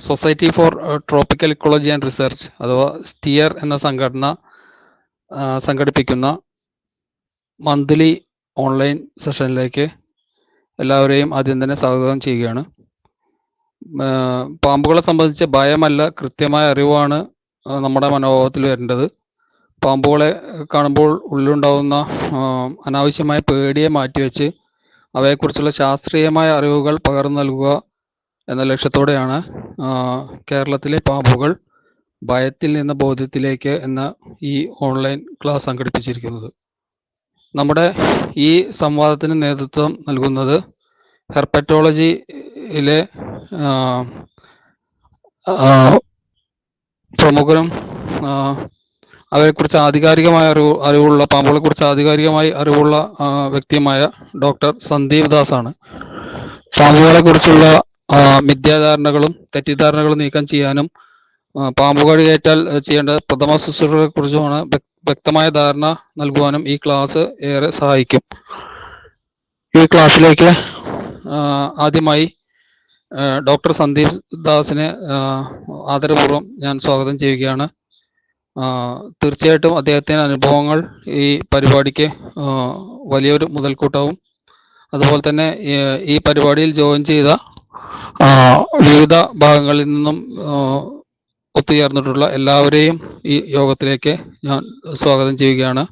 Society for tropical ecology and research അഥവാ steer എന്ന സംഘടന സംഘടിപ്പിക്കുന്ന മന്ത്ലി ഓൺലൈൻ സെഷനിലേക്ക് എല്ലാവരെയും ആദ്യം തന്നെ സ്വാഗതം ചെയ്യുകയാണ്. പാമ്പുകളെ സംബന്ധിച്ച് ഭയമല്ല, കൃത്യമായ അറിവാണ് നമ്മുടെ മനോഭാവത്തിൽ വരേണ്ടത്. പാമ്പുകളെ കാണുമ്പോൾ ഉള്ളിലുണ്ടാകുന്ന അനാവശ്യമായ പേടിയെ മാറ്റിവെച്ച് അവയെക്കുറിച്ചുള്ള ശാസ്ത്രീയമായ അറിവുകൾ പകർന്നു നൽകുക എന്ന ലക്ഷ്യത്തോടെയാണ് കേരളത്തിലെ പാമ്പുകൾ ഭയത്തിൽ നിന്ന് ബോധ്യത്തിലേക്ക് എന്ന ഈ ഓൺലൈൻ ക്ലാസ് സംഘടിപ്പിച്ചിരിക്കുന്നത്. നമ്മുടെ ഈ സംവാദത്തിന് നേതൃത്വം നൽകുന്നത് ഹെർപ്പറ്റോളജിയിലെ പ്രമുഖരും അവയെക്കുറിച്ച് ആധികാരികമായ അറിവുള്ള പാമ്പുകളെക്കുറിച്ച് ആധികാരികമായി അറിവുള്ള വ്യക്തിയുമായ ഡോക്ടർ സന്ദീപ് ദാസ് ആണ്. പാമ്പുകളെക്കുറിച്ചുള്ള മിഥ്യാധാരണകളും തെറ്റിദ്ധാരണകളും നീക്കം ചെയ്യാനും പാമ്പുകടി ഏറ്റാൽ ചെയ്യേണ്ട പ്രഥമ ശുശ്രൂഷകളെ കുറിച്ചുമാണ് വ്യക്തമായ ധാരണ നൽകുവാനും ഈ ക്ലാസ് ഏറെ സഹായിക്കും. ഈ ക്ലാസ്സിലേക്ക് ആദ്യമായി ഡോക്ടർ സന്ദീപ് ദാസിനെ ആദരപൂർവ്വം ഞാൻ സ്വാഗതം ചെയ്യുകയാണ്. തീർച്ചയായിട്ടും അദ്ദേഹത്തിൻ്റെ അനുഭവങ്ങൾ ഈ പരിപാടിക്ക് വലിയൊരു മുതൽക്കൂട്ടാവും. അതുപോലെ തന്നെ ഈ പരിപാടിയിൽ ജോയിൻ ചെയ്ത വിവിധ ഭാഗങ്ങളിൽ നിന്നും ഒത്തുചേർന്നിട്ടുള്ള എല്ലാവരെയും ഈ യോഗത്തിലേക്ക് ഞാൻ സ്വാഗതം ചെയ്യുകയാണ്.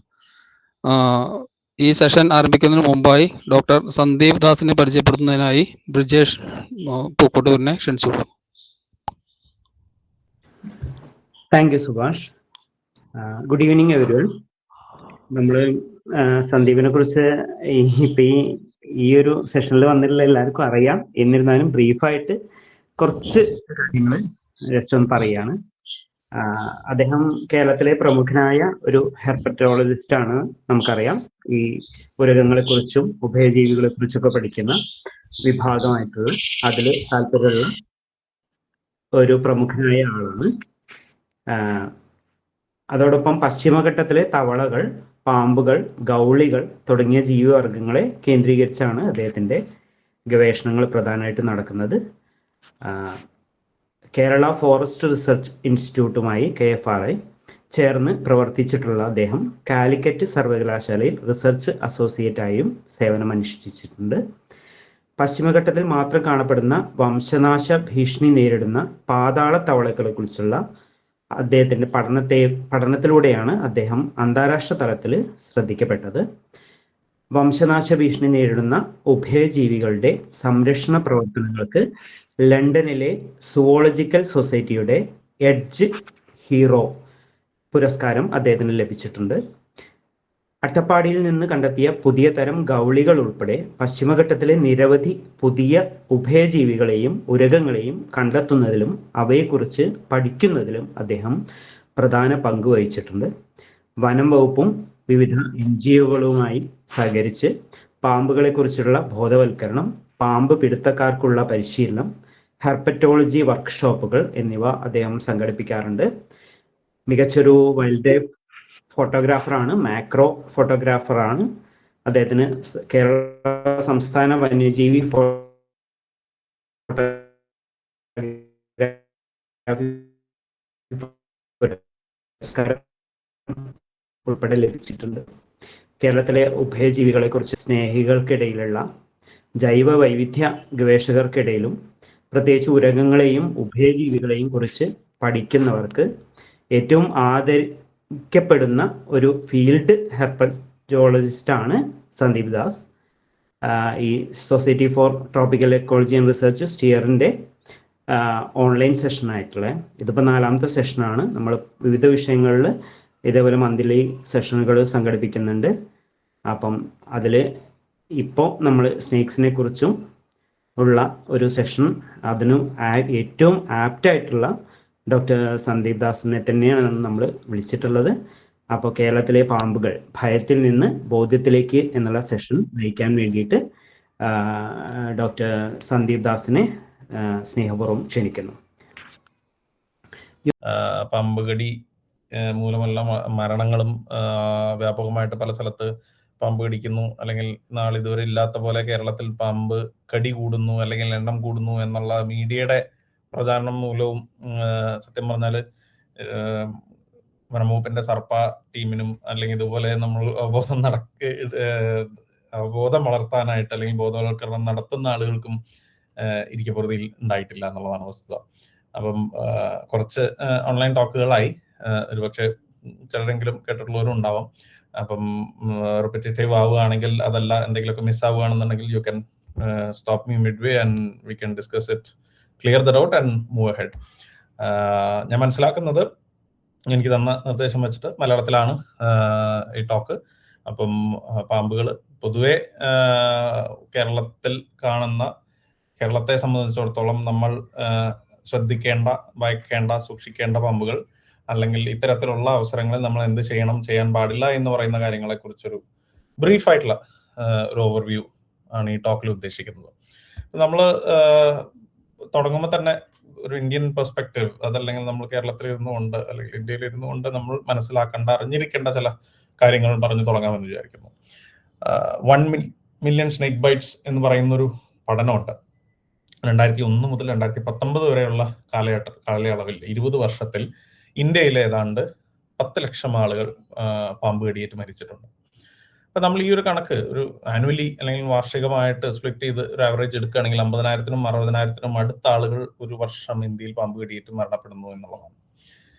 ഈ സെഷൻ ആരംഭിക്കുന്നതിന് മുമ്പായി ഡോക്ടർ സന്ദീപ് ദാസിനെ പരിചയപ്പെടുത്തുന്നതിനായി ബ്രിജേഷ് പൂക്കോട്ടൂരിനെ ക്ഷണിച്ചു. Thank you Subhash. Good evening everyone. നമ്മൾ സന്ദീപിനെ കുറിച്ച് ഇപ്പം ഈ ഒരു സെഷനിൽ വന്നിട്ടുള്ള എല്ലാവർക്കും അറിയാം. എന്നിരുന്നാലും ബ്രീഫായിട്ട് കുറച്ച് കാര്യങ്ങൾ ജസ്റ്റ് ഒന്ന് പറയുകയാണ്. അദ്ദേഹം കേരളത്തിലെ പ്രമുഖനായ ഒരു ഹെർപ്പറ്റോളജിസ്റ്റ് ആണ്. നമുക്കറിയാം, ഈ ഉരകങ്ങളെ കുറിച്ചും ഉഭയജീവികളെ കുറിച്ചൊക്കെ പഠിക്കുന്ന വിഭാഗമായിട്ടുള്ള അതിൽ താല്പര്യമുള്ള ഒരു പ്രമുഖനായ ആളാണ്. അതോടൊപ്പം പശ്ചിമഘട്ടത്തിലെ തവളകൾ, പാമ്പുകൾ, ഗൗളികൾ തുടങ്ങിയ ജീവിവർഗങ്ങളെ കേന്ദ്രീകരിച്ചാണ് അദ്ദേഹത്തിൻ്റെ ഗവേഷണങ്ങൾ പ്രധാനമായിട്ട് നടക്കുന്നത്. കേരള ഫോറസ്റ്റ് റിസർച്ച് ഇൻസ്റ്റിറ്റ്യൂട്ടുമായി KFRI ചേർന്ന് പ്രവർത്തിച്ചിട്ടുള്ള അദ്ദേഹം കാലിക്കറ്റ് സർവകലാശാലയിൽ റിസർച്ച് അസോസിയേറ്റായും സേവനമനുഷ്ഠിച്ചിട്ടുണ്ട്. പശ്ചിമഘട്ടത്തിൽ മാത്രം കാണപ്പെടുന്ന വംശനാശ ഭീഷണി നേരിടുന്ന പാതാള തവളകളെ കുറിച്ചുള്ള അദ്ദേഹത്തിൻ്റെ പഠനത്തിലൂടെയാണ് അദ്ദേഹം അന്താരാഷ്ട്ര തലത്തിൽ ശ്രദ്ധിക്കപ്പെട്ടത്. വംശനാശ ഭീഷണി നേരിടുന്ന ഉഭയജീവികളുടെ സംരക്ഷണ പ്രവർത്തനങ്ങൾക്ക് ലണ്ടനിലെ സുവോളജിക്കൽ സൊസൈറ്റിയുടെ എഡ്ജ് ഹീറോ പുരസ്കാരം അദ്ദേഹത്തിന് ലഭിച്ചിട്ടുണ്ട്. അട്ടപ്പാടിയിൽ നിന്ന് കണ്ടെത്തിയ പുതിയ തരം ഗൗളികൾ ഉൾപ്പെടെ പശ്ചിമഘട്ടത്തിലെ നിരവധി പുതിയ ഉഭയജീവികളെയും ഉരകങ്ങളെയും കണ്ടെത്തുന്നതിലും അവയെക്കുറിച്ച് പഠിക്കുന്നതിലും അദ്ദേഹം പ്രധാന പങ്ക് വഹിച്ചിട്ടുണ്ട്. വനം വകുപ്പും വിവിധ NGOകളുമായി സഹകരിച്ച് പാമ്പുകളെക്കുറിച്ചുള്ള ബോധവൽക്കരണം, പാമ്പ് പിടുത്തക്കാർക്കുള്ള പരിശീലനം, ഹെർപ്പറ്റോളജി വർക്ക്ഷോപ്പുകൾ എന്നിവ അദ്ദേഹം സംഘടിപ്പിക്കാറുണ്ട്. മികച്ചൊരു വൈൽഡ് ലൈഫ് ഫോട്ടോഗ്രാഫറാണ്, മാക്രോ ഫോട്ടോഗ്രാഫറാണ്. അദ്ദേഹത്തിന് കേരള സംസ്ഥാന വന്യജീവി പുരസ്കാരം ഉൾപ്പെടെ ലഭിച്ചിട്ടുണ്ട്. കേരളത്തിലെ ഉഭയജീവികളെ കുറിച്ച് സ്നേഹികൾക്കിടയിലുള്ള ജൈവ വൈവിധ്യ ഗവേഷകർക്കിടയിലും പ്രത്യേകിച്ച് ഉരകങ്ങളെയും ഉഭയജീവികളെയും കുറിച്ച് പഠിക്കുന്നവർക്ക് ഏറ്റവും ആദരിക്കപ്പെടുന്ന ഒരു ഫീൽഡ് ഹെർപ്പറ്റോളജിസ്റ്റാണ് സന്ദീപ് ദാസ്. ഈ society for tropical ecology and research സ്റ്റിയറിൻ്റെ ഓൺലൈൻ സെഷനായിട്ടുള്ള ഇതിപ്പോൾ 4ാമത്തെ സെഷനാണ്. നമ്മൾ വിവിധ വിഷയങ്ങളിൽ ഇതേപോലെ മന്ത്ലി സെഷനുകൾ സംഘടിപ്പിക്കുന്നുണ്ട്. അപ്പം അതിൽ ഇപ്പോൾ നമ്മൾ സ്നേക്സിനെ കുറിച്ചും ഉള്ള ഒരു സെഷൻ, അതിനും ഏറ്റവും ആപ്റ്റായിട്ടുള്ള ഡോക്ടർ സന്ദീപ് ദാസിനെ തന്നെയാണ് നമ്മൾ വിളിച്ചിട്ടുള്ളത്. അപ്പോൾ കേരളത്തിലെ പാമ്പുകൾ ഭയത്തിൽ നിന്ന് ബോധ്യത്തിലേക്ക് എന്നുള്ള സെഷൻ നയിക്കാൻ വേണ്ടിയിട്ട് ഡോക്ടർ സന്ദീപ് ദാസിനെ സ്നേഹപൂർവ്വം ക്ഷണിക്കുന്നു. പാമ്പുകടി മൂലമുള്ള മരണങ്ങളും വ്യാപകമായിട്ട് പല സ്ഥലത്ത് പാമ്പ് കടിക്കുന്നു, അല്ലെങ്കിൽ നാളിതുവരെ ഇല്ലാത്ത പോലെ കേരളത്തിൽ പാമ്പ് കടി കൂടുന്നു അല്ലെങ്കിൽ എണ്ണം കൂടുന്നു എന്നുള്ള മീഡിയയുടെ പ്രചാരണം മൂലവും സത്യം പറഞ്ഞാൽ വനംവകുപ്പിന്റെ സർപ്പ ടീമിനും അല്ലെങ്കിൽ ഇതുപോലെ നമ്മൾ അവബോധം വളർത്താനായിട്ട് അല്ലെങ്കിൽ ബോധവൽക്കരണം നടത്തുന്ന ആളുകൾക്കും ഇരിക്കപ്പുറതിയിൽ ഉണ്ടായിട്ടില്ല എന്നുള്ളതാണ് വസ്തുത. അപ്പം കുറച്ച് ഓൺലൈൻ ടോക്കുകളായി, ഒരുപക്ഷെ ചിലരെങ്കിലും കേട്ടിട്ടുള്ളവരും ഉണ്ടാവാം. അപ്പം റിപ്പറ്റേറ്റീവ് ആവുകയാണെങ്കിൽ, അതല്ല എന്തെങ്കിലുമൊക്കെ മിസ്സാവുകയാണെന്നുണ്ടെങ്കിൽ you can stop me midway and we can discuss it, clear the doubt and move ahead. ഞാൻ മനസ്സിലാക്കുന്നത്, എനിക്ക് തന്ന നിർദ്ദേശം വെച്ചിട്ട് മലയാളത്തിലാണ് ഈ ടോക്ക്. അപ്പം പാമ്പുകൾ പൊതുവെ കേരളത്തെ സംബന്ധിച്ചിടത്തോളം നമ്മൾ ശ്രദ്ധിക്കേണ്ട, ഭയക്കേണ്ട, സൂക്ഷിക്കേണ്ട പാമ്പുകൾ, അല്ലെങ്കിൽ ഇത്തരത്തിലുള്ള അവസരങ്ങളിൽ നമ്മൾ എന്ത് ചെയ്യണം, ചെയ്യാൻ പാടില്ല എന്ന് പറയുന്ന കാര്യങ്ങളെ കുറിച്ചൊരു ബ്രീഫായിട്ടുള്ള ഒരു ഓവർവ്യൂ ആണ് ഈ ടോക്കിൽ ഉദ്ദേശിക്കുന്നത്. നമ്മൾ തുടങ്ങുമ്പോൾ തന്നെ ഒരു ഇന്ത്യൻ പെർസ്പെക്റ്റീവ്, അതല്ലെങ്കിൽ നമ്മൾ കേരളത്തിൽ ഇരുന്നുകൊണ്ട് അല്ലെങ്കിൽ ഇന്ത്യയിൽ ഇരുന്നുകൊണ്ട് നമ്മൾ മനസ്സിലാക്കേണ്ട, അറിഞ്ഞിരിക്കേണ്ട ചില കാര്യങ്ങൾ പറഞ്ഞു തുടങ്ങാമെന്ന് വിചാരിക്കുന്നു. 1 മില്യൺ സ്നേക്ക് ബൈറ്റ്സ് എന്ന് പറയുന്നൊരു പഠനമുണ്ട്. 2001 മുതൽ 2019 വരെയുള്ള കാലയളവിൽ 20 വർഷത്തിൽ ഇന്ത്യയിലെ ഏതാണ്ട് 10 ലക്ഷം ആളുകൾ പാമ്പ് കടിയേറ്റ് മരിച്ചിട്ടുണ്ട്. അപ്പൊ നമ്മൾ ഈ ഒരു കണക്ക് ഒരു ആനുവലി അല്ലെങ്കിൽ വാർഷികമായിട്ട് സ്പ്ലിറ്റ് ചെയ്ത് ഒരു ആവറേജ് എടുക്കുകയാണെങ്കിൽ 50,000-നും 60,000-നും അടുത്ത ആളുകൾ ഒരു വർഷം ഇന്ത്യയിൽ പാമ്പ് കടിയേറ്റ് മരണപ്പെടുന്നു എന്നുള്ളതാണ്.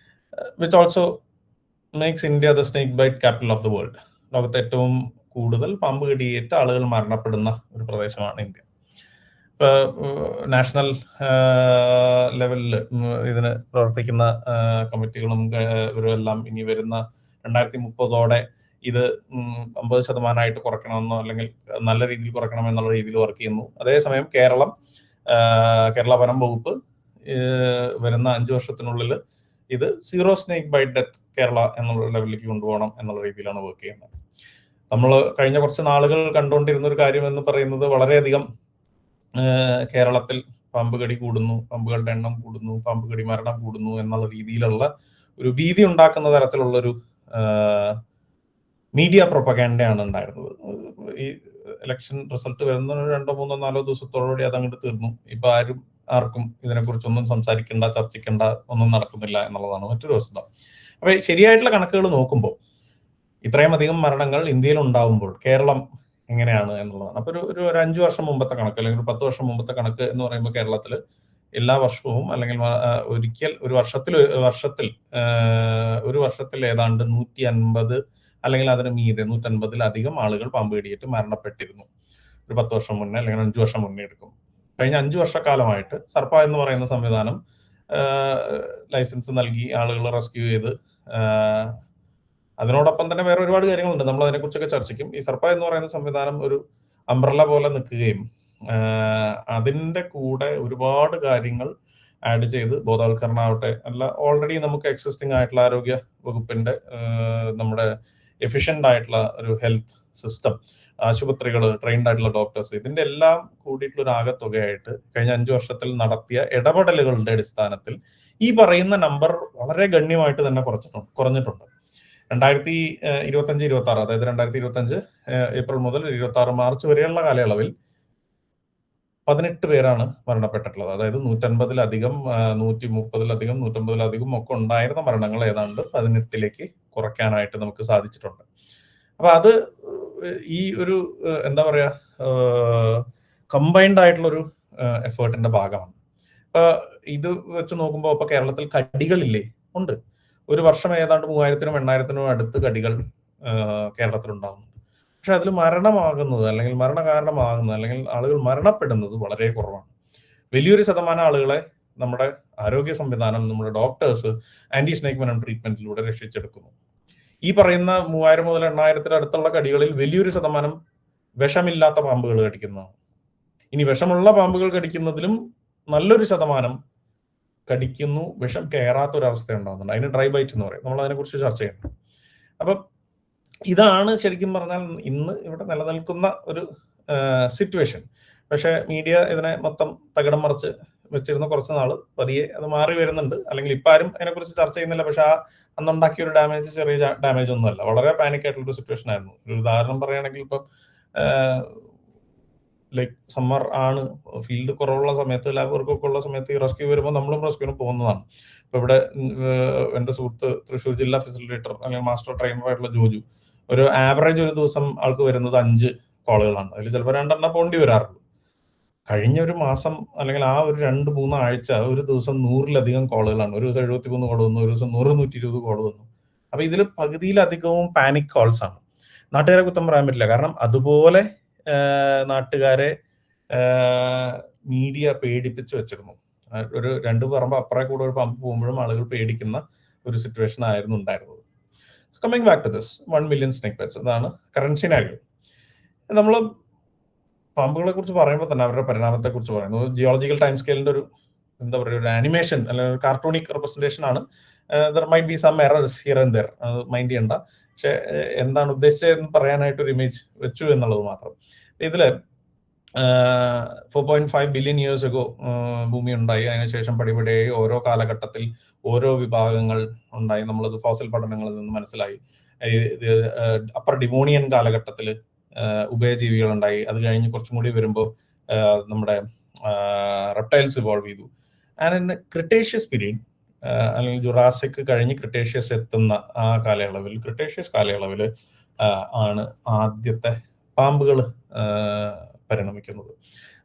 Which also makes India the snake bite capital of the world. ലോകത്തെ ഏറ്റവും കൂടുതൽ പാമ്പ് കടിയേറ്റ് ആളുകൾ മരണപ്പെടുന്ന ഒരു പ്രദേശമാണ് ഇന്ത്യ. ഇപ്പൊ നാഷണൽ ലെവലിൽ ഇതിന് പ്രവർത്തിക്കുന്ന കമ്മിറ്റികളും ഇവരെല്ലാം ഇനി വരുന്ന 2030 ഇത് 50% കുറയ്ക്കണമെന്നോ അല്ലെങ്കിൽ നല്ല രീതിയിൽ കുറയ്ക്കണം എന്നുള്ള രീതിയിൽ വർക്ക് ചെയ്യുന്നു. അതേസമയം കേരള വനം വകുപ്പ് വരുന്ന 5 വർഷത്തിനുള്ളിൽ ഇത് 0 സ്നേക്ക് ബൈറ്റ് ഡെത്ത് കേരള എന്നുള്ള ലെവലിലേക്ക് കൊണ്ടുപോകണം എന്നുള്ള രീതിയിലാണ് വർക്ക് ചെയ്യുന്നത്. നമ്മൾ കഴിഞ്ഞ കുറച്ച് നാളുകൾ കണ്ടുകൊണ്ടിരുന്ന ഒരു കാര്യം എന്ന് പറയുന്നത്, വളരെയധികം കേരളത്തിൽ പാമ്പ് കടി കൂടുന്നു, പാമ്പുകളുടെ എണ്ണം കൂടുന്നു, പാമ്പ് കടി മരണം കൂടുന്നു എന്നുള്ള രീതിയിലുള്ള ഒരു ഭീതി ഉണ്ടാക്കുന്ന തരത്തിലുള്ളൊരു മീഡിയ പ്രൊപ്പഗാൻഡയാണ് ഉണ്ടായിരുന്നത്. ഈ ഇലക്ഷൻ റിസൾട്ട് വരുന്ന 2-3-4 ദിവസത്തോടുകൂടി അതങ്ങോട്ട് തീർന്നു. ഇപ്പൊ ആർക്കും ഇതിനെക്കുറിച്ചൊന്നും സംസാരിക്കേണ്ട, ചർച്ചിക്കേണ്ട ഒന്നും നടക്കുന്നില്ല എന്നുള്ളതാണ് മറ്റൊരു വസ്തുത. അപ്പൊ ശരിയായിട്ടുള്ള കണക്കുകൾ നോക്കുമ്പോൾ ഇത്രയും അധികം മരണങ്ങൾ ഇന്ത്യയിൽ ഉണ്ടാവുമ്പോൾ കേരളം എങ്ങനെയാണ് എന്നുള്ളതാണ്. അപ്പൊ ഒരു 5 വർഷം മുമ്പത്തെ കണക്ക് അല്ലെങ്കിൽ ഒരു 10 വർഷം മുമ്പത്തെ കണക്ക് എന്ന് പറയുമ്പോൾ കേരളത്തിൽ എല്ലാ വർഷവും അല്ലെങ്കിൽ ഒരു വർഷത്തിൽ ഏതാണ്ട് 150 അല്ലെങ്കിൽ അതിന് മീതെ 150-ലധികം ആളുകൾ പാമ്പ് കടിയേറ്റ് മരണപ്പെട്ടിരുന്നു. ഒരു 10 വർഷം മുന്നേ അല്ലെങ്കിൽ 5 വർഷം മുന്നേ എടുക്കും. കഴിഞ്ഞ 5 വർഷക്കാലമായിട്ട് സർപ്പ എന്ന് പറയുന്ന സംവിധാനം ലൈസൻസ് നൽകി ആളുകളെ റെസ്ക്യൂ ചെയ്ത്, അതിനോടൊപ്പം തന്നെ വേറെ ഒരുപാട് കാര്യങ്ങളുണ്ട്, നമ്മൾ അതിനെക്കുറിച്ചൊക്കെ ചർച്ചിക്കും. ഈ സർപ്പ എന്ന് പറയുന്ന സംവിധാനം ഒരു അംബ്രല്ല പോലെ നിൽക്കുകയും അതിൻ്റെ കൂടെ ഒരുപാട് കാര്യങ്ങൾ ആഡ് ചെയ്ത് ബോധവൽക്കരണമാവട്ടെ, അല്ല ഓൾറെഡി നമുക്ക് എക്സിസ്റ്റിംഗ് ആയിട്ടുള്ള ആരോഗ്യ വകുപ്പിന്റെ നമ്മുടെ എഫിഷ്യന്റ് ആയിട്ടുള്ള ഒരു ഹെൽത്ത് സിസ്റ്റം, ആശുപത്രികൾ, ട്രെയിൻഡ് ആയിട്ടുള്ള ഡോക്ടേഴ്സ്, ഇതിന്റെ എല്ലാം കൂടിയിട്ടുള്ള ഒരു ആകെത്തുകയായിട്ട് കഴിഞ്ഞ 5 വർഷത്തിൽ നടത്തിയ ഇടപെടലുകളുടെ അടിസ്ഥാനത്തിൽ ഈ പറയുന്ന നമ്പർ വളരെ ഗണ്യമായിട്ട് തന്നെ കുറഞ്ഞിട്ടുണ്ട്. 2025-26, അതായത് 2025 ഏപ്രിൽ മുതൽ 26 മാർച്ച് വരെയുള്ള കാലയളവിൽ 18 പേരാണ് മരണപ്പെട്ടിട്ടുള്ളത്. അതായത് 150-ലധികം, 130-ലധികം, 150-ലധികം ഒക്കെ ഉണ്ടായിരുന്ന മരണങ്ങൾ ഏതാണ്ട് 18-ലേക്ക് കുറയ്ക്കാനായിട്ട് നമുക്ക് സാധിച്ചിട്ടുണ്ട്. അപ്പൊ അത് ഈ ഒരു എന്താ പറയാ, കമ്പൈൻഡ് ആയിട്ടുള്ളൊരു എഫേർട്ടിന്റെ ഭാഗമാണ്. അപ്പൊ ഇത് വെച്ച് നോക്കുമ്പോൾ ഇപ്പൊ കേരളത്തിൽ കടികളില്ലേ? ഉണ്ട്. ഒരു വർഷം ഏതാണ്ട് 3000-നും 8,000-നും അടുത്ത് കടികൾ കേരളത്തിലുണ്ടാകുന്നുണ്ട്. പക്ഷെ അതിൽ മരണമാകുന്നത് അല്ലെങ്കിൽ മരണകാരണമാകുന്നത് അല്ലെങ്കിൽ ആളുകൾ മരണപ്പെടുന്നത് വളരെ കുറവാണ്. വലിയൊരു ശതമാനം ആളുകളെ നമ്മുടെ ആരോഗ്യ സംവിധാനം, നമ്മുടെ ഡോക്ടേഴ്സ് ആന്റി സ്നേക്ക് വെനം ട്രീറ്റ്മെന്റിലൂടെ രക്ഷിച്ചെടുക്കുന്നു. ഈ പറയുന്ന 3000 മുതൽ 8,000 അടുത്തുള്ള കടികളിൽ വലിയൊരു ശതമാനം വിഷമില്ലാത്ത പാമ്പുകൾ കടിക്കുന്നതാണ്. ഇനി വിഷമുള്ള പാമ്പുകൾ കടിക്കുന്നതിലും നല്ലൊരു ശതമാനം കടിക്കുന്നു, വിഷം കയറാത്തൊരവസ്ഥ ഉണ്ടാകുന്നുണ്ട്. അതിന് ഡ്രൈ ബൈറ്റ് എന്ന് പറയും. നമ്മൾ അതിനെക്കുറിച്ച് ചർച്ച ചെയ്യുന്നു. അപ്പം ഇതാണ് ശരിക്കും പറഞ്ഞാൽ ഇന്ന് ഇവിടെ നിലനിൽക്കുന്ന ഒരു സിറ്റുവേഷൻ. പക്ഷെ മീഡിയ ഇതിനെ മൊത്തം തകിടം മറിച്ച് വെച്ചിരുന്ന കുറച്ച് നാള് പതിയെ അത് മാറി വരുന്നുണ്ട്. അല്ലെങ്കിൽ ഇപ്പം ആരും അതിനെക്കുറിച്ച് ചർച്ച ചെയ്യുന്നില്ല. പക്ഷെ അന്നുണ്ടാക്കിയ ഒരു ഡാമേജ് ചെറിയ ഡാമേജ് ഒന്നുമല്ല, വളരെ പാനിക് ആയിട്ടുള്ള ഒരു സിറ്റുവേഷൻ ആയിരുന്നു. ഒരു ഉദാഹരണം പറയുകയാണെങ്കിൽ ഇപ്പം ലൈക്ക് സമ്മർ ആണ്, ഫീൽഡ് കുറവുള്ള സമയത്ത്, ലാബ് വർക്കൊക്കെ ഉള്ള സമയത്ത് ഈ റെസ്ക്യൂ വരുമ്പോൾ നമ്മളും റെസ്ക്യൂവിന് പോകുന്നതാണ്. ഇപ്പൊ ഇവിടെ എൻ്റെ സുഹൃത്ത് തൃശ്ശൂർ ജില്ലാ ഫെസിലിറ്റേറ്റർ അല്ലെങ്കിൽ മാസ്റ്റർ ട്രെയിനർ ആയിട്ടുള്ള ജോജു, ഒരു ആവറേജ് ഒരു ദിവസം ആൾക്ക് വരുന്നത് 5 കോളുകളാണ്. അതിൽ ചിലപ്പോൾ 2 പോണ്ടി വരാറുള്ളൂ. കഴിഞ്ഞ ഒരു മാസം അല്ലെങ്കിൽ ആ ഒരു 2-3 ആഴ്ച ഒരു ദിവസം 100-ലധികം കോളുകളാണ്. ഒരു ദിവസം 73 കോൾ വന്നു, ഒരു ദിവസം 100-120 കോൾ വന്നു. അപ്പൊ ഇതിൽ പകുതിയിലധികവും പാനിക് കോൾസ് ആണ്. നാട്ടുകാരെ കുറ്റം പറയാൻ പറ്റില്ല, കാരണം അതുപോലെ നാട്ടുകാരെ മീഡിയ പേടിപ്പിച്ച് വെച്ചിരുന്നു. ഒരു 2 പറമ്പ് അപ്പുറേ കൂടെ ഒരു പമ്പ് പോകുമ്പോഴും ആളുകൾ പേടിക്കുന്ന ഒരു സിറ്റുവേഷൻ ആയിരുന്നു ഉണ്ടായിരുന്നത്. Coming back to this 1 million snake bites, അതാണ് കറന്റ് സിനാരിയോ. നമ്മൾ പാമ്പുകളെ കുറിച്ച് പറയുമ്പോൾ തന്നെ അവരുടെ പരിണാമത്തെ കുറിച്ച് പറയുന്നു. ജിയോളജിക്കൽ ടൈം സ്കെയിലിന്റെ ഒരു എന്താ പറയുക, ഒരു ആനിമേഷൻ അല്ലെങ്കിൽ ഒരു കാർട്ടൂണിക് റെപ്രസെന്റേഷൻ ആണ്. There might be some errors here and there, അത് മൈൻഡ് ചെയ്യണ്ട. പക്ഷെ എന്താണ് ഉദ്ദേശിച്ചതെന്ന് പറയാനായിട്ട് ഒരു ഇമേജ് വെച്ചു എന്നുള്ളത് മാത്രം. ഇതില് 4.5 ബില്യൺ ഇയേഴ്സ് അഗോ ഭൂമി ഉണ്ടായി. അതിനുശേഷം പടിപടിയായി ഓരോ കാലഘട്ടത്തിൽ ഓരോ വിഭാഗങ്ങൾ ഉണ്ടായി. നമ്മളത് ഫോസിൽ പഠനങ്ങളിൽ നിന്ന് മനസ്സിലായി. അപ്പർ ഡിവോണിയൻ കാലഘട്ടത്തിൽ ഉഭയജീവികൾ ഉണ്ടായി. അത് കഴിഞ്ഞ് കുറച്ചും കൂടി വരുമ്പോൾ നമ്മുടെ റെപ്റ്റൈൽസ് ഇവോൾവ് ചെയ്തു. ആൻഡ് ഇൻ ക്രിട്ടേഷ്യസ് പീരീഡ് അല്ലെങ്കിൽ ജുറാസിക് കഴിഞ്ഞ് ക്രിട്ടേഷ്യസ് എത്തുന്ന ആ ക്രിട്ടേഷ്യസ് കാലയളവിൽ ആണ് ആദ്യത്തെ പാമ്പുകൾ പരിണമിക്കുന്നത്.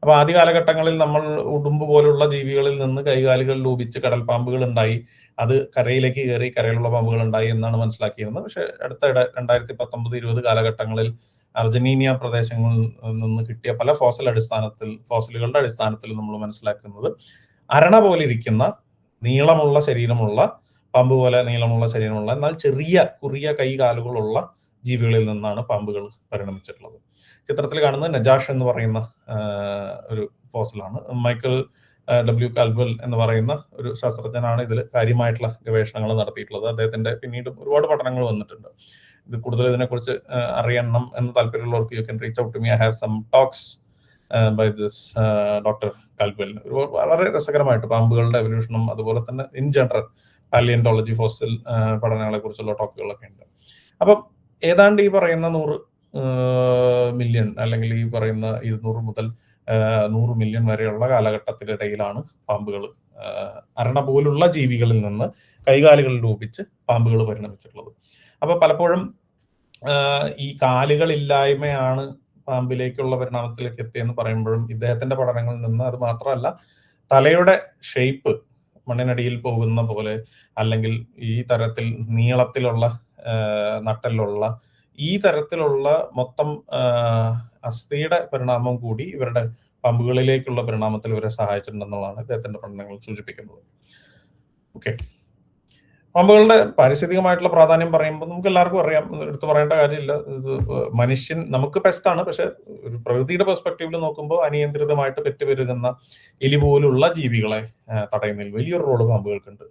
അപ്പൊ ആദ്യ കാലഘട്ടങ്ങളിൽ നമ്മൾ ഉടുമ്പ് പോലുള്ള ജീവികളിൽ നിന്ന് കൈകാലുകൾ ലോപിച്ച് കടൽ പാമ്പുകൾ ഉണ്ടായി. അത് കരയിലേക്ക് കയറി കരയിലുള്ള പാമ്പുകൾ ഉണ്ടായി എന്നാണ് മനസ്സിലാക്കിയിരുന്നത്. പക്ഷെ അടുത്തിടെ 2019-20 കാലഘട്ടങ്ങളിൽ അർജന്റീനിയ പ്രദേശങ്ങളിൽ നിന്ന് കിട്ടിയ പല ഫോസിലുകളുടെ അടിസ്ഥാനത്തിൽ നമ്മൾ മനസ്സിലാക്കുന്നത് അരണ പോലെ ഇരിക്കുന്ന നീളമുള്ള ശരീരമുള്ള, പാമ്പ് പോലെ നീളമുള്ള ശരീരമുള്ള, എന്നാൽ കുറിയ കൈകാലുകളുള്ള ജീവികളിൽ നിന്നാണ് പാമ്പുകൾ പരിണമിച്ചിട്ടുള്ളത്. ചിത്രത്തിൽ കാണുന്നത് നജാഷ് എന്ന് പറയുന്ന ഒരു ഫോസിലാണ്. മൈക്കൽ ഡബ്ല്യു കാൽവെൽ എന്ന് പറയുന്ന ഒരു ശാസ്ത്രജ്ഞനാണ് ഇതിൽ കാര്യമായിട്ടുള്ള ഗവേഷണങ്ങൾ നടത്തിയിട്ടുള്ളത്. അദ്ദേഹത്തിന്റെ പിന്നീട് ഒരുപാട് പഠനങ്ങൾ വന്നിട്ടുണ്ട്. ഇത് കൂടുതൽ ഇതിനെക്കുറിച്ച് അറിയണം എന്ന് താല്പര്യമുള്ളവർക്ക് you can reach out to me. I have some talks by this doctor Caldwell. വളരെ രസകരമായിട്ട് പാമ്പുകളുടെ എവല്യൂഷനും അതുപോലെ തന്നെ ഇൻ ജനറൽ പാലിയന്റോളജി, ഫോസിൽ പഠനങ്ങളെ കുറിച്ചുള്ള ടോക്കുകളൊക്കെ ഉണ്ട്. അപ്പം ഏതാണ്ട് ഈ പറയുന്ന 100 മില്യൺ അല്ലെങ്കിൽ ഈ പറയുന്ന 200 മുതൽ 100 മില്യൺ വരെയുള്ള കാലഘട്ടത്തിനിടയിലാണ് പാമ്പുകൾ അരണ പോലുള്ള ജീവികളിൽ നിന്ന് കൈകാലുകൾ രൂപിച്ച് പാമ്പുകൾ പരിണമിച്ചിട്ടുള്ളത്. അപ്പൊ പലപ്പോഴും ഈ കാലുകളില്ലായ്മയാണ് പാമ്പിലേക്കുള്ള പരിണാമത്തിലേക്ക് എത്തിയെന്ന് പറയുമ്പോഴും ഇദ്ദേഹത്തിന്റെ പഠനങ്ങളിൽ നിന്ന് അത് മാത്രമല്ല, തലയുടെ ഷേപ്പ് മണ്ണിനടിയിൽ പോകുന്ന പോലെ അല്ലെങ്കിൽ ഈ തരത്തിൽ നീളത്തിലുള്ള നട്ടലുള്ള ഈ തരത്തിലുള്ള മൊത്തം അസ്ഥിയുടെ പരിണാമം കൂടി ഇവരുടെ പാമ്പുകളിലേക്കുള്ള പരിണാമത്തിൽ ഇവരെ സഹായിച്ചിട്ടുണ്ടെന്നുള്ളതാണ് ഇദ്ദേഹത്തിന്റെ പഠനങ്ങൾ സൂചിപ്പിക്കുന്നത്. ഓക്കെ, പാമ്പുകളുടെ പാരിസ്ഥിതികമായിട്ടുള്ള പ്രാധാന്യം പറയുമ്പോൾ നമുക്ക് എല്ലാവർക്കും അറിയാം, എടുത്തു പറയേണ്ട കാര്യമില്ല. ഇത് മനുഷ്യൻ നമുക്ക് പെസ്റ്റാണ്, പക്ഷെ ഒരു പ്രകൃതിയുടെ പെർസ്പെക്റ്റീവിൽ നോക്കുമ്പോൾ അനിയന്ത്രിതമായിട്ട് പെറ്റുപെരുകുന്ന എലി പോലുള്ള ജീവികളെ തടയുന്നതിൽ വലിയൊരു റോള് പാമ്പുകൾക്കുണ്ട്.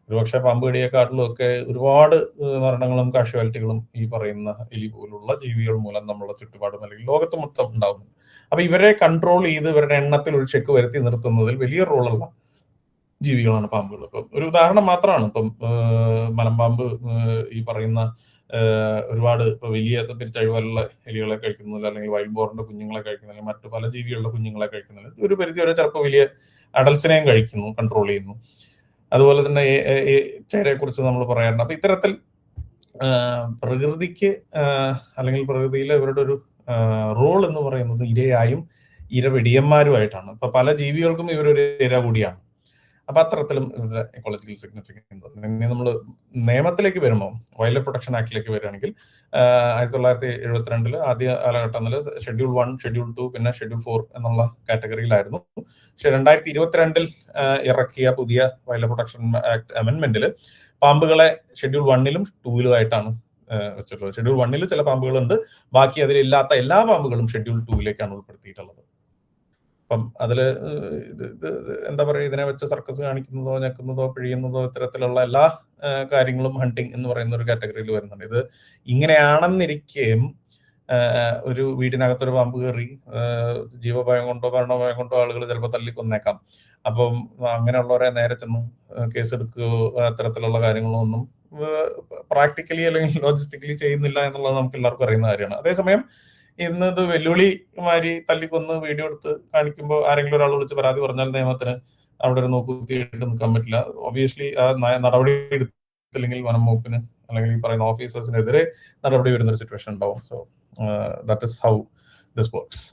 ഒരുപക്ഷെ പാമ്പ് കടിയെക്കാട്ടിലും ഒക്കെ ഒരുപാട് മരണങ്ങളും കാഷ്വാലിറ്റികളും ഈ പറയുന്ന എലി പോലുള്ള ജീവികൾ മൂലം നമ്മുടെ ചുറ്റുപാടും അല്ലെങ്കിൽ ലോകത്ത് മൊത്തം ഉണ്ടാകുന്നു. അപ്പൊ ഇവരെ കൺട്രോൾ ചെയ്ത് ഇവരുടെ എണ്ണത്തിൽ ഒരു ചെക്ക് വരുത്തി നിർത്തുന്നതിൽ വലിയ റോളുള്ള ജീവികളാണ് പാമ്പുകൾ. ഇപ്പം ഒരു ഉദാഹരണം മാത്രമാണ്. ഇപ്പം മലമ്പാമ്പ് ഈ പറയുന്ന ഒരുപാട് ഇപ്പൊ വലിയ പെരിച്ചഴിവാലുള്ള എലികളെ കഴിക്കുന്നില്ല, അല്ലെങ്കിൽ വൈൽഡ് ബോറിന്റെ കുഞ്ഞുങ്ങളെ കഴിക്കുന്നില്ല, മറ്റു പല ജീവികളുടെ കുഞ്ഞുങ്ങളെ കഴിക്കുന്നില്ല. ഒരു പരിധി വരെ ചിലപ്പോൾ വലിയ അഡൽസിനെയും കഴിക്കുന്നു, കൺട്രോൾ ചെയ്യുന്നു. അതുപോലെ തന്നെ ചേരയെ കുറിച്ച് നമ്മൾ പറയാറുണ്ട്. അപ്പൊ ഇത്തരത്തിൽ പ്രകൃതിക്ക് അല്ലെങ്കിൽ പ്രകൃതിയിലെ ഇവരുടെ ഒരു റോൾ എന്ന് പറയുന്നത് ഇരയായും ഇരവെടിയന്മാരുമായിട്ടാണ്. ഇപ്പൊ പല ജീവികൾക്കും ഇവരൊരു ഇര കൂടിയാണ്. അപ്പൊ അത്തരത്തിലും ഇവരുടെ എക്കോളജിക്കൽ സിഗ്നിഫിക്കൻസ്. ഇനി നമ്മൾ നിയമത്തിലേക്ക് വരുമ്പോൾ വൈൽഡ് ലൈഫ് പ്രൊട്ടക്ഷൻ ആക്ടിലേക്ക് വരികയാണെങ്കിൽ 1972 ആദ്യ കാലഘട്ടത്തിൽ ഷെഡ്യൂൾ 1, ഷെഡ്യൂൾ 2 പിന്നെ ഷെഡ്യൂൾ 4 എന്നുള്ള കാറ്റഗറിയിലായിരുന്നു. പക്ഷെ 2022 ഇറക്കിയ പുതിയ വൈൽഡ് ലൈഫ് പ്രൊട്ടക്ഷൻ ആക്ട് അമെന്റ്മെന്റിൽ പാമ്പുകളെ ഷെഡ്യൂൾ 1-ലും 2-ലും ആയിട്ടാണ് വെച്ചിട്ടുള്ളത്. ഷെഡ്യൂൾ 1-ൽ ചില പാമ്പുകളുണ്ട്, ബാക്കി അതിലില്ലാത്ത എല്ലാ പാമ്പുകളും ഷെഡ്യൂൾ 2-ലേക്കാണ് ഉൾപ്പെടുത്തിയിട്ടുള്ളത്. അപ്പം അതില് എന്താ പറയുക, ഇതിനെ വെച്ച് സർക്കസ് കാണിക്കുന്നതോ ഞെക്കുന്നതോ പിഴിയുന്നതോ ഇത്തരത്തിലുള്ള എല്ലാ കാര്യങ്ങളും ഹണ്ടിങ് എന്ന് പറയുന്ന ഒരു കാറ്റഗറിയിൽ വരുന്നുണ്ട്. ഇത് ഇങ്ങനെയാണെന്നിരിക്കുകയും ഒരു വീടിനകത്തൊരു പാമ്പ് കയറി ജീവഭയം കൊണ്ടോ മരണഭയം കൊണ്ടോ ആളുകൾ ചിലപ്പോൾ തല്ലിക്കൊന്നേക്കാം. അപ്പം അങ്ങനെയുള്ളവരെ നേരെ ചെന്ന് കേസെടുക്കുകയോ അത്തരത്തിലുള്ള കാര്യങ്ങളൊന്നും പ്രാക്ടിക്കലി അല്ലെങ്കിൽ ലോജിസ്റ്റിക്കലി ചെയ്യുന്നില്ല എന്നുള്ളത് നമുക്ക് എല്ലാവർക്കും അറിയുന്ന കാര്യമാണ്. അതേസമയം ഇന്ന് ഇത് വെല്ലുവിളിമാരി തല്ലിക്കൊന്ന് വീഡിയോ എടുത്ത് കാണിക്കുമ്പോൾ ആരെങ്കിലും ഒരാൾ വിളിച്ച് പരാതി പറഞ്ഞാൽ നിയമത്തിന് അവിടെ ഒരു നോക്കുകുത്തിയിട്ട് നിൽക്കാൻ പറ്റില്ല. ഒബിയസ്ലി ആ നടപടി എടുത്തില്ലെങ്കിൽ വനം വകുപ്പിന് അല്ലെങ്കിൽ ഈ പറയുന്ന ഓഫീസേഴ്സിനെതിരെ നടപടി വരുന്നൊരു സിറ്റുവേഷൻ ഉണ്ടാവും. So that is how this works.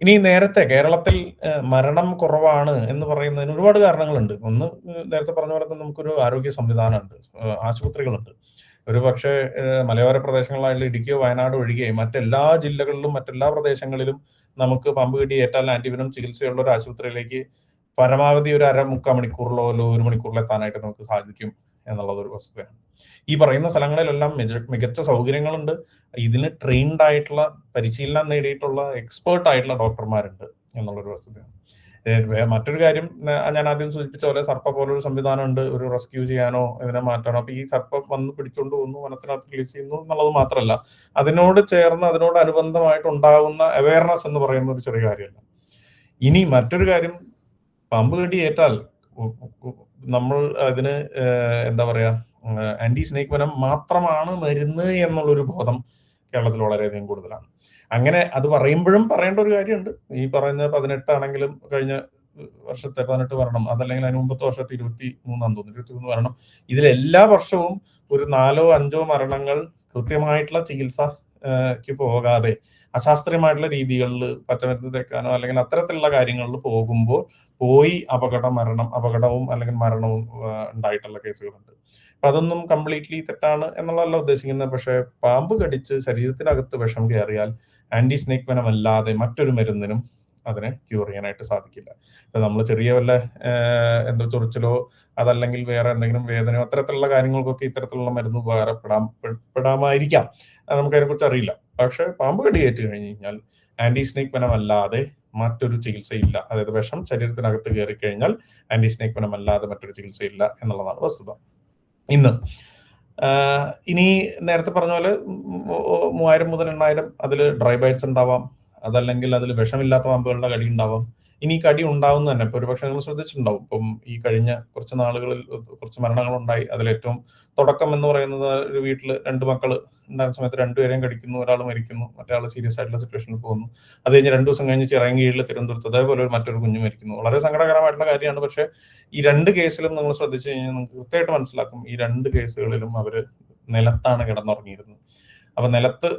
ഇനി നേരത്തെ കേരളത്തിൽ മരണം കുറവാണ് എന്ന് പറയുന്നതിന് ഒരുപാട് കാരണങ്ങളുണ്ട്. ഒന്ന്, നേരത്തെ പറഞ്ഞ പോലെ തന്നെ നമുക്കൊരു ആരോഗ്യ സംവിധാനമുണ്ട്, ആശുപത്രികളുണ്ട്. ഒരു പക്ഷേ മലയോര പ്രദേശങ്ങളായിട്ടുള്ള ഇടുക്കിയോ വയനാട് ഒഴികെ മറ്റെല്ലാ ജില്ലകളിലും മറ്റെല്ലാ പ്രദേശങ്ങളിലും നമുക്ക് പാമ്പ് കടി ഏറ്റാൽ ആന്റിവെനം ചികിത്സയുള്ള ഒരു ആശുപത്രിയിലേക്ക് പരമാവധി ഒരു 1/2-3/4 മണിക്കൂറിലോ 1 മണിക്കൂറിലോ എത്താനായിട്ട് നമുക്ക് സാധിക്കും എന്നുള്ളതൊരു വസ്തുതയാണ്. ഈ പറയുന്ന സ്ഥലങ്ങളിലെല്ലാം മികച്ച സൗകര്യങ്ങളുണ്ട്. ഇതിന് ട്രെയിൻഡ് ആയിട്ടുള്ള, പരിശീലനം നേടിയിട്ടുള്ള, എക്സ്പേർട്ട് ആയിട്ടുള്ള ഡോക്ടർമാരുണ്ട് എന്നുള്ളൊരു വസ്തുതയാണ്. മറ്റൊരു കാര്യം, ഞാൻ ആദ്യം സൂചിപ്പിച്ച പോലെ സർപ്പ പോലൊരു സംവിധാനം ഉണ്ട്, ഒരു റെസ്ക്യൂ ചെയ്യാനോ ഇതിനെ മാറ്റാനോ. അപ്പൊ ഈ സർപ്പം വന്ന് പിടിച്ചുകൊണ്ട് പോകുന്നു, വനത്തിനകത്ത് റിലീസ് ചെയ്യുന്നു എന്നുള്ളത് മാത്രമല്ല, അതിനോട് ചേർന്ന് അതിനോട് അനുബന്ധമായിട്ട് ഉണ്ടാകുന്ന അവയർനെസ് എന്ന് പറയുന്ന ഒരു ചെറിയ കാര്യമല്ല. ഇനി മറ്റൊരു കാര്യം, പാമ്പ് കടി ഏറ്റാൽ നമ്മൾ അതിന് എന്താ പറയാ, ആന്റി സ്നേക്ക് വെനം മാത്രമാണ് മരുന്ന് എന്നുള്ളൊരു ബോധം കേരളത്തിൽ വളരെയധികം കൂടുതലാണ്. അങ്ങനെ അത് പറയുമ്പോഴും പറയേണ്ട ഒരു കാര്യമുണ്ട്. ഈ പറയുന്ന 18 ആണെങ്കിലും കഴിഞ്ഞ വർഷത്തെ 18 മരണം, അതല്ലെങ്കിൽ അതിന് മുമ്പത്തെ വർഷത്തെ 23 മരണം, ഇതിലെല്ലാ വർഷവും ഒരു 4-5 മരണങ്ങൾ കൃത്യമായിട്ടുള്ള ചികിത്സയ്ക്ക് പോകാതെ അശാസ്ത്രീയമായിട്ടുള്ള രീതികളിൽ പച്ചമരുന്ന് തേക്കാനോ അല്ലെങ്കിൽ അത്തരത്തിലുള്ള കാര്യങ്ങളിൽ പോകുമ്പോൾ അപകടവും അല്ലെങ്കിൽ മരണവും ഉണ്ടായിട്ടുള്ള കേസുകളുണ്ട്. അപ്പൊ അതൊന്നും കംപ്ലീറ്റ്ലി തെറ്റാണ് എന്നുള്ളതല്ല ഉദ്ദേശിക്കുന്നത്. പക്ഷെ പാമ്പ് കടിച്ച് ശരീരത്തിനകത്ത് വിഷം കയറിയാൽ ആന്റി സ്നേക്ക് വെനം അല്ലാതെ മറ്റൊരു മരുന്നിനും അതിനെ ക്യൂർ ചെയ്യാനായിട്ട് സാധിക്കില്ല. നമ്മൾ ചെറിയ വല്ല എന്തോ ചൊറിച്ചിലോ അതല്ലെങ്കിൽ വേറെ എന്തെങ്കിലും വേദനയോ അത്തരത്തിലുള്ള കാര്യങ്ങൾക്കൊക്കെ ഇത്തരത്തിലുള്ള മരുന്ന് ഉപകാരപ്പെടാമായിരിക്കാം. നമുക്കതിനെ കുറിച്ച് അറിയില്ല. പക്ഷെ പാമ്പ് കടി ഏറ്റു കഴിഞ്ഞു കഴിഞ്ഞാൽ ആന്റി സ്നേക്ക് വെനം അല്ലാതെ മറ്റൊരു ചികിത്സയില്ല. അതായത് വിഷം ശരീരത്തിനകത്ത് കയറി കഴിഞ്ഞാൽ ആന്റി സ്നേക്ക് വെനം അല്ലാതെ മറ്റൊരു ചികിത്സയില്ല എന്നുള്ളതാണ് വസ്തുത. ഇനി നേരത്തെ പറഞ്ഞ പോലെ 3000 മുതൽ 8000 അതിൽ ഡ്രൈ ബൈറ്റ്സ് ഉണ്ടാവാം, അതല്ലെങ്കിൽ അതിൽ വിഷമില്ലാത്ത പാമ്പുകളുടെ കടി ഉണ്ടാവാം. ഇനി കടി ഉണ്ടാവുന്ന തന്നെ ഇപ്പൊ ഒരുപക്ഷെ നിങ്ങൾ ശ്രദ്ധിച്ചിട്ടുണ്ടാവും, ഇപ്പം ഈ കഴിഞ്ഞ കുറച്ച് നാളുകളിൽ കുറച്ച് മരണങ്ങളുണ്ടായി. അതിലേറ്റവും തുടക്കം എന്ന് പറയുന്നത്, ഒരു വീട്ടിൽ 2 മക്കൾ ഉണ്ടായിരുന്ന സമയത്ത് 2 പേരെയും കടിക്കുന്നു, ഒരാൾ മരിക്കുന്നു, മറ്റേ ആൾ സീരിയസ് ആയിട്ടുള്ള സിറ്റുവേഷനിൽ പോകുന്നു. അത് കഴിഞ്ഞ് 2 ദിവസം കഴിഞ്ഞ് ചിറയൻകീഴിൽ തിരുവനന്തപുരത്ത് അതേപോലെ മറ്റൊരു കുഞ്ഞു മരിക്കുന്നു. വളരെ സങ്കടകരമായിട്ടുള്ള കാര്യമാണ്. പക്ഷെ ഈ 2 കേസിലും നിങ്ങൾ ശ്രദ്ധിച്ചു കഴിഞ്ഞാൽ നിങ്ങൾക്ക് കൃത്യമായിട്ട് മനസ്സിലാക്കും, ഈ 2 കേസുകളിലും അവര് നിലത്താണ് കിടന്നുറങ്ങിയിരുന്നത്. അപ്പൊ നിലത്ത്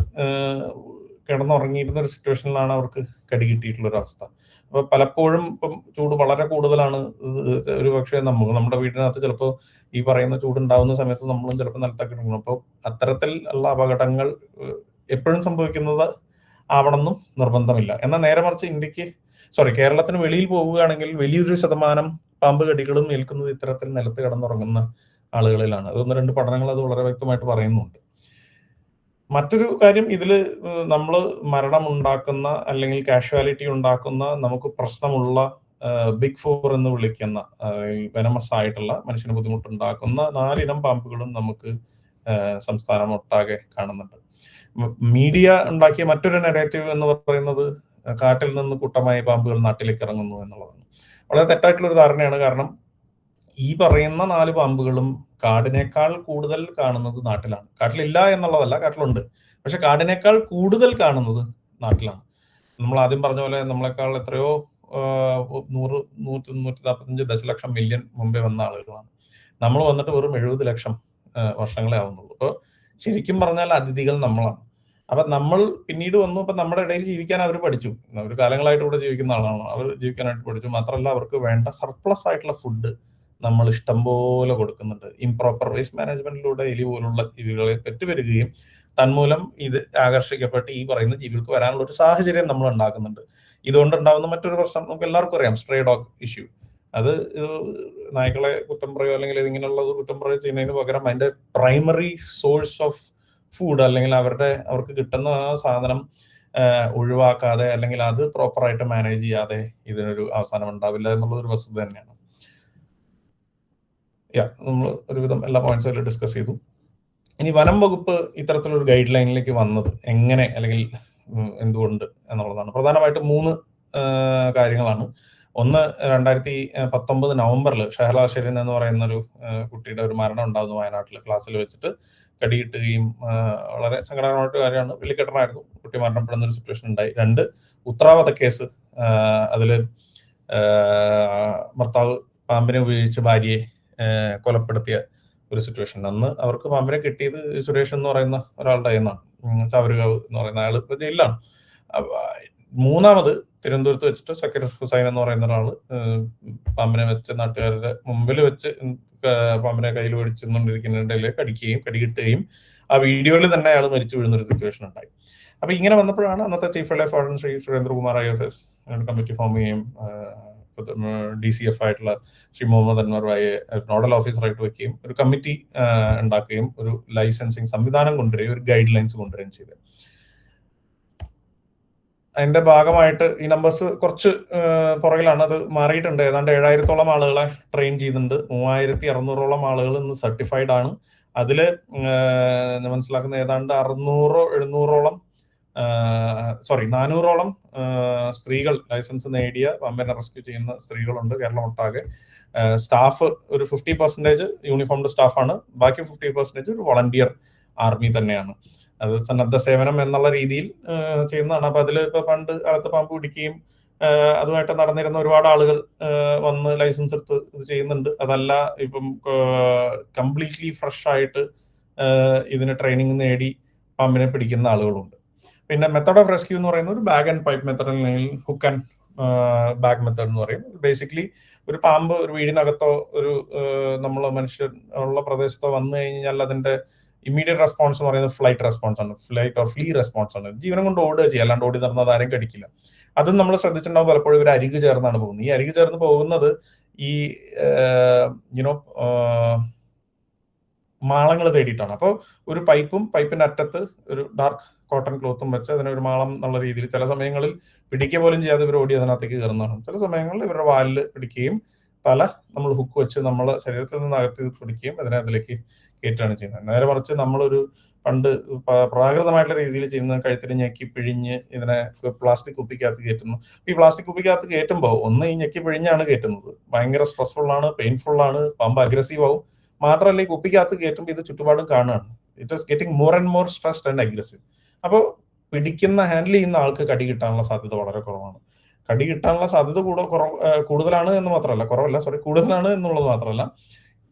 കിടന്നുറങ്ങിയിരുന്ന ഒരു സിറ്റുവേഷനിലാണ് അവർക്ക് കടി കിട്ടിയിട്ടുള്ള ഒരു അവസ്ഥ. അപ്പൊ പലപ്പോഴും ഇപ്പം ചൂട് വളരെ കൂടുതലാണ്. ഒരു പക്ഷേ നമ്മുടെ വീടിനകത്ത് ചിലപ്പോൾ ഈ പറയുന്ന ചൂടുണ്ടാവുന്ന സമയത്ത് നമ്മളും ചിലപ്പോൾ നിലത്തൊക്കെ കിടക്കണം. അപ്പോൾ അത്തരത്തിൽ ഉള്ള അപകടങ്ങൾ എപ്പോഴും സംഭവിക്കുന്നത് ആവണമെന്നും നിർബന്ധമില്ല. എന്നാൽ നേരെ മറിച്ച് കേരളത്തിന് വെളിയിൽ പോവുകയാണെങ്കിൽ വലിയൊരു ശതമാനം പാമ്പ് കടികളും ഏൽക്കുന്നത് ഇത്തരത്തിൽ നിലത്ത് കിടന്നുറങ്ങുന്ന ആളുകളിലാണ്. അത് 1-2 പഠനങ്ങൾ അത് വളരെ വ്യക്തമായിട്ട് പറയുന്നുണ്ട്. മറ്റൊരു കാര്യം, ഇതില് നമ്മൾ മരണം ഉണ്ടാക്കുന്ന അല്ലെങ്കിൽ കാഷ്വാലിറ്റി ഉണ്ടാക്കുന്ന, നമുക്ക് പ്രശ്നമുള്ള ബിഗ് 4 എന്ന് വിളിക്കുന്ന വെനമസ് ആയിട്ടുള്ള മനുഷ്യന് ബുദ്ധിമുട്ടുണ്ടാക്കുന്ന 4 ഇനം പാമ്പുകളും നമുക്ക് സംസ്ഥാനം ഒട്ടാകെ കാണുന്നുണ്ട്. മീഡിയ ഉണ്ടാക്കിയ മറ്റൊരു നെഗറ്റീവ് എന്ന് പറയുന്നത് കാട്ടിൽ നിന്ന് കൂട്ടമായി പാമ്പുകൾ നാട്ടിലേക്ക് ഇറങ്ങുന്നു എന്നുള്ളതാണ്. വളരെ തെറ്റായിട്ടുള്ള ഒരു ധാരണയാണ്. കാരണം ഈ പറയുന്ന 4 പാമ്പുകളും കാടിനേക്കാൾ കൂടുതൽ കാണുന്നത് നാട്ടിലാണ്. കാട്ടിലില്ല എന്നുള്ളതല്ല, കാട്ടിലുണ്ട്. പക്ഷെ കാടിനേക്കാൾ കൂടുതൽ കാണുന്നത് നാട്ടിലാണ്. നമ്മൾ ആദ്യം പറഞ്ഞ പോലെ നമ്മളെക്കാൾ എത്രയോ 100-145 ദശലക്ഷം മില്യൺ മുമ്പേ വന്ന ആളുകളാണ്. നമ്മൾ വന്നിട്ട് വെറും 70 ലക്ഷം വർഷങ്ങളെ ആവുന്നുള്ളൂ. അപ്പോൾ ശരിക്കും പറഞ്ഞാൽ അതിഥികൾ നമ്മളാണ്. അപ്പൊ നമ്മൾ പിന്നീട് വന്നു. അപ്പൊ നമ്മുടെ ഇടയിൽ ജീവിക്കാൻ അവർ പഠിച്ചു. അവർ കാലങ്ങളായിട്ട് ഇവിടെ ജീവിക്കുന്ന ആളാണ്. അവർ ജീവിക്കാനായിട്ട് പഠിച്ചു. മാത്രമല്ല അവർക്ക് വേണ്ട സർപ്ലസ് ആയിട്ടുള്ള ഫുഡ് നമ്മൾ ഇഷ്ടംപോലെ കൊടുക്കുന്നുണ്ട്. ഇംപ്രോപ്പർ വേസ്റ്റ് മാനേജ്മെന്റിലൂടെ എലി പോലുള്ള ജീവികളെ പെറ്റുവരികയും തന്മൂലം ഇത് ആകർഷിക്കപ്പെട്ട് ഈ പറയുന്ന ജീവികൾക്ക് വരാനുള്ള ഒരു സാഹചര്യം നമ്മൾ ഉണ്ടാക്കുന്നുണ്ട്. ഇതുകൊണ്ടുണ്ടാകുന്ന മറ്റൊരു പ്രശ്നം നമുക്ക് എല്ലാവർക്കും അറിയാം, സ്ട്രേ ഡോഗ് ഇഷ്യൂ. അത് നായ്ക്കളെ കുറ്റം പറയുക അല്ലെങ്കിൽ ഇങ്ങനെയുള്ളത് കുറ്റം പറയുക ചെയ്യുന്നതിന് പകരം അതിന്റെ പ്രൈമറി സോഴ്സ് ഓഫ് ഫുഡ് അല്ലെങ്കിൽ അവർക്ക് കിട്ടുന്ന ആ സാധനം ഒഴിവാക്കാതെ അല്ലെങ്കിൽ അത് പ്രോപ്പറായിട്ട് മാനേജ് ചെയ്യാതെ ഇതിനൊരു അവസാനം ഉണ്ടാവില്ല എന്നുള്ളതൊരു വസ്തുത തന്നെയാണ്. നമ്മൾ ഒരുവിധം എല്ലാ പോയിന്റ്സും ഡിസ്കസ് ചെയ്തു. ഇനി വനം വകുപ്പ് ഇത്തരത്തിലൊരു ഗൈഡ് ലൈനിലേക്ക് വന്നത് എങ്ങനെ അല്ലെങ്കിൽ എന്തുകൊണ്ട് എന്നുള്ളതാണ്. പ്രധാനമായിട്ടും 3 കാര്യങ്ങളാണ്. ഒന്ന്, 2019 നവംബറിൽ ഷഹല ഷെരീൻ എന്ന് പറയുന്ന ഒരു കുട്ടിയുടെ ഒരു മരണം ഉണ്ടാകുന്നു വയനാട്ടിൽ. ക്ലാസ്സിൽ വെച്ചിട്ട് കടികിട്ടുകയും വളരെ സങ്കടകരമായിട്ട് കാര്യമാണ്. വെള്ളിക്കെട്ടനായിരുന്നു, കുട്ടി മരണപ്പെടുന്ന ഒരു സിറ്റുവേഷൻ ഉണ്ടായി. 2, ഉത്തരാവധ കേസ്. അതില് ഭർത്താവ് പാമ്പിനെ ഉപയോഗിച്ച് ഭാര്യയെ കൊലപ്പെടുത്തിയ ഒരു സിറ്റുവേഷൻ. അന്ന് അവർക്ക് പാമ്പിനെ കിട്ടിയത് സുരേഷ് എന്ന് പറയുന്ന ഒരാളുടെ കയ്യിൽ നിന്നാണ്. ചാവരുകാവ് എന്ന് പറയുന്ന ആള് ഇപ്പൊ ജയിലിലാണ്. 3ാമത് തിരുവനന്തപുരത്ത് വെച്ചിട്ട് സക്കീർ ഹുസൈൻ എന്ന് പറയുന്ന ഒരാള് പാമ്പിനെ വെച്ച് നാട്ടുകാരുടെ മുമ്പിൽ വെച്ച് പാമ്പിനെ കയ്യിൽ പിടിച്ചുകൊണ്ടിരിക്കുന്നതിനിടയിൽ കടികിട്ടുകയും ആ വീഡിയോയിൽ തന്നെ അയാൾ മരിച്ചു വീഴുന്ന ഒരു സിറ്റുവേഷൻ ഉണ്ടായി. അപ്പൊ ഇങ്ങനെ വന്നപ്പോഴാണ് അന്നത്തെ chief wild life warden Shri Surendrakumar IFS committee form ചെയ്യുകയും DCF ആയിട്ടുള്ള ശ്രീ മുഹമ്മദ് അൻവറായെ നോഡൽ ഓഫീസറായിട്ട് വെക്കുകയും ഒരു കമ്മിറ്റി ഉണ്ടാക്കുകയും ഒരു ലൈസൻസിങ് സംവിധാനം കൊണ്ടുവരികയും ഒരു ഗൈഡ് ലൈൻസ് കൊണ്ടുവരികയും ചെയ്തത്. അതിന്റെ ഭാഗമായിട്ട് ഈ നമ്പേഴ്സ് കുറച്ച് പുറകിലാണ്, അത് മാറിയിട്ടുണ്ട്. ഏതാണ്ട് 7000-ഓളം ആളുകളെ ട്രെയിൻ ചെയ്യുന്നുണ്ട്. 3600-ഓളം ആളുകൾ ഇന്ന് സർട്ടിഫൈഡ് ആണ്. അതില് മനസ്സിലാക്കുന്ന ഏതാണ്ട് 600-700-ഓളം 400-ഓളം സ്ത്രീകൾ ലൈസൻസ് നേടിയ പാമ്പിനെ റെസ്ക്യൂ ചെയ്യുന്ന സ്ത്രീകളുണ്ട് കേരളം ഒട്ടാകെ. സ്റ്റാഫ് ഒരു 50% യൂണിഫോംഡ് സ്റ്റാഫാണ്, ബാക്കി 50% ഒരു വളണ്ടിയർ ആർമി തന്നെയാണ്. അത് സന്നദ്ധ സേവനം എന്നുള്ള രീതിയിൽ ചെയ്യുന്നതാണ്. അപ്പൊ അതിൽ ഇപ്പൊ പണ്ട് കാലത്ത് പാമ്പ് പിടിക്കുകയും അതുമായിട്ട് നടന്നിരുന്ന ഒരുപാട് ആളുകൾ വന്ന് ലൈസൻസ് എടുത്ത് ഇത് ചെയ്യുന്നുണ്ട്. അതല്ല, ഇപ്പം കംപ്ലീറ്റ്ലി ഫ്രഷ് ആയിട്ട് ഇതിന് ട്രെയിനിങ് നേടി പാമ്പിനെ പിടിക്കുന്ന ആളുകളുണ്ട്. പിന്നെ മെത്തേഡ് ഓഫ് റെസ്ക്യൂ എന്ന് പറയുന്നത് ഒരു ബാഗ് ആൻഡ് പൈപ്പ് മെത്തേഡ് അല്ലെങ്കിൽ ഹുക്ക് ആൻഡ് ബാഗ് മെത്തേഡ് എന്ന് പറയും. ബേസിക്കലി ഒരു പാമ്പ് ഒരു വീടിനകത്തോ ഒരു നമ്മളെ മനുഷ്യർ ഉള്ള പ്രദേശത്തോ വന്നു കഴിഞ്ഞാൽ അതിന്റെ ഇമ്മീഡിയറ്റ് റെസ്പോൺസ് എന്ന് പറയുന്നത് ഫ്ലൈറ്റ് റെസ്പോൺസ് ആണ്, ഫ്ലൈറ്റ് ഓർ ഫ്ലീ റെസ്പോൺസ് ആണ്. ജീവനം കൊണ്ട് ഓടുക ചെയ്യുക, അല്ലാണ്ട് ഓടി നടന്നത് ആരും കടിക്കില്ല. അതും നമ്മൾ ശ്രദ്ധിച്ചിട്ടുണ്ടാവും. പലപ്പോഴും ഇവർ അരികു ചേർന്നാണ് പോകുന്നത്. ഈ അരികു ചേർന്ന് പോകുന്നത് ഈ മാളങ്ങൾ തേടിയിട്ടാണ്. അപ്പോൾ ഒരു പൈപ്പിന്റെ അറ്റത്ത് ഒരു ഡാർക്ക് കോട്ടൺ ക്ലോത്തും വെച്ച് അതിനൊരു മാളം എന്നുള്ള രീതിയിൽ ചില സമയങ്ങളിൽ പിടിക്കുക പോലും ചെയ്യാതെ ഇവർ ഓടി അതിനകത്തേക്ക് കയറുന്നതാണ്. ചില സമയങ്ങളിൽ ഇവരുടെ വാലിൽ പിടിക്കുകയും തല നമ്മൾ ഹുക്ക് വെച്ച് നമ്മളെ ശരീരത്തിൽ നിന്ന് അകത്ത് പിടിക്കുകയും അതിനെ അതിലേക്ക് കയറ്റുകയാണ് ചെയ്യുന്നത്. നേരെ മറിച്ച് നമ്മളൊരു പണ്ട് പ്രാകൃതമായിട്ടുള്ള രീതിയിൽ ചെയ്യുന്ന കഴുത്തിൽ ഞെക്കി പിഴിഞ്ഞ് ഇതിനെ പ്ലാസ്റ്റിക് കുപ്പിക്കകത്ത് കയറ്റുന്നു. ഈ പ്ലാസ്റ്റിക് കുപ്പിക്കകത്ത് കയറ്റുമ്പോൾ ഒന്ന് ഈ ഞെക്കി പിഴിഞ്ഞാണ് കയറ്റുന്നത്. ഭയങ്കര സ്ട്രെസ്ഫുൾ ആണ്, പെയിൻഫുൾ ആണ്, പാമ്പ് അഗ്രസീവ് ആവും. മാത്രമല്ല ഈ കുപ്പിക്കകത്ത് കയറ്റുമ്പോൾ ഇത് ചുറ്റുപാടും കാണുകയാണ്. It is getting more and more stressed and aggressive. അപ്പോൾ ഹാൻഡിൽ ചെയ്യുന്ന ആൾക്ക് കടി കിട്ടാനുള്ള സാധ്യത വളരെ കുറവാണ്. കടി കിട്ടാനുള്ള സാധ്യത കൂടുതലാണ് എന്ന് മാത്രമല്ല, കൂടുതലാണ് എന്നുള്ളത് മാത്രമല്ല,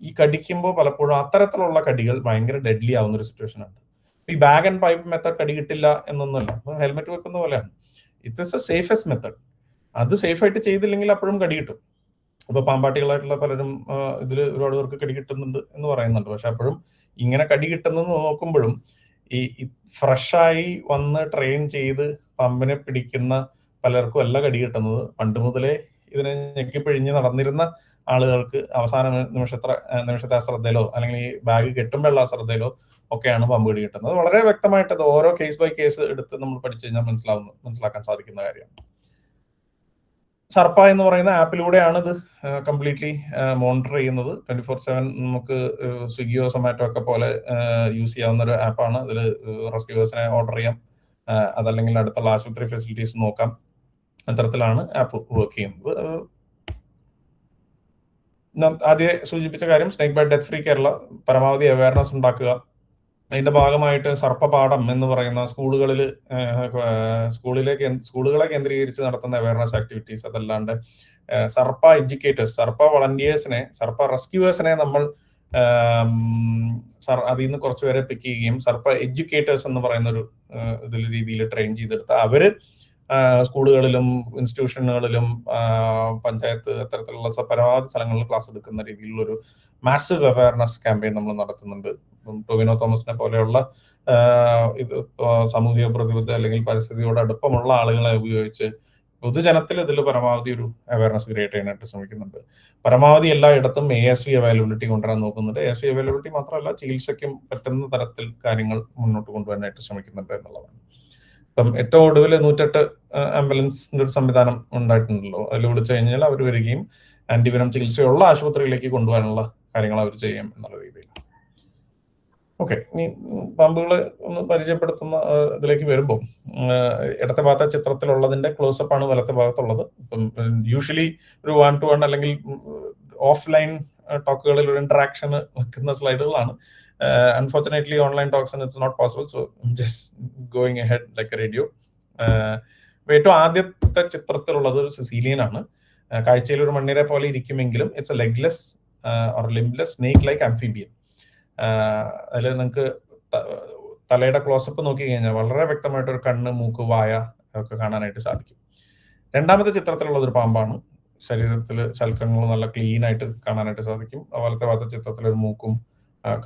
ഈ കടിക്കുമ്പോൾ പലപ്പോഴും അത്തരത്തിലുള്ള കടികൾ ഭയങ്കര ഡെഡ്ലി ആവുന്ന ഒരു സിറ്റുവേഷൻ ആണ്. ഈ ബാഗ് ആൻഡ് പൈപ്പ് മെത്തേഡ് കടി കിട്ടില്ല എന്നൊന്നുമല്ല, ഹെൽമെറ്റ് വെക്കുന്ന പോലെയാണ്. It is A safest method. അത് സേഫായിട്ട് ചെയ്തില്ലെങ്കിൽ അപ്പോഴും കടി കിട്ടും. ഇപ്പൊ പാമ്പാട്ടികളായിട്ടുള്ള പലരും ഇതിൽ ഒരുപാട് പേർക്ക് കടി കിട്ടുന്നുണ്ട് എന്ന് പറയുന്നുണ്ട്. പക്ഷെ അപ്പോഴും ഇങ്ങനെ കടി കിട്ടുന്നത് നോക്കുമ്പോഴും ഈ ഫ്രഷായി വന്ന് ട്രെയിൻ ചെയ്ത് പാമ്പിനെ പിടിക്കുന്ന പലർക്കും അല്ല കടി കിട്ടുന്നത്. പണ്ട് മുതലേ ഇതിനെ ഞെക്കിപ്പിഴിഞ്ഞ് നടന്നിരുന്ന ആളുകൾക്ക് അവസാന നിമിഷത്തെ അശ്രദ്ധയിലോ അല്ലെങ്കിൽ ഈ ബാഗ് കെട്ടുമ്പോഴുള്ള അശ്രദ്ധയിലോ ഒക്കെയാണ് പാമ്പ് കടി കിട്ടുന്നത്. വളരെ വ്യക്തമായിട്ട് അത് ഓരോ കേസ് ബൈ കേസ് എടുത്ത് നമ്മൾ പഠിച്ചു കഴിഞ്ഞാൽ മനസ്സിലാക്കാൻ സാധിക്കുന്ന കാര്യമാണ്. സർപ്പ എന്ന് പറയുന്ന ആപ്പിലൂടെയാണ് ഇത് കംപ്ലീറ്റ്ലി മോണിറ്റർ ചെയ്യുന്നത്. 24/7 നമുക്ക് സ്വിഗ്ഗിയോ സൊമാറ്റോ ഒക്കെ പോലെ യൂസ് ചെയ്യാവുന്ന ഒരു ആപ്പാണ്. അതിൽ റെസ്ക്യൂവേഴ്സിനെ ഓർഡർ ചെയ്യാം, അതല്ലെങ്കിൽ അടുത്തുള്ള ആശുപത്രി ഫെസിലിറ്റീസ് നോക്കാം. അത്തരത്തിലാണ് ആപ്പ് വർക്ക് ചെയ്യുന്നത്. ആദ്യം സൂചിപ്പിച്ച കാര്യം snake bite death free Kerala പരമാവധി അവയർനെസ് ഉണ്ടാക്കുക. അതിന്റെ ഭാഗമായിട്ട് സർപ്പപാഠം എന്ന് പറയുന്ന സ്കൂളുകളെ കേന്ദ്രീകരിച്ച് നടത്തുന്ന അവയർനെസ് ആക്ടിവിറ്റീസ്, അതല്ലാണ്ട് സർപ്പ എഡ്യൂക്കേറ്റേഴ്സ്, സർപ്പ വളണ്ടിയേഴ്സിനെ, സർപ്പ റെസ്ക്യൂവേഴ്സിനെ നമ്മൾ അതിൽ നിന്ന് കുറച്ചുപേരെ പിക്ക് ചെയ്യുകയും സർപ്പ എഡ്യൂക്കേറ്റേഴ്സ് എന്ന് പറയുന്ന ഒരു രീതിയിൽ ട്രെയിൻ ചെയ്തെടുത്ത് അവര് സ്കൂളുകളിലും ഇൻസ്റ്റിറ്റ്യൂഷനുകളിലും പഞ്ചായത്ത് അത്തരത്തിലുള്ള പരമാവധി സ്ഥലങ്ങളിൽ ക്ലാസ് എടുക്കുന്ന രീതിയിലുള്ള ഒരു മാസീവ് അവയർനെസ് ക്യാമ്പയിൻ നമ്മൾ നടത്തുന്നുണ്ട്. ടൊവിനോ തോമസിനെ പോലെയുള്ള ഇത് സാമൂഹിക പ്രതിബദ്ധ അല്ലെങ്കിൽ പരിസ്ഥിതിയോട് അടുപ്പമുള്ള ആളുകളെ ഉപയോഗിച്ച് പൊതുജനത്തിൽ ഇതിൽ പരമാവധി ഒരു അവയർനെസ് ക്രിയേറ്റ് ചെയ്യാനായിട്ട് ശ്രമിക്കുന്നുണ്ട്. പരമാവധി എല്ലായിടത്തും ASV അവൈലബിലിറ്റി കൊണ്ടുവരാൻ നോക്കുന്നുണ്ട്. ASV അവൈലബിലിറ്റി മാത്രമല്ല, ചികിത്സയ്ക്കും പറ്റുന്ന തരത്തിൽ കാര്യങ്ങൾ മുന്നോട്ട് കൊണ്ടുവരാനായിട്ട് ശ്രമിക്കുന്നുണ്ട് എന്നുള്ളതാണ്. ഇപ്പം ഏറ്റവും ഒടുവിൽ 108 ആംബുലൻസിന്റെ ഒരു സംവിധാനം ഉണ്ടായിട്ടുണ്ടല്ലോ. അതിൽ വിളിച്ചു കഴിഞ്ഞാൽ അവർ വരികയും ആന്റിവെനം ചികിത്സയുള്ള ആശുപത്രിയിലേക്ക് കൊണ്ടുപോകാനുള്ള കാര്യങ്ങൾ അവർ ചെയ്യും എന്നുള്ള രീതിയിൽ. ഓക്കെ, ഇനി പാമ്പുകളെ ഒന്ന് പരിചയപ്പെടുത്തുന്ന ഇതിലേക്ക് വരുമ്പോൾ, ഇടത്തെ ഭാഗത്തെ ചിത്രത്തിലുള്ളതിന്റെ ക്ലോസപ്പ് ആണ് വലത്തെ ഭാഗത്തുള്ളത്. ഇപ്പം യൂഷ്വലി ഒരു 1 to 1 അല്ലെങ്കിൽ ഓഫ്ലൈൻ ടോക്കുകളിൽ ഒരു ഇന്ററാക്ഷൻ വെക്കുന്ന സ്ലൈഡുകളാണ്. അൺഫോർച്ചുനേറ്റ്ലി ഓൺലൈൻ ടോക്സിന് it's not possible, so just going ahead like a radio. ഏറ്റവും ആദ്യത്തെ ചിത്രത്തിലുള്ളത് ഒരു സിസീലിയൻ ആണ്. കാഴ്ചയിൽ ഒരു മണ്ണിരെ പോലെ ഇരിക്കുമെങ്കിലും it's a legless or limbless snake like amphibian. അതിൽ നിങ്ങൾക്ക് തലയുടെ ക്ലോസപ്പ് നോക്കി കഴിഞ്ഞാൽ വളരെ വ്യക്തമായിട്ട് ഒരു കണ്ണ്, മൂക്ക്, വായ ഒക്കെ കാണാനായിട്ട് സാധിക്കും. രണ്ടാമത്തെ ചിത്രത്തിലുള്ളത് ഒരു പാമ്പാണ്. ശരീരത്തിൽ ശൽക്കങ്ങൾ നല്ല ക്ലീൻ ആയിട്ട് കാണാനായിട്ട് സാധിക്കും. അതുപോലത്തെ ഭാഗത്തെ ചിത്രത്തിൽ ഒരു മൂക്കും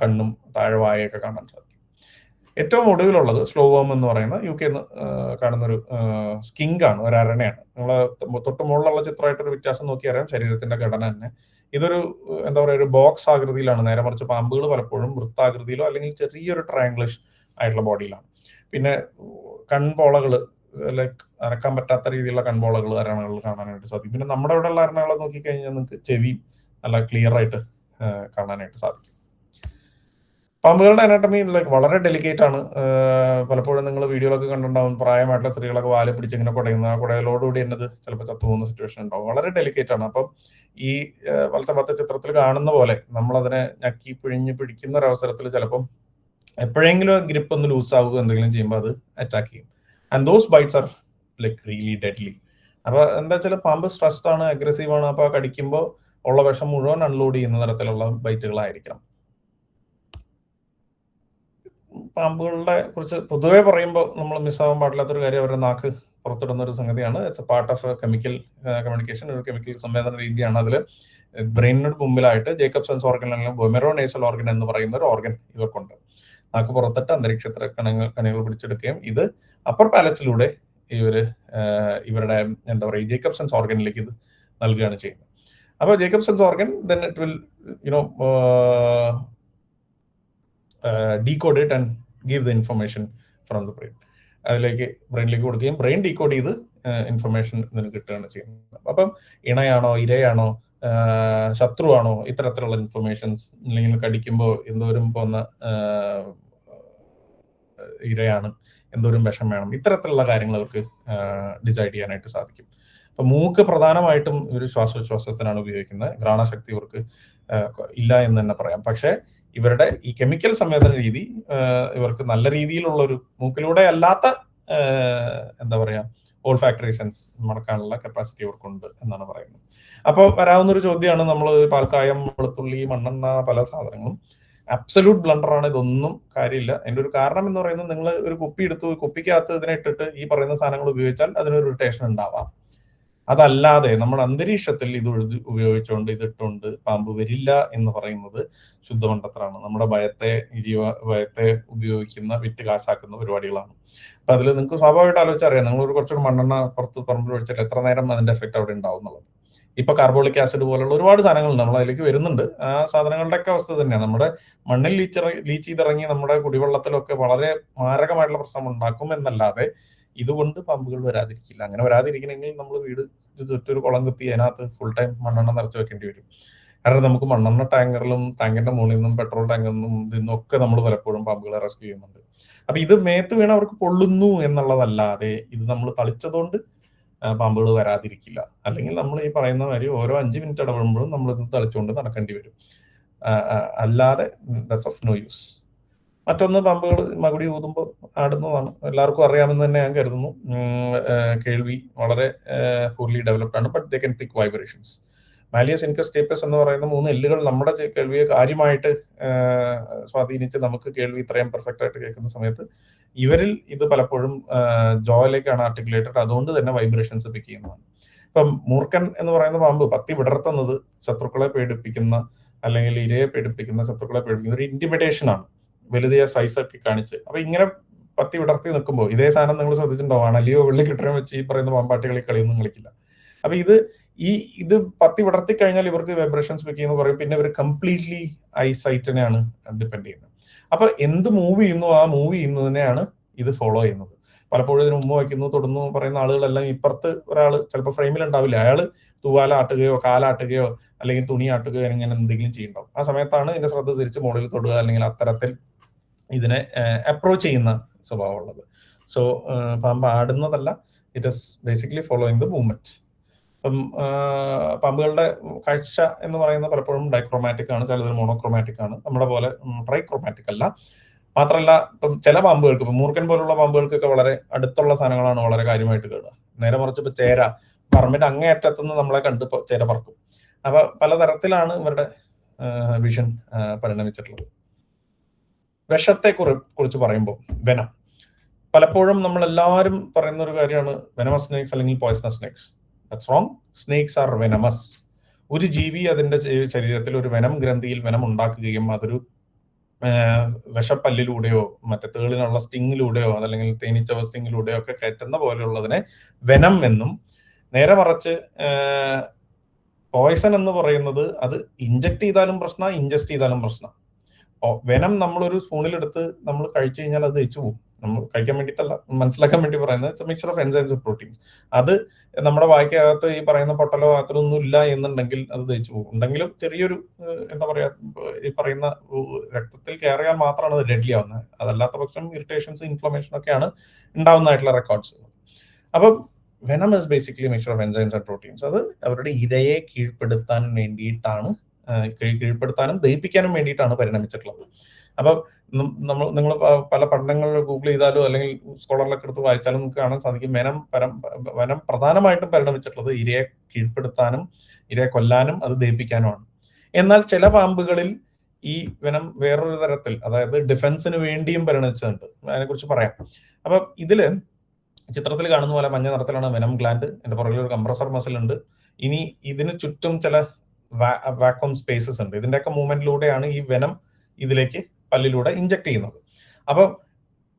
കണ്ണും താഴെ വായൊക്കെ കാണാൻ സാധിക്കും. ഏറ്റവും ഒടുവിലുള്ളത് സ്ലോ വേം എന്ന് പറയുന്ന UK കാണുന്ന ഒരു സ്കിങ്ക് ആണ്, ഒരു അരണയാണ്. നിങ്ങൾ തൊട്ട് മുകളിലുള്ള ചിത്രമായിട്ടൊരു വ്യത്യാസം നോക്കി അറിയാം ശരീരത്തിന്റെ ഘടന തന്നെ. ഇതൊരു എന്താ പറയുക, ഒരു ബോക്സ് ആകൃതിയിലാണ്. നേരെ മറിച്ച് പാമ്പുകൾ പലപ്പോഴും വൃത്താകൃതിയിലോ അല്ലെങ്കിൽ ചെറിയൊരു ട്രയാംഗിളിഷ് ആയിട്ടുള്ള ബോഡിയിലാണ്. പിന്നെ കൺപോളകൾ, ലൈക്ക് അനക്കാൻ പറ്റാത്ത രീതിയിലുള്ള കൺപോളകൾ അരണകൾ കാണാനായിട്ട് സാധിക്കും. പിന്നെ നമ്മുടെ ഇവിടെ ഉള്ള അരണകളെ നോക്കിക്കഴിഞ്ഞാൽ നിങ്ങൾക്ക് ചെവി നല്ല ക്ലിയർ ആയിട്ട് കാണാനായിട്ട് സാധിക്കും. പാമ്പുകളുടെ അനാട്ടമി ലൈക്ക് വളരെ ഡെലിക്കേറ്റ് ആണ്. പലപ്പോഴും നിങ്ങൾ വീഡിയോയിലൊക്കെ കണ്ടിട്ടുണ്ടാവും, പ്രായമായിട്ടുള്ള സ്ത്രീകളൊക്കെ വാല് പിടിച്ച് ഇങ്ങനെ കുടയുന്ന, ആ കുടയിലോടുകൂടി എന്നത് ചിലപ്പോൾ ചത്തുപോകുന്ന സിറ്റുവേഷൻ ഉണ്ടാവും. വളരെ ഡെലിക്കേറ്റ് ആണ്. അപ്പം ഈ വലത്തെ ഭാഗത്തെ ചിത്രത്തിൽ കാണുന്ന പോലെ നമ്മളതിനെ ഞക്കി പിഴിഞ്ഞ് പിടിക്കുന്ന ഒരു അവസരത്തിൽ ചിലപ്പം എപ്പോഴെങ്കിലും ഗ്രിപ്പ് ഒന്ന് ലൂസ് ആവുക എന്തെങ്കിലും ചെയ്യുമ്പോൾ അത് അറ്റാക്ക് ചെയ്യും. And those bites are like really deadly. അപ്പോൾ എന്താ വെച്ചാൽ പാമ്പ് സ്ട്രെസ്ഡ് ആണ്, അഗ്രസീവ് ആണ്. അപ്പോൾ കടിക്കുമ്പോൾ ഉള്ള വിഷം മുഴുവൻ അൺലോഡ് ചെയ്യുന്ന തരത്തിലുള്ള ബൈറ്റുകളായിരിക്കണം. പാമ്പുകളുടെ കുറിച്ച് പൊതുവെ പറയുമ്പോൾ നമ്മൾ മിസ്സാവാൻ പാടില്ലാത്തൊരു കാര്യം അവരുടെ നാക്ക് പുറത്തിടുന്ന ഒരു സംഗതിയാണ്. It's A part of chemical communication, ഒരു കെമിക്കൽ സംവേദന രീതിയാണ്. അതിൽ ബ്രെയിനിനോട് മുമ്പിലായിട്ട് ജേക്കബ്സൺസ് ഓർഗൻ അല്ലെങ്കിൽ ബൊമെറോനേസൽ ഓർഗൻ എന്ന് പറയുന്ന ഒരു ഓർഗൻ ഇവർക്കുണ്ട്. നാക്ക് പുറത്തിട്ട് അന്തരീക്ഷത്തിലെ കണികൾ പിടിച്ചെടുക്കുകയും ഇത് അപ്പർ പാലറ്റിലൂടെ ഇവരുടെ എന്താ പറയുക ജേക്കബ്സൺസ് ഓർഗനിലേക്ക് ഇത് നൽകുകയാണ് ചെയ്യുന്നത്. അപ്പോൾ Jacobson's organ then it will decode it and give the information from the brain. അതിലേക്ക് ബ്രെയിനിലേക്ക് കൊടുക്കുകയും ബ്രെയിൻ ഡീകോഡ് ചെയ്ത് ഇൻഫർമേഷൻ ഇതിന് കിട്ടുകയാണ് ചെയ്യുന്നത്. അപ്പം ഇണയാണോ, ഇരയാണോ, ശത്രുവാണോ, ഇത്തരത്തിലുള്ള ഇൻഫർമേഷൻസ്, അല്ലെങ്കിൽ കടിക്കുമ്പോൾ എന്തോരം പോകുന്ന ഇരയാണ്, എന്തോരം വിഷം വേണം, ഇത്തരത്തിലുള്ള കാര്യങ്ങൾ അവർക്ക് ഡിസൈഡ് ചെയ്യാനായിട്ട് സാധിക്കും. അപ്പൊ മൂക്ക് പ്രധാനമായിട്ടും ഒരു ശ്വാസോച്ഛ്വാസത്തിനാണ് ഉപയോഗിക്കുന്നത്. ഘ്രാണശക്തി ഇവർക്ക് ഇല്ല എന്ന് തന്നെ പറയാം. പക്ഷേ ഇവരുടെ ഈ കെമിക്കൽ സംവേദന രീതി ഇവർക്ക് നല്ല രീതിയിലുള്ള ഒരു മൂക്കിലൂടെ അല്ലാത്ത എന്താ പറയാ ഓൾഫാക്ടറി സെൻസ് മടക്കാനുള്ള കപ്പാസിറ്റി ഇവർക്കുണ്ട് എന്നാണ് പറയുന്നത്. അപ്പോൾ വരാവുന്ന ഒരു ചോദ്യമാണ്, നമ്മൾ പാൽക്കായം, വെളുത്തുള്ളി, മണ്ണെണ്ണ, പല സാധനങ്ങളും അബ്സല്യൂട്ട് ബ്ലണ്ടറാണ്, ഇതൊന്നും കാര്യമില്ല. അതിന്റെ ഒരു കാരണം എന്ന് പറയുന്നത്, നിങ്ങൾ ഒരു കുപ്പി എടുത്തു, കുപ്പിക്കകത്ത് ഇതിനെ ഇട്ടിട്ട് ഈ പറയുന്ന സാധനങ്ങൾ ഉപയോഗിച്ചാൽ അതിനൊരു ഇറിറ്റേഷൻ ഉണ്ടാവാം. അതല്ലാതെ നമ്മുടെ അന്തരീക്ഷത്തിൽ ഇത് ഉപയോഗിച്ചുകൊണ്ട് ഇതിട്ടുകൊണ്ട് പാമ്പ് വരില്ല എന്ന് പറയുന്നത് ശുദ്ധമണ്ടത്തരാണ്. നമ്മുടെ ഭയത്തെ ഉപയോഗിക്കുന്ന വിറ്റ് കാശാക്കുന്ന പരിപാടികളാണ്. അപ്പൊ അതിൽ നിങ്ങൾക്ക് സ്വാഭാവികമായിട്ട് ആലോചിച്ചറിയാം, നിങ്ങൾ കുറച്ചൊരു മണ്ണെണ്ണ പുറത്ത് പറമ്പിൽ ഒഴിച്ചിട്ട് എത്ര നേരം അതിന്റെ എഫക്ട് അവിടെ ഉണ്ടാവും എന്നുള്ളത്. ഇപ്പൊ കാർബോളിക് ആസിഡ് പോലുള്ള ഒരുപാട് സാധനങ്ങൾ നമ്മൾ അതിലേക്ക് വരുന്നുണ്ട്. ആ സാധനങ്ങളുടെ ഒക്കെ അവസ്ഥ തന്നെയാണ്. നമ്മുടെ മണ്ണിൽ ലീച്ച് ചെയ്തിറങ്ങി നമ്മുടെ കുടിവെള്ളത്തിലൊക്കെ വളരെ മാരകമായിട്ടുള്ള പ്രശ്നം ഉണ്ടാക്കും എന്നല്ലാതെ ഇതുകൊണ്ട് പാമ്പുകൾ വരാതിരിക്കില്ല. അങ്ങനെ വരാതിരിക്കണമെങ്കിൽ നമ്മൾ വീട് ചുറ്റൊരു കുളം കുത്തി അതിനകത്ത് ഫുൾ ടൈം മണ്ണെണ്ണ നിറച്ച് വെക്കേണ്ടി വരും. കാരണം നമുക്ക് മണ്ണെണ്ണ ടാങ്കറിലും ടാങ്കിന്റെ മുകളിൽ നിന്നും പെട്രോൾ ടാങ്കിൽ നിന്നും ഇതിന്നൊക്കെ നമ്മൾ പലപ്പോഴും പാമ്പുകളെ റെസ്ക്യൂ ചെയ്യുന്നുണ്ട്. അപ്പൊ ഇത് മേത്ത് വീണ് അവർക്ക് പൊള്ളുന്നു എന്നുള്ളതല്ലാതെ ഇത് നമ്മൾ തളിച്ചതുകൊണ്ട് പാമ്പുകൾ വരാതിരിക്കില്ല. അല്ലെങ്കിൽ നമ്മൾ ഈ പറയുന്ന കാര്യം ഓരോ 5 മിനിറ്റ് ഇടപെടുമ്പോഴും നമ്മൾ ഇത് തളിച്ചുകൊണ്ട് നടക്കേണ്ടി വരും. അല്ലാതെ ദാറ്റ്സ് ഓഫ് നോ യൂസ്. മറ്റൊന്ന്, പാമ്പുകൾ മകുടി ഊതുമ്പോൾ ആടുന്നതാണ്. എല്ലാവർക്കും അറിയാമെന്ന് തന്നെ ഞാൻ കരുതുന്നു. കേൾവി വളരെ ഫുള്ളി ഡെവലപ്ഡ് ആണ്, but they can pick vibrations. Malleus incus stapes എന്ന് പറയുന്ന 3 എല്ലുകൾ നമ്മുടെ കേൾവിയെ കാര്യമായിട്ട് സ്വാധീനിച്ച് നമുക്ക് കേൾവി ഇത്രയും പെർഫെക്റ്റ് ആയിട്ട് കേൾക്കുന്ന സമയത്ത് ഇവരിൽ ഇത് പലപ്പോഴും ജോയിലേക്കാണ് ആർട്ടിക്കുലേറ്റഡ്. അതുകൊണ്ട് തന്നെ വൈബ്രേഷൻസ് പിക്ക് ചെയ്യുന്നതാണ്. ഇപ്പം മൂർഖൻ എന്ന് പറയുന്ന പാമ്പ് പത്തി വിടർത്തുന്നത് ശത്രുക്കളെ പേടിപ്പിക്കുന്ന അല്ലെങ്കിൽ ഇരയെ പേടിപ്പിക്കുന്ന, ശത്രുക്കളെ പേടിപ്പിക്കുന്ന ഒരു ഇന്റിമിഡേഷൻ ആണ്, വലുതിയ സൈസൊക്കെ കാണിച്ച്. അപ്പൊ ഇങ്ങനെ പത്തി വിടർത്തി നിൽക്കുമ്പോൾ ഇതേ സാധനം നിങ്ങൾ ശ്രദ്ധിച്ചിട്ടുണ്ടാവും, അണലിയോ വെള്ളിക്കിട്ടറോ വെച്ച് ഈ പറയുന്ന പാമ്പാട്ടികളി കളിയൊന്നും കളിക്കില്ല. അപ്പൊ ഇത് പത്തി വിടർത്തി കഴിഞ്ഞാൽ ഇവർക്ക് വൈബ്രേഷൻസ് പിക്ക് ചെയ്യുന്ന പറയും. പിന്നെ ഇവർ കംപ്ലീറ്റ്ലി ഐസൈറ്റിനെയാണ് ഡിപ്പെൻഡ് ചെയ്യുന്നത്. അപ്പൊ എന്ത് മൂവ് ചെയ്യുന്നു ആ മൂവ് ചെയ്യുന്നതിനെയാണ് ഇത് ഫോളോ ചെയ്യുന്നത്. പലപ്പോഴും ഇതിന് ഉമ്മ വയ്ക്കുന്നു, തൊടുന്നു പറയുന്ന ആളുകളെല്ലാം ഇപ്പുറത്ത് ഒരാൾ ചിലപ്പോൾ ഫ്രെയിമിൽ ഉണ്ടാവില്ല, അയാൾ തൂവാലാട്ടുകയോ കാലാട്ടുകയോ അല്ലെങ്കിൽ തുണി ആട്ടുകയോ അങ്ങനെ എന്തെങ്കിലും ചെയ്യുന്നുണ്ടാവും. ആ സമയത്താണ് ഇതിന്റെ ശ്രദ്ധ തിരിച്ച് മുകളിൽ തൊടുക അല്ലെങ്കിൽ അത്തരത്തിൽ ഇതിനെ അപ്രോച്ച് ചെയ്യുന്ന സ്വഭാവമുള്ളത്. സോ പാമ്പ് ആടുന്നതല്ല, it is basically following the movement. ഇപ്പം പാമ്പുകളുടെ കാഴ്ച എന്ന് പറയുന്നത് പലപ്പോഴും ഡൈക്രോമാറ്റിക് ആണ്, ചിലത് മോണോക്രോമാറ്റിക് ആണ്, നമ്മുടെ പോലെ ട്രൈക്രോമാറ്റിക് അല്ല. മാത്രമല്ല ഇപ്പം ചില പാമ്പുകൾക്ക്, ഇപ്പം മൂർഖൻ പോലുള്ള പാമ്പുകൾക്കൊക്കെ വളരെ അടുത്തുള്ള സാധനങ്ങളാണ് വളരെ കാര്യമായിട്ട് കേടുക. നേരെ മറിച്ച് ഇപ്പൊ ചേര, പറമ്പിന്റെ അങ്ങേയറ്റത്തുനിന്ന് നമ്മളെ കണ്ട് ഇപ്പൊ ചേര പറക്കും. അപ്പൊ പലതരത്തിലാണ് ഇവരുടെ വിഷൻ പരിണമിച്ചിട്ടുള്ളത്. വിഷത്തെ കുറിച്ച് പറയുമ്പോൾ വെനം, പലപ്പോഴും നമ്മൾ എല്ലാവരും പറയുന്ന ഒരു കാര്യമാണ് വെനമസ് സ്നേക്സ് അല്ലെങ്കിൽ poisonous snakes. That's wrong. Snakes are venomous. ഒരു ജീവി അതിന്റെ ശരീരത്തിൽ ഒരു വെനം ഗ്രന്ഥിയിൽ വെനം ഉണ്ടാക്കുകയും അതൊരു വിഷപ്പല്ലിലൂടെയോ മറ്റേ തേളിനുള്ള സ്റ്റിങ്ങിലൂടെയോ അതല്ലെങ്കിൽ തേനീച്ച സ്റ്റിങ്ങിലൂടെയോ ഒക്കെ കയറ്റുന്ന പോലെയുള്ളതിനെ വെനം എന്നും, നേരെ മറിച്ച് പോയ്സൺ എന്ന് പറയുന്നത് അത് ഇഞ്ചക്ട് ചെയ്താലും പ്രശ്നം, ഇൻജസ്റ്റ് ചെയ്താലും പ്രശ്നം. വെനം നമ്മളൊരു സ്പൂണിലെടുത്ത് നമ്മൾ കഴിച്ചു കഴിഞ്ഞാൽ അത് ദഹിച്ചു പോകും. നമ്മൾ കഴിക്കാൻ വേണ്ടിയിട്ടല്ല, മനസ്സിലാക്കാൻ വേണ്ടി പറയുന്നത് mixer of enzymes and proteins. അത് നമ്മുടെ വായ്ക്കകത്ത് ഈ പറയുന്ന പൊട്ടലോ അത്രയൊന്നും ഇല്ല എന്നുണ്ടെങ്കിൽ അത് ദഹിച്ചു പോകും. ഉണ്ടെങ്കിലും ചെറിയൊരു എന്താ പറയാ, ഈ പറയുന്ന രക്തത്തിൽ കയറിയാൽ മാത്രമാണ് അത് ഡെഡ്ലി ആവുന്നത്. അതല്ലാത്ത പക്ഷം ഇറിറ്റേഷൻസ്, ഇൻഫ്ലമേഷൻ ഒക്കെയാണ് ഉണ്ടാവുന്നതായിട്ടുള്ള റെക്കോർഡ്സ്. അപ്പം venom is basically mixer of enzymes and proteins. അത് അവരുടെ ഇരയെ കീഴ്പ്പെടുത്താൻ വേണ്ടിയിട്ടാണ്, കീഴ്പ്പെടുത്താനും ദഹിപ്പിക്കാനും വേണ്ടിയിട്ടാണ് പരിണമിച്ചിട്ടുള്ളത്. അപ്പൊ നിങ്ങൾ പല പഠനങ്ങൾ ഗൂഗിൾ ചെയ്താലോ അല്ലെങ്കിൽ സ്കോളറിലൊക്കെ എടുത്ത് വായിച്ചാലും നമുക്ക് കാണാൻ സാധിക്കും, വെനം പ്രധാനമായിട്ടും പരിണമിച്ചിട്ടുള്ളത് ഇരയെ കീഴ്പ്പെടുത്താനും ഇരയെ കൊല്ലാനും അത് ദഹിപ്പിക്കാനുമാണ്. എന്നാൽ ചില പാമ്പുകളിൽ ഈ വെനം വേറൊരു തരത്തിൽ, അതായത് ഡിഫൻസിന് വേണ്ടിയും പരിണമിച്ചിട്ടുണ്ട്. അതിനെക്കുറിച്ച് പറയാം. അപ്പൊ ഇതില് ചിത്രത്തിൽ കാണുന്ന പോലെ മഞ്ഞ നിറത്തിലാണ് വെനം ഗ്ലാൻഡ്. എന്റെ പുറകിൽ ഒരു കംപ്രസർ മസിൽ ഉണ്ട്. ഇനി ഇതിന് ചുറ്റും ചില വാക്വം സ്പേസസ് ഉണ്ട്. ഇതിന്റെയൊക്കെ മൂവ്മെന്റിലൂടെയാണ് ഈ വെനം ഇതിലേക്ക് പല്ലിലൂടെ ഇഞ്ചക്ട് ചെയ്യുന്നത്. അപ്പൊ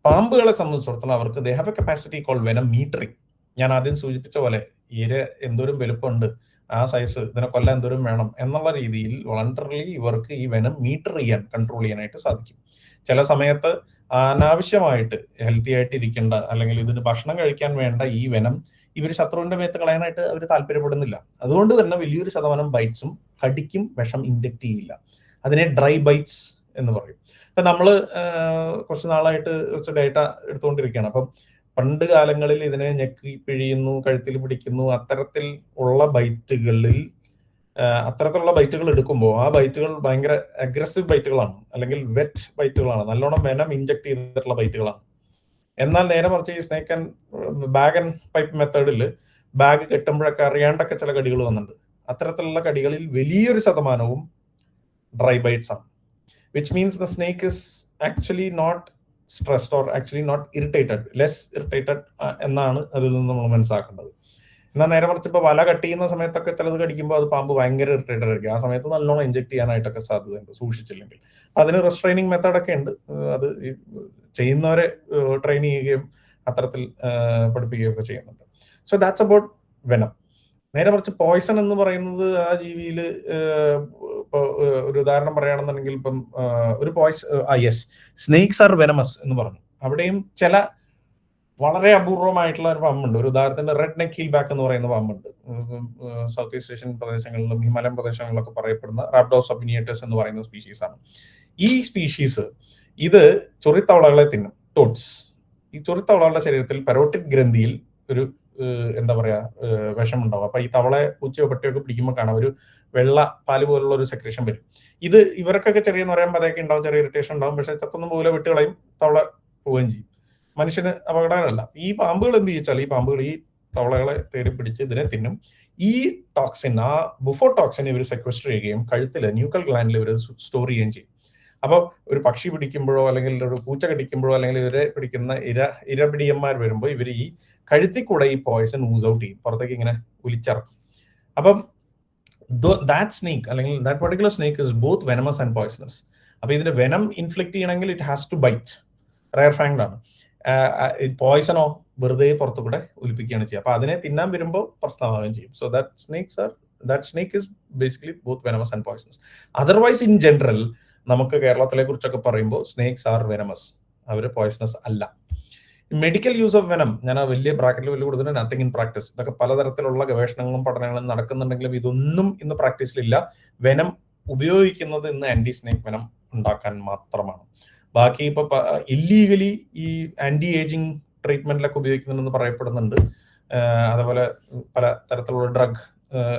പാമ്പുകളെ സംബന്ധിച്ചിടത്തോളം അവർക്ക് they have a capacity called venom metering. ഞാൻ ആദ്യം സൂചിപ്പിച്ച പോലെ ഇര എന്തോരം വലുപ്പമുണ്ട്, ആ സൈസ്, ഇതിനെ കൊല്ലാൻ എന്തോരം വേണം എന്നുള്ള രീതിയിൽ വളണ്ടറിലി ഇവർക്ക് ഈ വെനം മീറ്റർ ചെയ്യാൻ, കൺട്രോൾ ചെയ്യാനായിട്ട് സാധിക്കും. ചില സമയത്ത് അനാവശ്യമായിട്ട് ഹെൽത്തി ആയിട്ട് ഇരിക്കേണ്ട അല്ലെങ്കിൽ ഇതിന് ഭക്ഷണം കഴിക്കാൻ വേണ്ട ഈ വെനം ഇവർ ശത്രുവിന്റെ മേത്ത് കളയാനായിട്ട് അവർ താല്പര്യപ്പെടുന്നില്ല. അതുകൊണ്ട് തന്നെ വലിയൊരു ശതമാനം ബൈറ്റ്സും കടിക്കും വിഷം ഇഞ്ചക്ട് ചെയ്യില്ല. അതിനെ ഡ്രൈ ബൈറ്റ്സ് എന്ന് പറയും. ഇപ്പൊ നമ്മള് കുറച്ച് നാളായിട്ട് കുറച്ച് ഡേറ്റ എടുത്തുകൊണ്ടിരിക്കുകയാണ്. അപ്പം പണ്ട് കാലങ്ങളിൽ ഇതിനെ ഞെക്കി പിഴിയുന്നു, കഴുത്തിൽ പിടിക്കുന്നു, അത്തരത്തിൽ ഉള്ള അത്തരത്തിലുള്ള ബൈറ്റുകൾ എടുക്കുമ്പോൾ ആ ബൈറ്റുകൾ ഭയങ്കര അഗ്രസീവ് ബൈറ്റുകളാണ്, അല്ലെങ്കിൽ വെറ്റ് ബൈറ്റുകളാണ്, നല്ലോണം വെനം ഇഞ്ചക്ട് ചെയ്തിട്ടുള്ള ബൈറ്റുകളാണ്. എന്നാൽ നേരെ മറിച്ച് ഈ snake and bag and pipe മെത്തേഡിൽ ബാഗ് കെട്ടുമ്പോഴൊക്കെ അറിയാണ്ടൊക്കെ ചില കടികൾ വന്നിട്ടുണ്ട്. അത്തരത്തിലുള്ള കടികളിൽ വലിയൊരു ശതമാനവും ഡ്രൈ ബൈറ്റ്സ് ആണ്. which means the snake is actually not stressed or actually not irritated, less irritated എന്നാണ് അതിൽ നിന്ന് നമ്മൾ മനസ്സിലാക്കേണ്ടത്. എന്നാൽ നേരെ മറിച്ച് ഇപ്പോൾ വല കട്ട് ചെയ്യുന്ന സമയത്തൊക്കെ ചിലത് കടിക്കുമ്പോൾ അത് പാമ്പ് ഭയങ്കര ഇറിറ്റേറ്റഡ് ആയിരിക്കും. ആ സമയത്ത് നല്ലോണം ഇഞ്ചക്ട് ചെയ്യാനായിട്ടൊക്കെ സാധ്യതയുണ്ട് സൂക്ഷിച്ചില്ലെങ്കിൽ. അതിന് റെസ്ട്രെയിനിങ് മെത്തേഡൊക്കെ ഉണ്ട്. അത് ചെയ്യുന്നവരെ ട്രെയിൻ ചെയ്യുകയും അത്തരത്തിൽ പഠിപ്പിക്കുകയും ഒക്കെ ചെയ്യുന്നുണ്ട്. So that's about venom. നേരെ മറിച്ച് പോയ്സൺ എന്ന് പറയുന്നത് ആ ജീവിയിൽ ഇപ്പോൾ ഒരു ഉദാഹരണം പറയുകയാണെന്നുണ്ടെങ്കിൽ ഇപ്പം ഒരു യെസ്, സ്നേക്സ് ആർ വെനമസ് എന്ന് പറഞ്ഞു. അവിടെയും ചില വളരെ അപൂർവമായിട്ടുള്ള ഒരു പാമ്പുണ്ട്. ഒരു ഉദാഹരണത്തിന് റെഡ് നെക്ക് ഹീൽ ബാക്ക് എന്ന് പറയുന്ന പാമ്പുണ്ട്. സൗത്ത് ഈസ്റ്റ് ഏഷ്യൻ പ്രദേശങ്ങളിലും ഹിമാലയൻ പ്രദേശങ്ങളിലൊക്കെ പറയപ്പെടുന്ന റാപ്ഡോസ് ഒബിനിയേറ്റസ് എന്ന് പറയുന്ന സ്പീഷീസ് ആണ്. ഈ സ്പീഷീസ് ഇത് ചൊറിത്തവളകളെ തിന്നും, ടോഡ്സ്. ഈ ചൊറിത്തവളകളുടെ ശരീരത്തിൽ പരോട്ടിഡ് ഗ്രന്ഥിയിൽ ഒരു എന്താ പറയാ വിഷം ഉണ്ടാവും. അപ്പൊ ഈ തവളെ പൂച്ചയോ പട്ടിയൊക്കെ പിടിക്കുമ്പോൾ കാണാം ഒരു വെള്ള പാല് പോലുള്ള ഒരു സെക്രേഷൻ വരും. ഇത് ഇവർക്കൊക്കെ ചെറിയെന്ന് പറയാൻ പതയൊക്കെ ഉണ്ടാവും, ചെറിയ ഇറിറ്റേഷൻ ഉണ്ടാവും. പക്ഷെ ചത്തൊന്നും പോലെ വിട്ടുകളയും, തവള പോവുകയും ചെയ്യും. മനുഷ്യന് അപകടകരമല്ല. ഈ പാമ്പുകൾ എന്ത് ചെയ്യിച്ചാൽ ഈ പാമ്പുകൾ ഈ തവളകളെ തേടി പിടിച്ച് ഇതിനെ തിന്നും. ഈ ടോക്സിൻ, ആ ബുഫോ ടോക്സിൻ ഇവർ സെക്വസ്റ്റർ ചെയ്യുകയും കഴുത്തിൽ ന്യൂക്കൽ ഗ്ലാൻഡിൽ ഇവർ സ്റ്റോർ ചെയ്യുകയും ചെയ്യും. അപ്പോൾ ഒരു പക്ഷി പിടിക്കുമ്പോഴോ അല്ലെങ്കിൽ ഒരു പൂച്ച കടിക്കുമ്പോഴോ അല്ലെങ്കിൽ ഇവരെ പിടിക്കുന്ന ഇരപിടിയന്മാർ വരുമ്പോൾ ഇവർ ഈ കഴുത്തിൽ കൂടെ ഈ പോയ്സൺ ഊസ് ഔട്ട് ചെയ്യും, പുറത്തേക്ക് ഇങ്ങനെ ഒലിച്ചിറക്കും. അപ്പം ദാറ്റ് സ്നേക്ക് അല്ലെങ്കിൽ that particular snake is both venomous and poisonous. അപ്പൊ ഇതിന്റെ വെനം ഇൻഫ്ലിക്ട് ചെയ്യണമെങ്കിൽ it has to bite. Rear fanged ആണ്. പോയ്സണോ വെറുതെ പുറത്തു കൂടെ ഒലിപ്പിക്കുകയാണ് ചെയ്യുക. അപ്പൊ അതിനെ തിന്നാൻ വരുമ്പോൾ പ്രശ്നമാവുകയും ചെയ്യും. So that snake is basically both venomous and poisonous. Otherwise in general നമുക്ക് കേരളത്തിലെ കുറിച്ചൊക്കെ പറയുമ്പോൾ snakes are venomous, our poisonous അല്ല. മെഡിക്കൽ യൂസ് ഓഫ് വെനം ഞാൻ ആ വലിയ ബ്രാക്കറ്റിൽ വലിയ കൂടുതൽ നത്തിങ് ഇൻ പ്രാക്ടീസ്. ഇതൊക്കെ പലതരത്തിലുള്ള ഗവേഷണങ്ങളും പഠനങ്ങളും നടക്കുന്നുണ്ടെങ്കിലും ഇതൊന്നും ഇന്ന് പ്രാക്ടീസിലില്ല. വെനം ഉപയോഗിക്കുന്നത് ഇന്ന് ആന്റി സ്നേക്ക് വെനം ഉണ്ടാക്കാൻ മാത്രമാണ്. ബാക്കി ഇപ്പൊ ഇല്ലീഗലി ഈ ആന്റി ഏജിങ് ട്രീറ്റ്മെന്റിലൊക്കെ ഉപയോഗിക്കുന്നുണ്ടെന്ന് പറയപ്പെടുന്നുണ്ട്. അതേപോലെ പല തരത്തിലുള്ള ഡ്രഗ്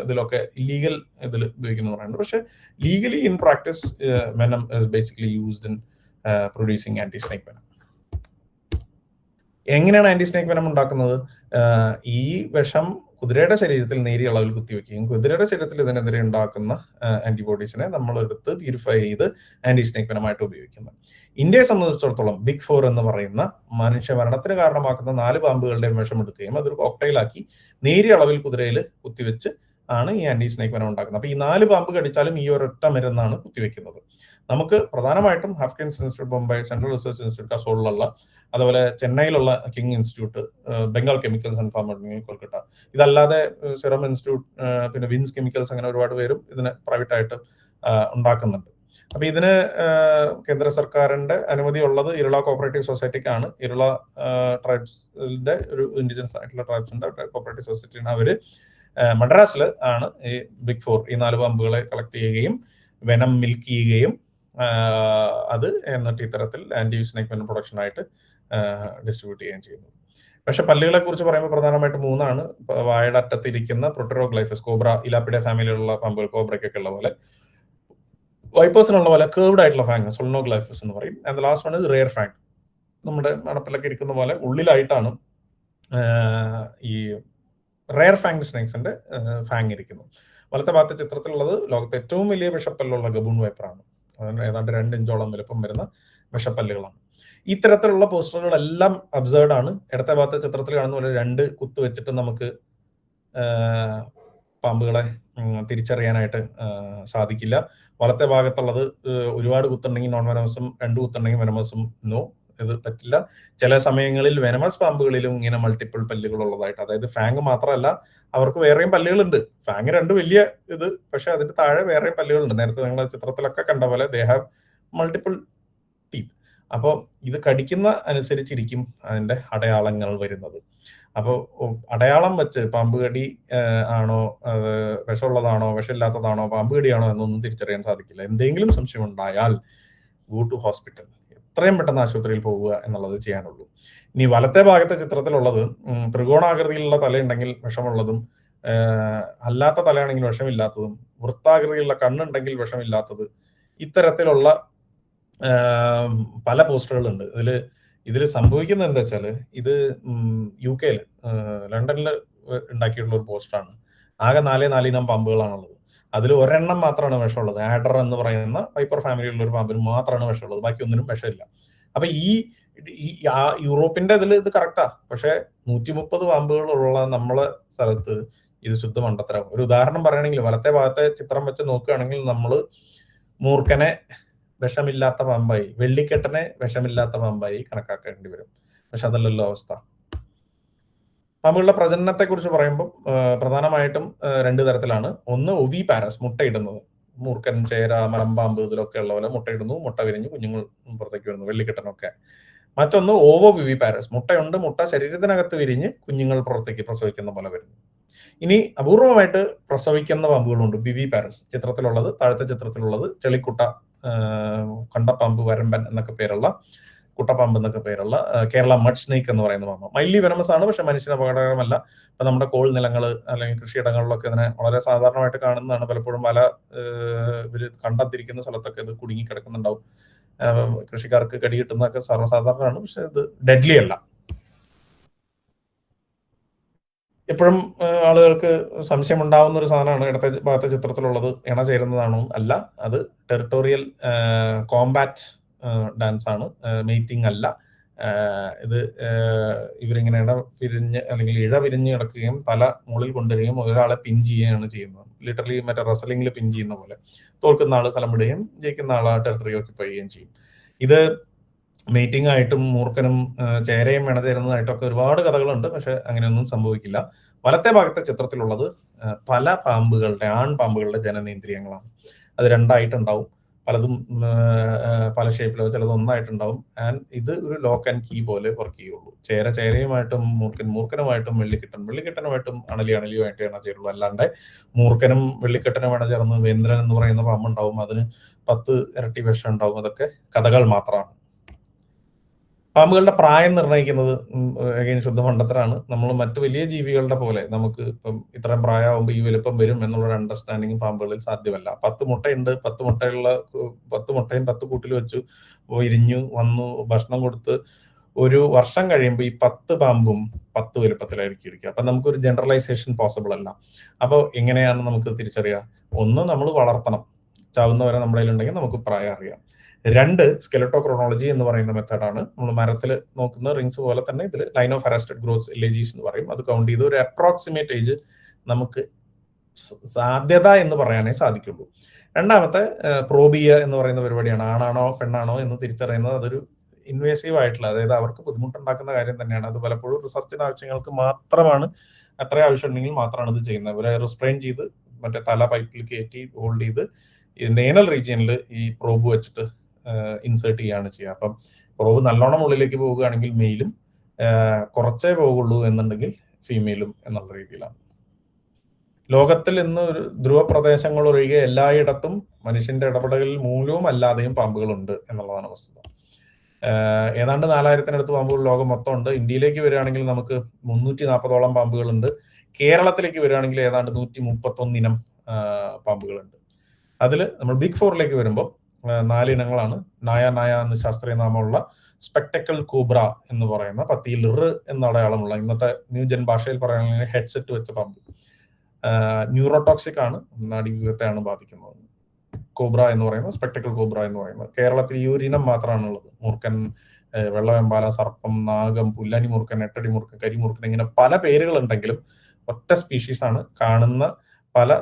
ഇതിലൊക്കെ ഇല്ലീഗൽ ഇതിൽ ഉപയോഗിക്കുന്നു പറയുന്നുണ്ട്. പക്ഷെ legally in practice venom is basically used in producing anti snake venom. എങ്ങനെയാണ് ആന്റി സ്നേക് വെനം ഉണ്ടാക്കുന്നത്? ഈ വിഷം കുതിരയുടെ ശരീരത്തിൽ നേരിയ അളവിൽ കുത്തിവെക്കുകയും കുതിരയുടെ ശരീരത്തിൽ ഇതിനെതിരെ ഉണ്ടാക്കുന്ന ആന്റിബോഡീസിനെ നമ്മൾ എടുത്ത് പ്യൂരിഫൈ ചെയ്ത് ആന്റി സ്നേക് വെനമായിട്ട് ഉപയോഗിക്കുന്നത്. ഇന്ത്യയെ സംബന്ധിച്ചിടത്തോളം ബിഗ് 4 എന്ന് പറയുന്ന മനുഷ്യ മരണത്തിന് കാരണമാക്കുന്ന 4 പാമ്പുകളുടെ വിഷം എടുക്കുകയും അതൊരു കോക്ടെയിലാക്കി നേരിയ അളവിൽ കുതിരയിൽ കുത്തിവെച്ച് ആണ് ഈ ആന്റി സ്നേക് വെനം ഉണ്ടാക്കുന്നത്. അപ്പൊ ഈ 4 പാമ്പ് കടിച്ചാലും ഈ ഒരൊറ്റ മരുന്നാണ് കുത്തിവെക്കുന്നത്. നമുക്ക് പ്രധാനമായിട്ടും Haffkine's institute Bombay, central research institute കസോളിലുള്ള, അതുപോലെ ചെന്നൈയിലുള്ള King institute, Bengal chemicals and pharma Kolkata, ഇതല്ലാതെ സെറം ഇൻസ്റ്റിറ്റ്യൂട്ട്, പിന്നെ വിൻസ് കെമിക്കൽസ്, അങ്ങനെ ഒരുപാട് പേരും ഇതിന് പ്രൈവറ്റ് ആയിട്ട് ഉണ്ടാക്കുന്നുണ്ട്. അപ്പൊ ഇതിന് കേന്ദ്ര സർക്കാരിന്റെ അനുമതി ഉള്ളത് ഇരുള കോപ്പറേറ്റീവ് സൊസൈറ്റിക്കാണ്. ഇരുള ട്രൈബ്സിന്റെ ഒരു ഇൻഡിജിനസ് ആയിട്ടുള്ള ട്രൈബ്സിന്റെ കോപ്പറേറ്റീവ് സൊസൈറ്റിയാണ്. അവര് മദ്രാസിൽ ആണ് ഈ ബിഗ് 4 ഈ 4 പാമ്പുകളെ കളക്ട് ചെയ്യുകയും വെനം മിൽക്ക് ചെയ്യുകയും അത് എന്നിട്ട് ഇത്തരത്തിൽ ആന്റി സ്നേക് വെനം പ്രൊഡക്ഷൻ ആയിട്ട് ഡിസ്ട്രിബ്യൂട്ട് ചെയ്യുകയും ചെയ്യുന്നു. പക്ഷെ പല്ലുകളെ കുറിച്ച് പറയുമ്പോൾ പ്രധാനമായിട്ട് 3 വായുടെ അറ്റത്തിരിക്കുന്ന പ്രൊട്ടറോഗ്ലൈഫസ്, കോബ്ര, ഇലാപ്പിഡെ ഫാമിലിയിലുള്ള പാമ്പുകൾ, കോബ്രയ്ക്കൊക്കെ ഉള്ള പോലെ, വൈപ്പേഴ്സിനുള്ള പോലെ കേർവ്ഡ് ആയിട്ടുള്ള ഫാങ്, സൊൾനോഗ്ലൈഫസ് എന്ന് പറയും. And last one is rare Fang. നമ്മുടെ മണപ്പിലൊക്കെ ഇരിക്കുന്ന പോലെ ഉള്ളിലായിട്ടാണ് ഈ റെയർ ഫാങ് സ്നേക്സിന്റെ ഫാങ് ഇരിക്കുന്നത്. വലത്തെ ഭാഗത്തെ ചിത്രത്തിലുള്ളത് ലോകത്തെ ഏറ്റവും വലിയ വിഷപ്പല്ലുള്ള ഗബൂൺ വൈപ്പറാണ്. ഏതാണ്ട് 2 ഇഞ്ചോളം വലുപ്പം വരുന്ന വിഷപ്പല്ലുകളാണ്. ഇത്തരത്തിലുള്ള പോസ്റ്ററുകളെല്ലാം അബ്സേർഡ് ആണ്. ഇടത്തെ ഭാഗത്തെ ചിത്രത്തിൽ കാണുന്ന പോലെ 2 കുത്ത് വെച്ചിട്ട് നമുക്ക് പാമ്പുകളെ തിരിച്ചറിയാനായിട്ട് സാധിക്കില്ല. വലത്തെ ഭാഗത്തുള്ളത് ഒരുപാട് കുത്തുണ്ടെങ്കിൽ നോൺ വെനമസും, 2 കുത്തുണ്ടെങ്കിൽ വെനമസും നോ, ഇത് പറ്റില്ല. ചില സമയങ്ങളിൽ വെനമസ് പാമ്പുകളിലും ഇങ്ങനെ മൾട്ടിപ്പിൾ പല്ലുകൾ ഉള്ളതായിട്ട്, അതായത് ഫാങ് മാത്രമല്ല അവർക്ക് വേറെയും പല്ലുകളുണ്ട്. ഫാങ് 2 വലിയ ഇത്, പക്ഷെ അതിന്റെ താഴെ വേറെയും പല്ലുകളുണ്ട്. നേരത്തെ നിങ്ങൾ ചിത്രത്തിലൊക്കെ കണ്ട പോലെ ദേ ഹാവ് മൾട്ടിപ്പിൾ ടീത്ത്. അപ്പോൾ ഇത് കടിക്കുന്ന അനുസരിച്ചിരിക്കും അതിന്റെ അടയാളങ്ങൾ വരുന്നത്. അപ്പോൾ അടയാളം വെച്ച് പാമ്പ് കടി ആണോ, വിഷമുള്ളതാണോ വിഷമില്ലാത്തതാണോ പാമ്പ് കടിയാണോ എന്നൊന്നും തിരിച്ചറിയാൻ സാധിക്കില്ല. എന്തെങ്കിലും സംശയം ഉണ്ടായാൽ ഗോ ടു ഹോസ്പിറ്റൽ, എത്രയും പെട്ടെന്ന് ആശുപത്രിയിൽ പോവുക എന്നുള്ളത് ചെയ്യാനുള്ളൂ. ഇനി വലത്തെ ഭാഗത്തെ ചിത്രത്തിലുള്ളത് ത്രികോണാകൃതിയിലുള്ള തലയുണ്ടെങ്കിൽ വിഷമുള്ളതും, അല്ലാത്ത തലയാണെങ്കിൽ വിഷമില്ലാത്തതും, വൃത്താകൃതിയിലുള്ള കണ്ണുണ്ടെങ്കിൽ വിഷമില്ലാത്തത്, ഇത്തരത്തിലുള്ള പല പോസ്റ്ററുകളുണ്ട്. ഇതിൽ സംഭവിക്കുന്നത് എന്താ വെച്ചാല്, ഇത് UK ലണ്ടനിൽ ഉണ്ടാക്കിയിട്ടുള്ള ഒരു പോസ്റ്ററാണ്. ആകെ 4 ഇനം പാമ്പുകളാണുള്ളത്. അതിൽ ഒരെണ്ണം മാത്രമാണ് വിഷമുള്ളത്. ആഡർ എന്ന് പറയുന്ന വൈപ്പർ ഫാമിലിയിലുള്ള ഒരു പാമ്പിന് മാത്രമാണ് വിഷമുള്ളത്, ബാക്കി ഒന്നിനും വിഷമില്ല. അപ്പൊ ഈ യൂറോപ്പിന്റെ ഇതിൽ ഇത് കറക്റ്റാ. പക്ഷെ 130 പാമ്പുകളുള്ള നമ്മളെ സ്ഥലത്ത് ഇത് ശുദ്ധ മണ്ടത്തരാകും. ഒരു ഉദാഹരണം പറയുകയാണെങ്കിൽ വലത്തെ ഭാഗത്തെ ചിത്രം വെച്ച് നോക്കുകയാണെങ്കിൽ നമ്മൾ മൂർഖനെ വിഷമില്ലാത്ത പാമ്പായി, വെള്ളിക്കെട്ടനെ വിഷമില്ലാത്ത പാമ്പായി കണക്കാക്കേണ്ടി വരും. പക്ഷെ അതല്ലല്ലോ അവസ്ഥ. പാമ്പുകളുടെ പ്രജനനത്തെ കുറിച്ച് പറയുമ്പോൾ പ്രധാനമായിട്ടും 2 തരത്തിലാണ്. ഒന്ന് ഒവി പാരസ്, മുട്ടയിടുന്നത്. മൂർഖൻ, ചേര, മലമ്പാമ്പ് ഇതിലൊക്കെ ഉള്ള പോലെ മുട്ടയിടുന്നു, മുട്ട വിരിഞ്ഞ് കുഞ്ഞുങ്ങൾ പുറത്തേക്ക് വരുന്നു, വെള്ളിക്കെട്ടനൊക്കെ. മറ്റൊന്ന് ഓവോ വിവി പാരസ്, മുട്ടയുണ്ട്, മുട്ട ശരീരത്തിനകത്ത് വിരിഞ്ഞ് കുഞ്ഞുങ്ങൾ പുറത്തേക്ക് പ്രസവിക്കുന്ന പോലെ വരുന്നു. ഇനി അപൂർവമായിട്ട് പ്രസവിക്കുന്ന പാമ്പുകളുണ്ട്, വിവി പാരസ്. ചിത്രത്തിലുള്ളത്, താഴത്തെ ചിത്രത്തിലുള്ളത് ചെളിക്കുട്ട, കണ്ടപ്പാമ്പ്, വരമ്പൻ എന്നൊക്കെ പേരുള്ള, കുട്ടപ്പാമ്പ് എന്നൊക്കെ പേരുള്ള കേരള മഡ് സ്നേക്ക് എന്ന് പറയുന്ന പാമ്പ്. മൈലി വെനമസ് ആണ്, പക്ഷെ മനുഷ്യന് അപകടകരമല്ല. ഇപ്പൊ നമ്മുടെ കോൾ നിലങ്ങൾ അല്ലെങ്കിൽ കൃഷിയിടങ്ങളിലൊക്കെ ഇതിനെ വളരെ സാധാരണമായിട്ട് കാണുന്നതാണ്. പലപ്പോഴും പല ഇവര് കണ്ടെത്തിരിക്കുന്ന സ്ഥലത്തൊക്കെ ഇത് കുടുങ്ങി കിടക്കുന്നുണ്ടാവും. കൃഷിക്കാർക്ക് കടി കിട്ടുന്നതൊക്കെ സർവ്വസാധാരണമാണ്, പക്ഷെ ഇത് ഡെഡ്ലി അല്ല. എപ്പോഴും ആളുകൾക്ക് സംശയം ഉണ്ടാവുന്ന ഒരു സാധനമാണ് ഇടത്തെ ഭാഗത്തെ ചിത്രത്തിലുള്ളത് ഇണ ചേരുന്നതാണോ അല്ല. അത് ടെറിട്ടോറിയൽ കോമ്പാറ്റ് ഡാൻസ് ആണ്, മെയ്റ്റിംഗ് അല്ല. ഇത് ഇവരിങ്ങനെ ഇട പിരിഞ്ഞ് അല്ലെങ്കിൽ ഇഴ പിരിഞ്ഞ് കിടക്കുകയും തല മുകളിൽ കൊണ്ടുവരികയും ഒരാളെ പിൻ ചെയ്യുകയാണ് ചെയ്യുന്നത്. ലിറ്ററലി മറ്റേ റെസ്ലിംഗിൽ പിൻ ചെയ്യുന്ന പോലെ. തോൽക്കുന്ന ആള് സ്ഥലം വിടുകയും ജയിക്കുന്ന ആള് ടെറിട്ടറി ഓക്യുപ്പൈ ചെയ്യുകയും ചെയ്യും. ഇത് മെയ്റ്റിംഗ് ആയിട്ടും മൂർഖനും ചേരയും ഇണചേരുന്നതായിട്ടൊക്കെ ഒരുപാട് കഥകളുണ്ട്, പക്ഷെ അങ്ങനെയൊന്നും സംഭവിക്കില്ല. വലത്തെ ഭാഗത്തെ ചിത്രത്തിലുള്ളത് പല പാമ്പുകളുടെ, ആൺപാമ്പുകളുടെ ജനനേന്ദ്രിയങ്ങളാണ്. അത് 2 ആയിട്ടുണ്ടാവും, പലതും പല ഷേപ്പിലോ, ചിലത് ഒന്നായിട്ടുണ്ടാവും. ആൻഡ് ഇത് ഒരു ലോക്ക് ആൻഡ് കീ പോലെ വർക്ക് ചെയ്യുള്ളൂ. ചേരയുമായിട്ടും മൂർഖനുമായിട്ടും വെള്ളിക്കെട്ടനുമായിട്ടും അണലിയുമായിട്ട് ഇണചേരുള്ളൂ. അല്ലാണ്ട് മൂർഖനും വെള്ളിക്കെട്ടനും ഇണചേർന്ന് വേന്ദ്രൻ എന്ന് പറയുന്ന പാമ്പുണ്ടാവും, അതിന് 10 ഇരട്ടി വിഷം ഉണ്ടാവും. അതൊക്കെ കഥകൾ മാത്രമാണ്. പാമ്പുകളുടെ പ്രായം നിർണ്ണയിക്കുന്നത് ശുദ്ധ മണ്ടത്തരാണ്. നമ്മൾ മറ്റു വലിയ ജീവികളുടെ പോലെ നമുക്ക് ഇപ്പം ഇത്രയും പ്രായമാകുമ്പോൾ ഈ വലുപ്പം വരും എന്നുള്ളൊരു അണ്ടർസ്റ്റാൻഡിങ് പാമ്പുകളിൽ സാധ്യമല്ല. 10 മുട്ടയുണ്ട്, 10 മുട്ടയും 10 കൂട്ടിൽ വെച്ചു വിരിഞ്ഞു വന്നു, ഭക്ഷണം കൊടുത്ത് ഒരു വർഷം കഴിയുമ്പോൾ ഈ 10 പാമ്പും 10 വലുപ്പത്തിലായിരിക്കും ഇരിക്കുക. അപ്പൊ നമുക്കൊരു ജനറലൈസേഷൻ പോസിബിൾ അല്ല. അപ്പോൾ എങ്ങനെയാണ് നമുക്ക് തിരിച്ചറിയാം? ഒന്ന്, നമ്മൾ വളർത്തണം. ചാവുന്നവരെ നമ്മുടെ കയ്യിലുണ്ടെങ്കിൽ നമുക്ക് പ്രായം അറിയാം. 2, സ്കെലറ്റോക്രോണോളജി എന്ന് പറയുന്ന മെത്തേഡാണ്. നമ്മൾ മരത്തിൽ നോക്കുന്ന റിങ്സ് പോലെ തന്നെ ഇതിൽ line of arrested growth LAGs എന്ന് പറയും. അത് കൗണ്ട് ചെയ്ത് ഒരു അപ്രോക്സിമേറ്റ് ഏജ് നമുക്ക് സാധ്യത എന്ന് പറയാനേ സാധിക്കുള്ളൂ. രണ്ടാമത്തെ പ്രോബിയ എന്ന് പറയുന്ന പരിപാടിയാണ്. ആണാണോ പെണ്ണാണോ എന്ന് തിരിച്ചറിയുന്നത്. അതൊരു ഇൻവേസീവ് ആയിട്ടുള്ള, അതായത് അവർക്ക് ബുദ്ധിമുട്ടുണ്ടാക്കുന്ന കാര്യം തന്നെയാണ്. അത് പലപ്പോഴും റിസർച്ചിന് ആവശ്യങ്ങൾക്ക് മാത്രമാണ്, അത്ര ആവശ്യമുണ്ടെങ്കിൽ മാത്രമാണ് ഇത് ചെയ്യുന്നത്. ഇവരെ റിസ്ട്രെയിൻ ചെയ്ത് മറ്റേ തല പൈപ്പിൽ കയറ്റി ഹോൾഡ് ചെയ്ത് ഇതിന്റെ ഏനൽ റീജിയനിൽ ഈ പ്രോബ് വെച്ചിട്ട് ഇൻസേർട്ട് ചെയ്യാണ് ചെയ്യുക. അപ്പം പ്രോബ് നല്ലോണം ഉള്ളിലേക്ക് പോവുകയാണെങ്കിൽ മെയിലും, കുറച്ചേ പോകുള്ളൂ എന്നുണ്ടെങ്കിൽ ഫീമെയിലും എന്നുള്ള രീതിയിലാണ്. ലോകത്തിൽ ഇന്ന് ഒരു ധ്രുവ പ്രദേശങ്ങൾ ഒഴികെ എല്ലായിടത്തും മനുഷ്യന്റെ ഇടപെടലിൽ മൂലവും അല്ലാതെയും പാമ്പുകളുണ്ട് എന്നുള്ളതാണ് വസ്തുത. ഏതാണ്ട് 4000-നടുത്ത് പാമ്പുകൾ ലോകം മൊത്തം ഉണ്ട്. ഇന്ത്യയിലേക്ക് വരികയാണെങ്കിൽ നമുക്ക് 340ഓളം പാമ്പുകളുണ്ട്. കേരളത്തിലേക്ക് വരികയാണെങ്കിൽ ഏതാണ്ട് 131 ഇനം പാമ്പുകളുണ്ട്. അതിൽ നമ്മൾ ബിഗ് 4ലേക്ക് വരുമ്പോൾ 4 ഇനങ്ങളാണ്. നായ എന്ന് ശാസ്ത്രീയ നാമമുള്ള സ്പെക്ടക്കിൾ കോബ്ര എന്ന് പറയുന്ന പത്തിയിൽ എന്ന അടയാളമുള്ള, ഇന്നത്തെ ന്യൂജൻ ഭാഷയിൽ പറയുകയാണെങ്കിൽ ഹെഡ്സെറ്റ് വെച്ച പാമ്പ്. ന്യൂറോടോക്സിക് ആണ്, നാഡീവ്യൂഹത്തെയാണ് ബാധിക്കുന്നത്. കോബ്ര എന്ന് പറയുന്നത്, സ്പെക്ടക്കിൾ കോബ്ര എന്ന് പറയുന്നത്. കേരളത്തിൽ ഈ ഒരു ഇനം മാത്രമാണ് ഉള്ളത്. മൂർക്കൻ, വെള്ളവെമ്പാല, സർപ്പം, നാഗം, പുല്ലാനി മൂർക്കൻ, എട്ടടി മൂർക്കൻ, കരിമൂർക്കൻ, ഇങ്ങനെ പല പേരുകളുണ്ടെങ്കിലും ഒറ്റ സ്പീഷീസ് ആണ്. കാണുന്ന പല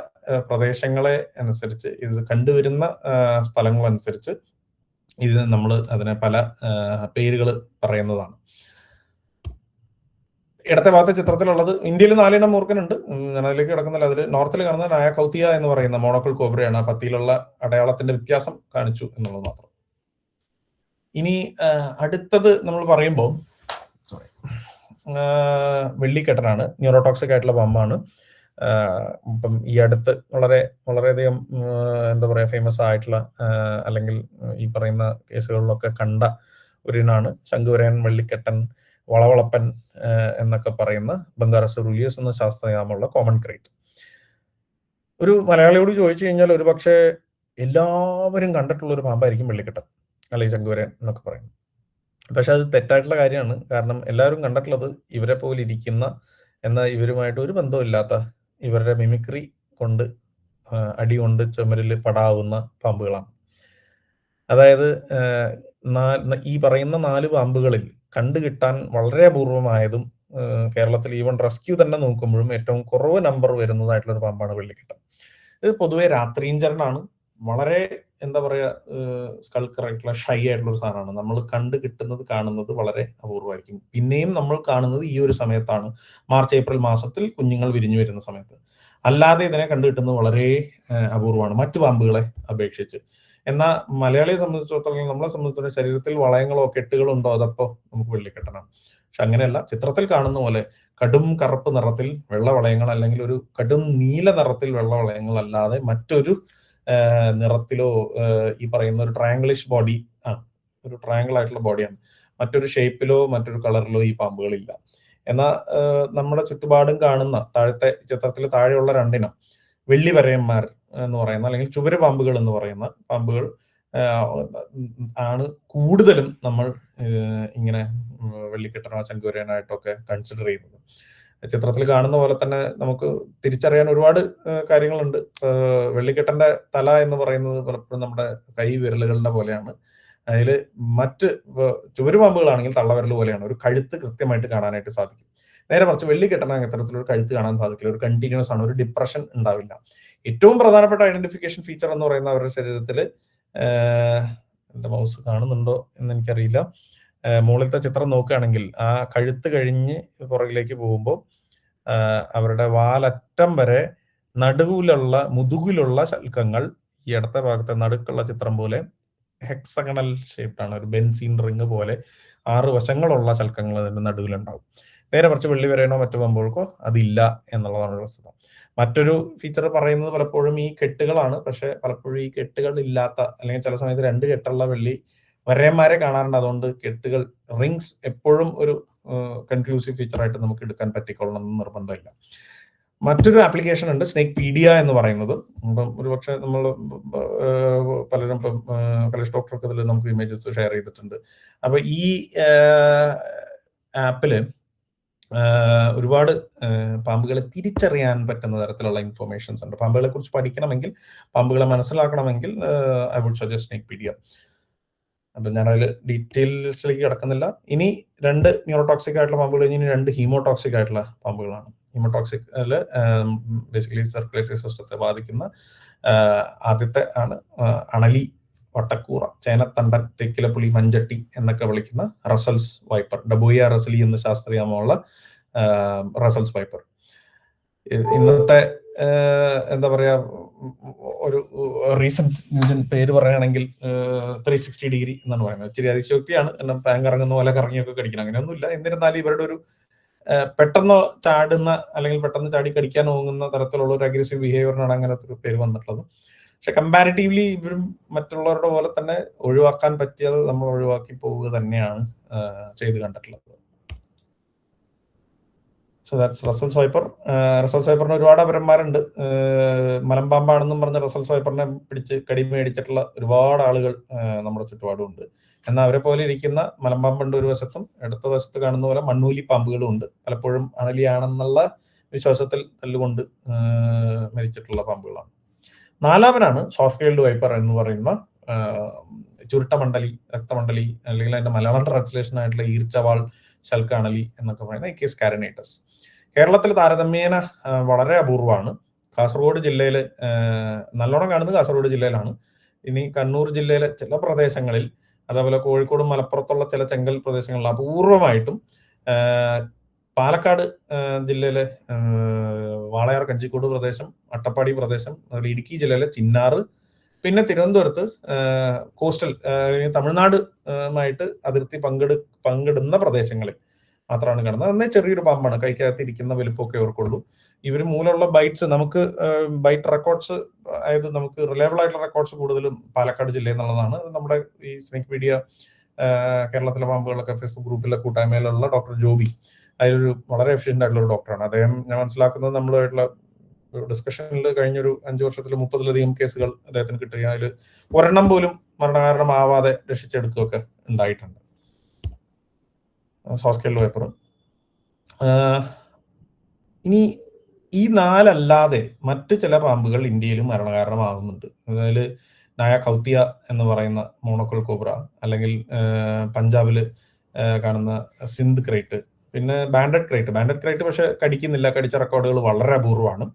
പ്രദേശങ്ങളെ അനുസരിച്ച്, ഇത് കണ്ടുവരുന്ന സ്ഥലങ്ങളനുസരിച്ച് ഇത് നമ്മൾ അതിനെ പല പേരുകൾ പറയുന്നതാണ്. ഇടത്തെ ഭാഗത്തെ ചിത്രത്തിലുള്ളത് ഇന്ത്യയിൽ 4 ഇനം മൂർക്കനുണ്ട്. ഞാൻ അതിലേക്ക് കിടക്കുന്നില്ല. അതിൽ നോർത്തിൽ കാണുന്ന നായ കൗത്തിയ എന്ന് പറയുന്ന മോണോക്കിൾ കോബ്രയാണ്. ആ പത്തിയിലുള്ള അടയാളത്തിന്റെ വ്യത്യാസം കാണിച്ചു എന്നുള്ളത് മാത്രം. ഇനി അടുത്തത് നമ്മൾ പറയുമ്പോൾ വെള്ളിക്കെട്ടനാണ്. ന്യൂറോടോക്സിക് ആയിട്ടുള്ള പാമ്പാണ്. ഇപ്പം ഈ അടുത്ത് വളരെയധികം എന്താ പറയുക, ഫേമസ് ആയിട്ടുള്ള അല്ലെങ്കിൽ ഈ പറയുന്ന കേസുകളിലൊക്കെ കണ്ട ഒരിനാണ് ശംഖുവരയൻ, വെള്ളിക്കെട്ടൻ, വളവളപ്പൻ എന്നൊക്കെ പറയുന്ന ബംഗാറസ് റുലിയസ് എന്ന ശാസ്ത്രനാമമുള്ള കോമൺ ക്രേറ്റ്. ഒരു മലയാളിയോട് ചോദിച്ചു കഴിഞ്ഞാൽ ഒരു പക്ഷേ എല്ലാവരും കണ്ടിട്ടുള്ള ഒരു പാമ്പായിരിക്കും വെള്ളിക്കെട്ടൻ അല്ലെങ്കിൽ ശംഖുവരയൻ എന്നൊക്കെ പറയുന്നത്. പക്ഷെ അത് തെറ്റായിട്ടുള്ള കാര്യമാണ്. കാരണം എല്ലാവരും കണ്ടിട്ടുള്ളത് ഇവരെ പോലെ ഇരിക്കുന്ന, എന്നാൽ ഇവരുമായിട്ട് ഒരു ബന്ധമില്ലാത്ത, ഇവരുടെ മിമിക്രി കൊണ്ട് അടി കൊണ്ട് ചുമരിൽ പടാവുന്ന പാമ്പുകളാണ്. അതായത് ഈ പറയുന്ന 4 പാമ്പുകളിൽ കണ്ടുകിട്ടാൻ വളരെ അപൂർവമായതും കേരളത്തിൽ ഈവൻ റെസ്ക്യൂ തന്നെ നോക്കുമ്പോഴും ഏറ്റവും കുറവ് നമ്പർ വരുന്നതായിട്ടുള്ള ഒരു പാമ്പാണ് വെള്ളിക്കെട്ടൻ. ഇത് പൊതുവെ രാത്രിഞ്ചരനാണ്. വളരെ എന്താ പറയുക, സ്കൾക്കറായിട്ടുള്ള ഷൈ ആയിട്ടുള്ള ഒരു സാധനമാണ്. നമ്മൾ കാണുന്നത് വളരെ അപൂർവമായിരിക്കും. പിന്നെയും നമ്മൾ കാണുന്നത് ഈ ഒരു സമയത്താണ്, മാർച്ച് ഏപ്രിൽ മാസത്തിൽ കുഞ്ഞുങ്ങൾ വിരിഞ്ഞു വരുന്ന സമയത്ത്. അല്ലാതെ ഇതിനെ കണ്ടുകിട്ടുന്നത് വളരെ അപൂർവമാണ് മറ്റു പാമ്പുകളെ അപേക്ഷിച്ച്. എന്നാൽ മലയാളിയെ സംബന്ധിച്ചിടത്തോളം, നമ്മളെ സംബന്ധിച്ചിടത്തോളം ശരീരത്തിൽ വളയങ്ങളോ കെട്ടുകളോ ഉണ്ടോ, അതപ്പോ നമുക്ക് വെള്ളിക്കെട്ടനാണ്. പക്ഷെ അങ്ങനെയല്ല. ചിത്രത്തിൽ കാണുന്ന പോലെ കടും കറുപ്പ് നിറത്തിൽ വെള്ള വളയങ്ങൾ, അല്ലെങ്കിൽ ഒരു കടും നീല നിറത്തിൽ വെള്ള വളയങ്ങൾ അല്ലാതെ മറ്റൊരു നിറത്തിലോ, ഈ പറയുന്ന ഒരു ട്രയാങ്കിളിഷ് ബോഡി ആണ്, ഒരു ട്രയാങ്കിൾ ആയിട്ടുള്ള ബോഡിയാണ്. മറ്റൊരു ഷേപ്പിലോ മറ്റൊരു കളറിലോ ഈ പാമ്പുകളില്ല. എന്നാൽ നമ്മുടെ ചുറ്റുപാടും കാണുന്ന താഴത്തെ ചിത്രത്തിൽ താഴെയുള്ള 2 ഇനം വെള്ളിവരയന്മാർ എന്ന് പറയുന്ന, അല്ലെങ്കിൽ ചുവര് പാമ്പുകൾ എന്ന് പറയുന്ന പാമ്പുകൾ ആണ് കൂടുതലും നമ്മൾ ഇങ്ങനെ വെള്ളിക്കെട്ടനോ ശംഖുവരയനായിട്ടൊക്കെ കൺസിഡർ ചെയ്യുന്നത്. ചിത്രത്തിൽ കാണുന്ന പോലെ തന്നെ നമുക്ക് തിരിച്ചറിയാൻ ഒരുപാട് കാര്യങ്ങളുണ്ട്. വെള്ളിക്കെട്ടന്റെ തല എന്ന് പറയുന്നത് പലപ്പോഴും നമ്മുടെ കൈ വിരലുകളുടെ പോലെയാണ്. അതിൽ മറ്റ് ചുവരുപാമ്പുകളാണെങ്കിൽ തള്ളവിരൽ പോലെയാണ്. ഒരു കഴുത്ത് കൃത്യമായിട്ട് കാണാനായിട്ട് സാധിക്കും. നേരെ മറിച്ച് വെള്ളിക്കെട്ടന ഇത്തരത്തിലൊരു കഴുത്ത് കാണാൻ സാധിക്കില്ല. ഒരു കണ്ടിന്യൂസ് ആണ്, ഒരു ഡിപ്രഷൻ ഉണ്ടാവില്ല. ഏറ്റവും പ്രധാനപ്പെട്ട ഐഡന്റിഫിക്കേഷൻ ഫീച്ചർ എന്ന് പറയുന്ന അവരുടെ ശരീരത്തിൽ, എന്റെ മൗസ് കാണുന്നുണ്ടോ എന്ന് എനിക്കറിയില്ല, മുകളിലത്തെ ചിത്രം നോക്കുകയാണെങ്കിൽ ആ കഴുത്ത് കഴിഞ്ഞ് പുറകിലേക്ക് പോകുമ്പോൾ അവരുടെ വാലറ്റം വരെ മുതുകിലുള്ള ശൽക്കങ്ങൾ, ഈ ഇടത്തെ ഭാഗത്തെ നടുക്കുള്ള ചിത്രം പോലെ ഹെക്സഗണൽ ഷേപ്ഡ് ആണ്, ഒരു ബെൻസീൻ റിങ് പോലെ 6 വശങ്ങളുള്ള ശൽക്കങ്ങൾ അതിന്റെ നടുവിലുണ്ടാവും. നേരെ മറിച്ച് വെള്ളിവരയനോ മറ്റു പാമ്പുകൾക്കോ അതില്ല എന്നുള്ളതാണ് വസ്തുത. മറ്റൊരു ഫീച്ചർ പറയുന്നത് പലപ്പോഴും ഈ കെട്ടുകളാണ്. പക്ഷെ പലപ്പോഴും ഈ കെട്ടുകൾ ഇല്ലാത്ത, അല്ലെങ്കിൽ ചില സമയത്ത് 2 കെട്ടുള്ള വെള്ളി വരയന്മാരെ കാണാറുണ്ട്. അതുകൊണ്ട് കെട്ടുകൾ, റിങ്സ് എപ്പോഴും ഒരു കൺക്ലൂസീവ് ഫീച്ചറായിട്ട് നമുക്ക് എടുക്കാൻ പറ്റിക്കൊള്ളണം എന്ന് നിർബന്ധമില്ല. മറ്റൊരു ആപ്ലിക്കേഷൻ ഉണ്ട്, സ്നേക് പീഡിയ എന്ന് പറയുന്നത്. ഇപ്പം ഒരുപക്ഷെ നമ്മൾ പലരും ഇപ്പം കലേഷ് ഡോക്ടർക്ക് ഇതിൽ നമുക്ക് ഇമേജസ് ഷെയർ ചെയ്തിട്ടുണ്ട്. അപ്പൊ ഈ ആപ്പില് ഒരുപാട് പാമ്പുകളെ തിരിച്ചറിയാൻ പറ്റുന്ന തരത്തിലുള്ള ഇൻഫർമേഷൻസ് ഉണ്ട്. പാമ്പുകളെ കുറിച്ച് പഠിക്കണമെങ്കിൽ, പാമ്പുകളെ മനസ്സിലാക്കണമെങ്കിൽ I would suggest Snakepedia. അപ്പൊ ഞാൻ അതിൽ ഡീറ്റെയിൽസിലേക്ക് കിടക്കുന്നില്ല. ഇനി 2 ന്യൂറോടോക്സിക് ആയിട്ടുള്ള പാമ്പുകൾ കഴിഞ്ഞ് ഇനി 2 ഹീമോടോക്സിക് ആയിട്ടുള്ള പാമ്പുകളാണ്. ഹീമോടോക്സിക് ബേസിക്കലി സർക്കുലേറ്ററി സിസ്റ്റത്തെ ബാധിക്കുന്ന ആദ്യത്തെ ആണ് അണലി, വട്ടക്കൂറ, ചേനത്തണ്ടൻ, തെക്കിലപ്പുളി, മഞ്ചട്ടി എന്നൊക്കെ വിളിക്കുന്ന റസൽസ് വൈപ്പർ, ഡബോയ റസലി എന്ന് ശാസ്ത്രീയമുള്ള റസൽസ് വൈപ്പർ. ഇന്നത്തെ എന്താ പറയാ, ഒരു റീസെന്റ് പേര് പറയുകയാണെങ്കിൽ 360 ഡിഗ്രി എന്നാണ് പറയുന്നത്. ഇച്ചിരി അതിശയോക്തിയാണ്, എന്നാൽ പാങ്ക് ഇറങ്ങുന്ന പോലെ കറങ്ങിയൊക്കെ കടിക്കണം, അങ്ങനെയൊന്നുമില്ല. എന്നിരുന്നാലും ഇവരുടെ ഒരു പെട്ടെന്ന് ചാടുന്ന അല്ലെങ്കിൽ പെട്ടെന്ന് ചാടി കടിക്കാൻ പോകുന്ന തരത്തിലുള്ള ഒരു അഗ്രസീവ് ബിഹേവിയറിനാണ് അങ്ങനത്തെ ഒരു പേര് വന്നിട്ടുള്ളത്. പക്ഷെ കമ്പാരിറ്റീവ്ലി ഇവരും മറ്റുള്ളവരുടെ പോലെ തന്നെ ഒഴിവാക്കാൻ പറ്റിയത് നമ്മൾ ഒഴിവാക്കി പോവുക തന്നെയാണ് ചെയ്ത് കണ്ടിട്ടുള്ളത്. So that's Russell's viper. Russell's വൈപ്പറിന് ഒരുപാട് അപരന്മാരുണ്ട്. മലമ്പാമ്പാണെന്നും പറഞ്ഞ റസൽസ് വൈപ്പറിനെ പിടിച്ച് കടി മേടിച്ചിട്ടുള്ള ഒരുപാട് ആളുകൾ നമ്മുടെ ചുറ്റുപാടുമുണ്ട്. എന്നാൽ അവരെ പോലെ ഇരിക്കുന്ന മലമ്പാമ്പുണ്ട് ഒരു വശത്തും, അടുത്ത വശത്ത് കാണുന്ന പോലെ മണ്ണൂലി പാമ്പുകളും ഉണ്ട്. പലപ്പോഴും അണലിയാണെന്നുള്ള വിശ്വാസത്തിൽ തല്ലുകൊണ്ട് മരിച്ചിട്ടുള്ള പാമ്പുകളാണ്. 4ാമനാണ് സോഫ്റ്റ് ടൈൽഡ് വൈപ്പർ എന്ന് പറയുന്ന ചുരുട്ടമണ്ഡലി, രക്തമണ്ഡലി, അല്ലെങ്കിൽ അതിന്റെ മലയാളം ട്രാൻസ്ലേഷൻ ആയിട്ടുള്ള ഈർച്ചവാൾ, ശൽക്കാണലി എന്നൊക്കെ പറയുന്ന ഇക്കേസ് കാരനേറ്റസ്. കേരളത്തിൽ താരതമ്യേന വളരെ അപൂർവമാണ്. കാസർഗോഡ് ജില്ലയിൽ നല്ലോണം കാണുന്നത് കാസർഗോഡ് ജില്ലയിലാണ്. ഇനി കണ്ണൂർ ജില്ലയിലെ ചില പ്രദേശങ്ങളിൽ, അതേപോലെ കോഴിക്കോടും മലപ്പുറത്തുള്ള ചില ചെങ്കൽ പ്രദേശങ്ങളിൽ അപൂർവമായിട്ടും, പാലക്കാട് ജില്ലയിലെ വാളയാർ, കഞ്ചിക്കോട് പ്രദേശം, അട്ടപ്പാടി പ്രദേശം, ഇടുക്കി ജില്ലയിലെ ചിന്നാറ്, പിന്നെ തിരുവനന്തപുരത്ത് കോസ്റ്റൽ തമിഴ്നാടുമായിട്ട് അതിർത്തി പങ്കിടുന്ന പ്രദേശങ്ങളിൽ മാത്രമാണ് കാണുന്നത്. അന്നേ ചെറിയൊരു പാമ്പാണ്, കൈക്കകത്ത് ഇരിക്കുന്ന വലുപ്പമൊക്കെ ഇവർക്കുള്ളൂ. ഇവർ മൂലമുള്ള ബൈറ്റ്സ്, നമുക്ക് ബൈറ്റ് റെക്കോർഡ്സ്, അതായത് നമുക്ക് റിലയബിൾ ആയിട്ടുള്ള റെക്കോർഡ്സ് കൂടുതലും പാലക്കാട് ജില്ലയിൽ നിന്നുള്ളതാണ്. നമ്മുടെ ഈ സ്നേക് പീഡിയ കേരളത്തിലെ പാമ്പുകളൊക്കെ ഫേസ്ബുക്ക് ഗ്രൂപ്പിലെ കൂട്ടായ്മയിലുള്ള ഡോക്ടർ ജോബി, അതിലൊരു വളരെ എഫിഷ്യന്റ് ആയിട്ടുള്ള ഒരു ഡോക്ടറാണ് അദ്ദേഹം. ഞാൻ മനസ്സിലാക്കുന്നത് നമ്മളുമായിട്ടുള്ള ഡിസ്കഷനിൽ കഴിഞ്ഞൊരു 5 വർഷത്തിൽ 30-ലധികം കേസുകൾ അദ്ദേഹത്തിന് കിട്ടുക, അതിൽ ഒരെണ്ണം പോലും മരണകാരണമാവാതെ രക്ഷിച്ചെടുക്കുകയൊക്കെ ഉണ്ടായിട്ടുണ്ട്. Soft tailed wiper. ഇനി ഈ 4 അല്ലാതെ മറ്റു ചില പാമ്പുകൾ ഇന്ത്യയിലും മരണകാരണമാകുന്നുണ്ട്. അതിൽ നായ കൗത്തിയ എന്ന് പറയുന്ന മോണോക്കോൾ കോബ്ര, അല്ലെങ്കിൽ പഞ്ചാബിൽ കാണുന്ന സിന്ധ് ക്രൈറ്റ്, പിന്നെ ബാൻഡഡ് ക്രൈറ്റ് പക്ഷെ കടിക്കുന്നില്ല, കടിച്ച റെക്കോർഡുകൾ വളരെ അപൂർവമാണ്.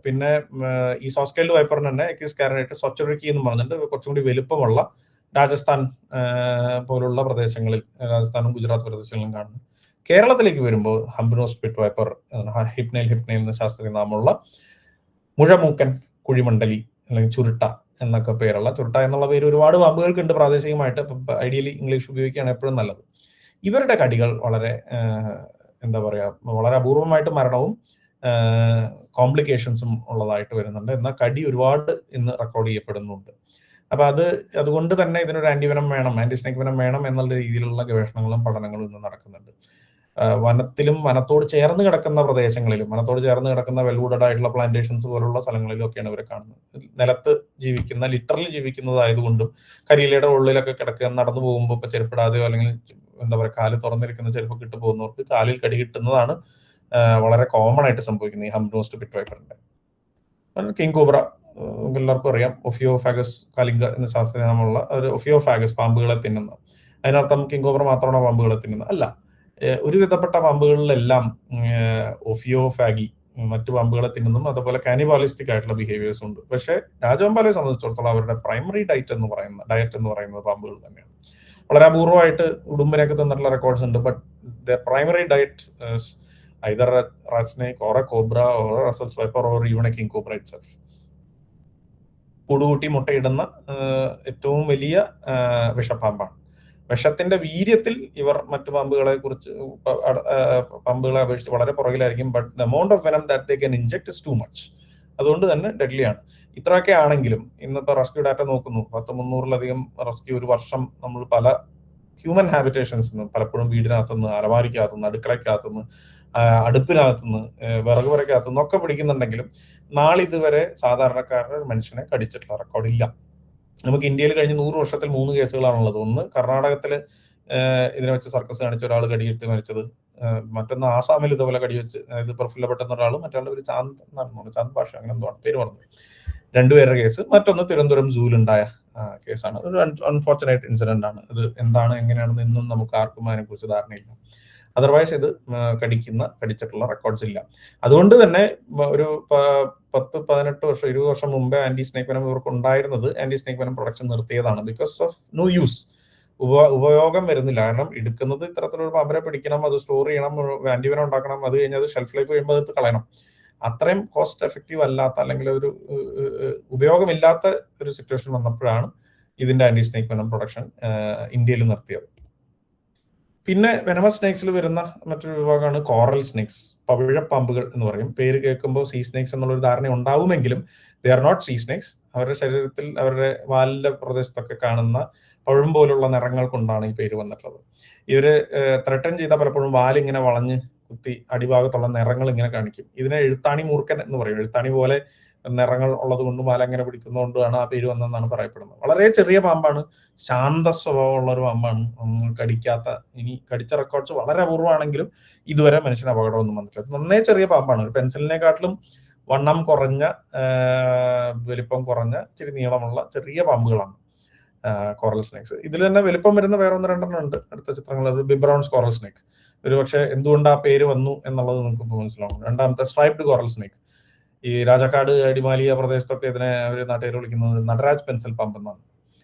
പിന്നെ ഈ സോഫ്റ്റ് ടൈൽഡ് വൈപ്പറിന് തന്നെ എക്കിസ് കാരനേറ്റ് സൊച്ചറിക്കി എന്ന് പറഞ്ഞിട്ട് കുറച്ചും കൂടി വലുപ്പമുള്ള രാജസ്ഥാൻ പോലുള്ള പ്രദേശങ്ങളിൽ, രാജസ്ഥാനും ഗുജറാത്ത് പ്രദേശങ്ങളിലും കാണുന്നു. കേരളത്തിലേക്ക് വരുമ്പോൾ ഹംബ്നോസ് പിറ്റ് വൈപ്പർ, ഹിപ്നൈൽ എന്ന ശാസ്ത്രീയ നാമമുള്ള മുഴമൂക്കൻ കുഴിമണ്ഡലി അല്ലെങ്കിൽ ചുരുട്ട എന്നൊക്കെ പേരുള്ള, ചുരുട്ട എന്നുള്ള പേര് ഒരുപാട് പാമ്പുകൾക്കുണ്ട് പ്രാദേശികമായിട്ട്. ഐഡിയലി ഇംഗ്ലീഷ് ഉപയോഗിക്കുകയാണ് എപ്പോഴും നല്ലത്. ഇവരുടെ കടികൾ വളരെ എന്താ പറയാ, വളരെ അപൂർവമായിട്ട് മരണവും കോംപ്ലിക്കേഷൻസും ഉള്ളതായിട്ട് വരുന്നുണ്ട്. എന്നാൽ കടി ഒരുപാട് ഇന്ന് റെക്കോർഡ് ചെയ്യപ്പെടുന്നുണ്ട്. അപ്പൊ അതുകൊണ്ട് തന്നെ ഇതിനൊരു ആന്റിവെനം വേണം, ആന്റി സ്നേക് വെനം വേണം എന്നുള്ള രീതിയിലുള്ള ഗവേഷണങ്ങളും പഠനങ്ങളും ഇന്ന് നടക്കുന്നുണ്ട്. വനത്തിലും വനത്തോട് ചേർന്ന് കിടക്കുന്ന പ്രദേശങ്ങളിലും, വനത്തോട് ചേർന്ന് കിടക്കുന്ന വെൽവുഡഡ് ആയിട്ടുള്ള പ്ലാന്റേഷൻസ് പോലുള്ള സ്ഥലങ്ങളിലും ഒക്കെയാണ് ഇവരെ കാണുന്നത്. നിലത്ത് ജീവിക്കുന്ന, ലിറ്ററലി ജീവിക്കുന്നതായതുകൊണ്ടും കരിയിലയുടെ ഉള്ളിലൊക്കെ കിടക്കുക, നടന്നു പോകുമ്പോൾ ഇപ്പൊ ചെരുപ്പിടാതെയോ അല്ലെങ്കിൽ എന്താ പറയുക കാല് തുറന്നിരിക്കുന്ന ചെരുപ്പ് കിട്ടു പോകുന്നവർക്ക് കാലിൽ കടി കിട്ടുന്നതാണ് വളരെ കോമൺ ആയിട്ട് സംഭവിക്കുന്നത് ഈ ഹംബ്നോസ്ഡ് പിറ്റ് വൈപ്പറിന്റെ. കിങ് കോബ്ര എല്ലാവർക്കും അറിയാം, ഒഫിയോഫാഗസ് കാലിംഗ എന്ന ശാസ്ത്രീയനാമമുള്ള ഒരു ഒഫിയോഫാഗസ്, പാമ്പുകളെ തിന്നുന്ന. അതിനർത്ഥം കിങ് കോബ്ര മാത്രമാണ് പാമ്പുകളെ തിന്നുന്നത് അല്ല. ഒരുവിധപ്പെട്ട പാമ്പുകളിലെല്ലാം ഒഫിയോഫാഗി മറ്റു പാമ്പുകളെ തിന്നുന്നതും അതുപോലെ കാനിബാലിസ്റ്റിക് ആയിട്ടുള്ള ബിഹേവിയേഴ്സും ഉണ്ട്. പക്ഷെ രാജവെമ്പാലയെ സംബന്ധിച്ചിടത്തോളം അവരുടെ പ്രൈമറി ഡയറ്റ് എന്ന് പറയുന്നത് പാമ്പുകൾ തന്നെയാണ്. വളരെ അപൂർവമായിട്ട് ഉടുമ്പിനൊക്കെ തന്നിട്ടുള്ള റെക്കോർഡ്സ് ഉണ്ട്. But the primary diet either rat snake or a cobra or a Russell's viper or even a king cobra itself. കൂടുകൂട്ടി മുട്ടയിടുന്ന ഏറ്റവും വലിയ വിഷപ്പാമ്പാണ്. വിഷത്തിന്റെ വീര്യത്തിൽ ഇവർ മറ്റു പാമ്പുകളെ അപേക്ഷിച്ച് വളരെ പുറകിലായിരിക്കും. But the amount of venom that they can inject is too much. അതുകൊണ്ട് തന്നെ ഡെഡ്ലിയാണ്. ഇത്രയൊക്കെ ആണെങ്കിലും ഇന്നിപ്പോൾ റെസ്ക്യൂ ഡാറ്റ നോക്കുന്നു, 300-ലധികം റെസ്ക്യൂ ഒരു വർഷം നമ്മൾ പല ഹ്യൂമൻ ഹാബിറ്റേഷൻസ് നിന്ന്, പലപ്പോഴും വീടിനകത്തുനിന്ന്, അലമാരിക്കകത്തുനിന്ന്, അടുക്കളയ്ക്കകത്തുനിന്ന്, അടുപ്പിനകത്തുനിന്ന്, വിറക് പുരയ്ക്കകത്തുനിന്ന് ഒക്കെ പിടിക്കുന്നുണ്ടെങ്കിലും നാളിതുവരെ സാധാരണക്കാരുടെ ഒരു മനുഷ്യനെ കടിച്ചിട്ടുള്ള റെക്കോർഡില്ല. നമുക്ക് ഇന്ത്യയിൽ കഴിഞ്ഞ 100 വർഷത്തിൽ 3 കേസുകളാണുള്ളത്. ഒന്ന് കർണാടകത്തിൽ ഇതിനെ വെച്ച് സർക്കസ് കാണിച്ച ഒരാൾ കടിയിട്ട് മരിച്ചത്, മറ്റൊന്ന് ആസാമിൽ ഇതുപോലെ കടിവെച്ച്, അതായത് പ്രഫുല്ലപ്പെട്ടെന്ന ഒരാൾ, മറ്റാളുടെ ഒരു ചാന്ദ് ഭാഷ അങ്ങനെ എന്തോ പേര് പറഞ്ഞു, 2 പേരുടെ കേസ്. മറ്റൊന്ന് തിരുവനന്തപുരം സൂവിലുണ്ടായ കേസാണ്. ഒരു അൺഫോർച്ചുനേറ്റ് ഇൻസിഡന്റ് ആണ്. ഇത് എന്താണ് എങ്ങനെയാണെന്ന് ഇന്നും നമുക്ക് ആർക്കും അതിനെക്കുറിച്ച് ധാരണയില്ല. അതർവൈസ് ഇത് കടിച്ചിട്ടുള്ള റെക്കോർഡ്സ് ഇല്ല. അതുകൊണ്ട് തന്നെ ഒരു 10-18 വർഷം 20 വർഷം മുമ്പേ ആന്റി സ്നേക് വെനം ഇവർക്ക് ഉണ്ടായിരുന്നത് ആന്റി സ്നേക് വെനം പ്രൊഡക്ഷൻ നിർത്തിയതാണ്. ബിക്കോസ് ഓഫ് നോ യൂസ്, ഉപയോഗം വരുന്നില്ല. കാരണം എടുക്കുന്നത് ഇത്തരത്തിലൊരു പാമ്പിനെ പിടിക്കണം, അത് സ്റ്റോർ ചെയ്യണം, ആന്റി വെനം ഉണ്ടാക്കണം, അത് കഴിഞ്ഞ് അത് ഷെൽഫ് ലൈഫ് കഴിയുമ്പോൾ അത് കളയണം. അത്രയും കോസ്റ്റ് എഫക്റ്റീവ് അല്ലാത്ത അല്ലെങ്കിൽ ഒരു ഉപയോഗമില്ലാത്ത ഒരു സിറ്റുവേഷൻ വന്നപ്പോഴാണ് ഇതിന്റെ ആന്റി സ്നേക് വെനം പ്രൊഡക്ഷൻ ഇന്ത്യയിൽ നിർത്തിയത്. പിന്നെ വെനമസ് സ്നേക്സിൽ വരുന്ന മറ്റൊരു വിഭാഗമാണ് കോറൽ സ്നേക്സ്, പവിഴപ്പാമ്പുകൾ എന്ന് പറയും. പേര് കേൾക്കുമ്പോൾ സീ സ്നേക്സ് എന്നുള്ളൊരു ധാരണ ഉണ്ടാവുമെങ്കിലും they are not sea snakes. അവരുടെ ശരീരത്തിൽ, അവരുടെ വാലിന്റെ പ്രദേശത്തൊക്കെ കാണുന്ന പഴം പോലുള്ള നിറങ്ങൾ കൊണ്ടാണ് ഈ പേര് വന്നിട്ടുള്ളത്. ഇവര് ത്രട്ടൻ ചെയ്താൽ പലപ്പോഴും വാലിങ്ങനെ വളഞ്ഞ് കുത്തി അടിഭാഗത്തുള്ള നിറങ്ങൾ ഇങ്ങനെ കാണിക്കും. ഇതിനെ എഴുത്താണി മൂർഖൻ എന്ന് പറയും. എഴുത്താണി പോലെ നിറങ്ങൾ ഉള്ളത് കൊണ്ടും വാല അങ്ങനെ പിടിക്കുന്നതുകൊണ്ടാണ് ആ പേര് വന്നതെന്നാണ് പറയപ്പെടുന്നത്. വളരെ ചെറിയ പാമ്പാണ്, ശാന്ത സ്വഭാവമുള്ള ഒരു പാമ്പാണ്, കടിക്കാത്ത. ഇനി കടിച്ച റെക്കോർഡ്സ് വളരെ അപൂർവമാണെങ്കിലും ഇതുവരെ മനുഷ്യന് അപകടമൊന്നും വന്നിട്ടില്ല. നന്നേ ചെറിയ പാമ്പാണ്, ഒരു പെൻസിലിനെക്കാട്ടിലും വണ്ണം കുറഞ്ഞ, വലിപ്പം കുറഞ്ഞ, ഇച്ചിരി നീളമുള്ള ചെറിയ പാമ്പുകളാണ് കോറൽ സ്നേക്സ്. ഇതിൽ തന്നെ വലിപ്പം വരുന്ന വേറെ 1-2 ഉണ്ട് അടുത്ത ചിത്രങ്ങൾ. ബിബ്രൗൺസ് കോറൽ സ്നേക്ക്, ഒരു പക്ഷേ എന്തുകൊണ്ട് ആ പേര് വന്നു എന്നുള്ളത് നമുക്ക് ഇപ്പോൾ മനസ്സിലാവും. രണ്ടാമത്തെ സ്ട്രൈപ്ഡ് കോറൽ സ്നേക്ക്. ഈ രാജാക്കാട്, അടിമാലിയ പ്രദേശത്തൊക്കെ ഇതിനെ അവർ നാട്ടുകാർ വിളിക്കുന്നത് നടരാജ് പെൻസിൽ പാമ്പ് എന്നാണ്.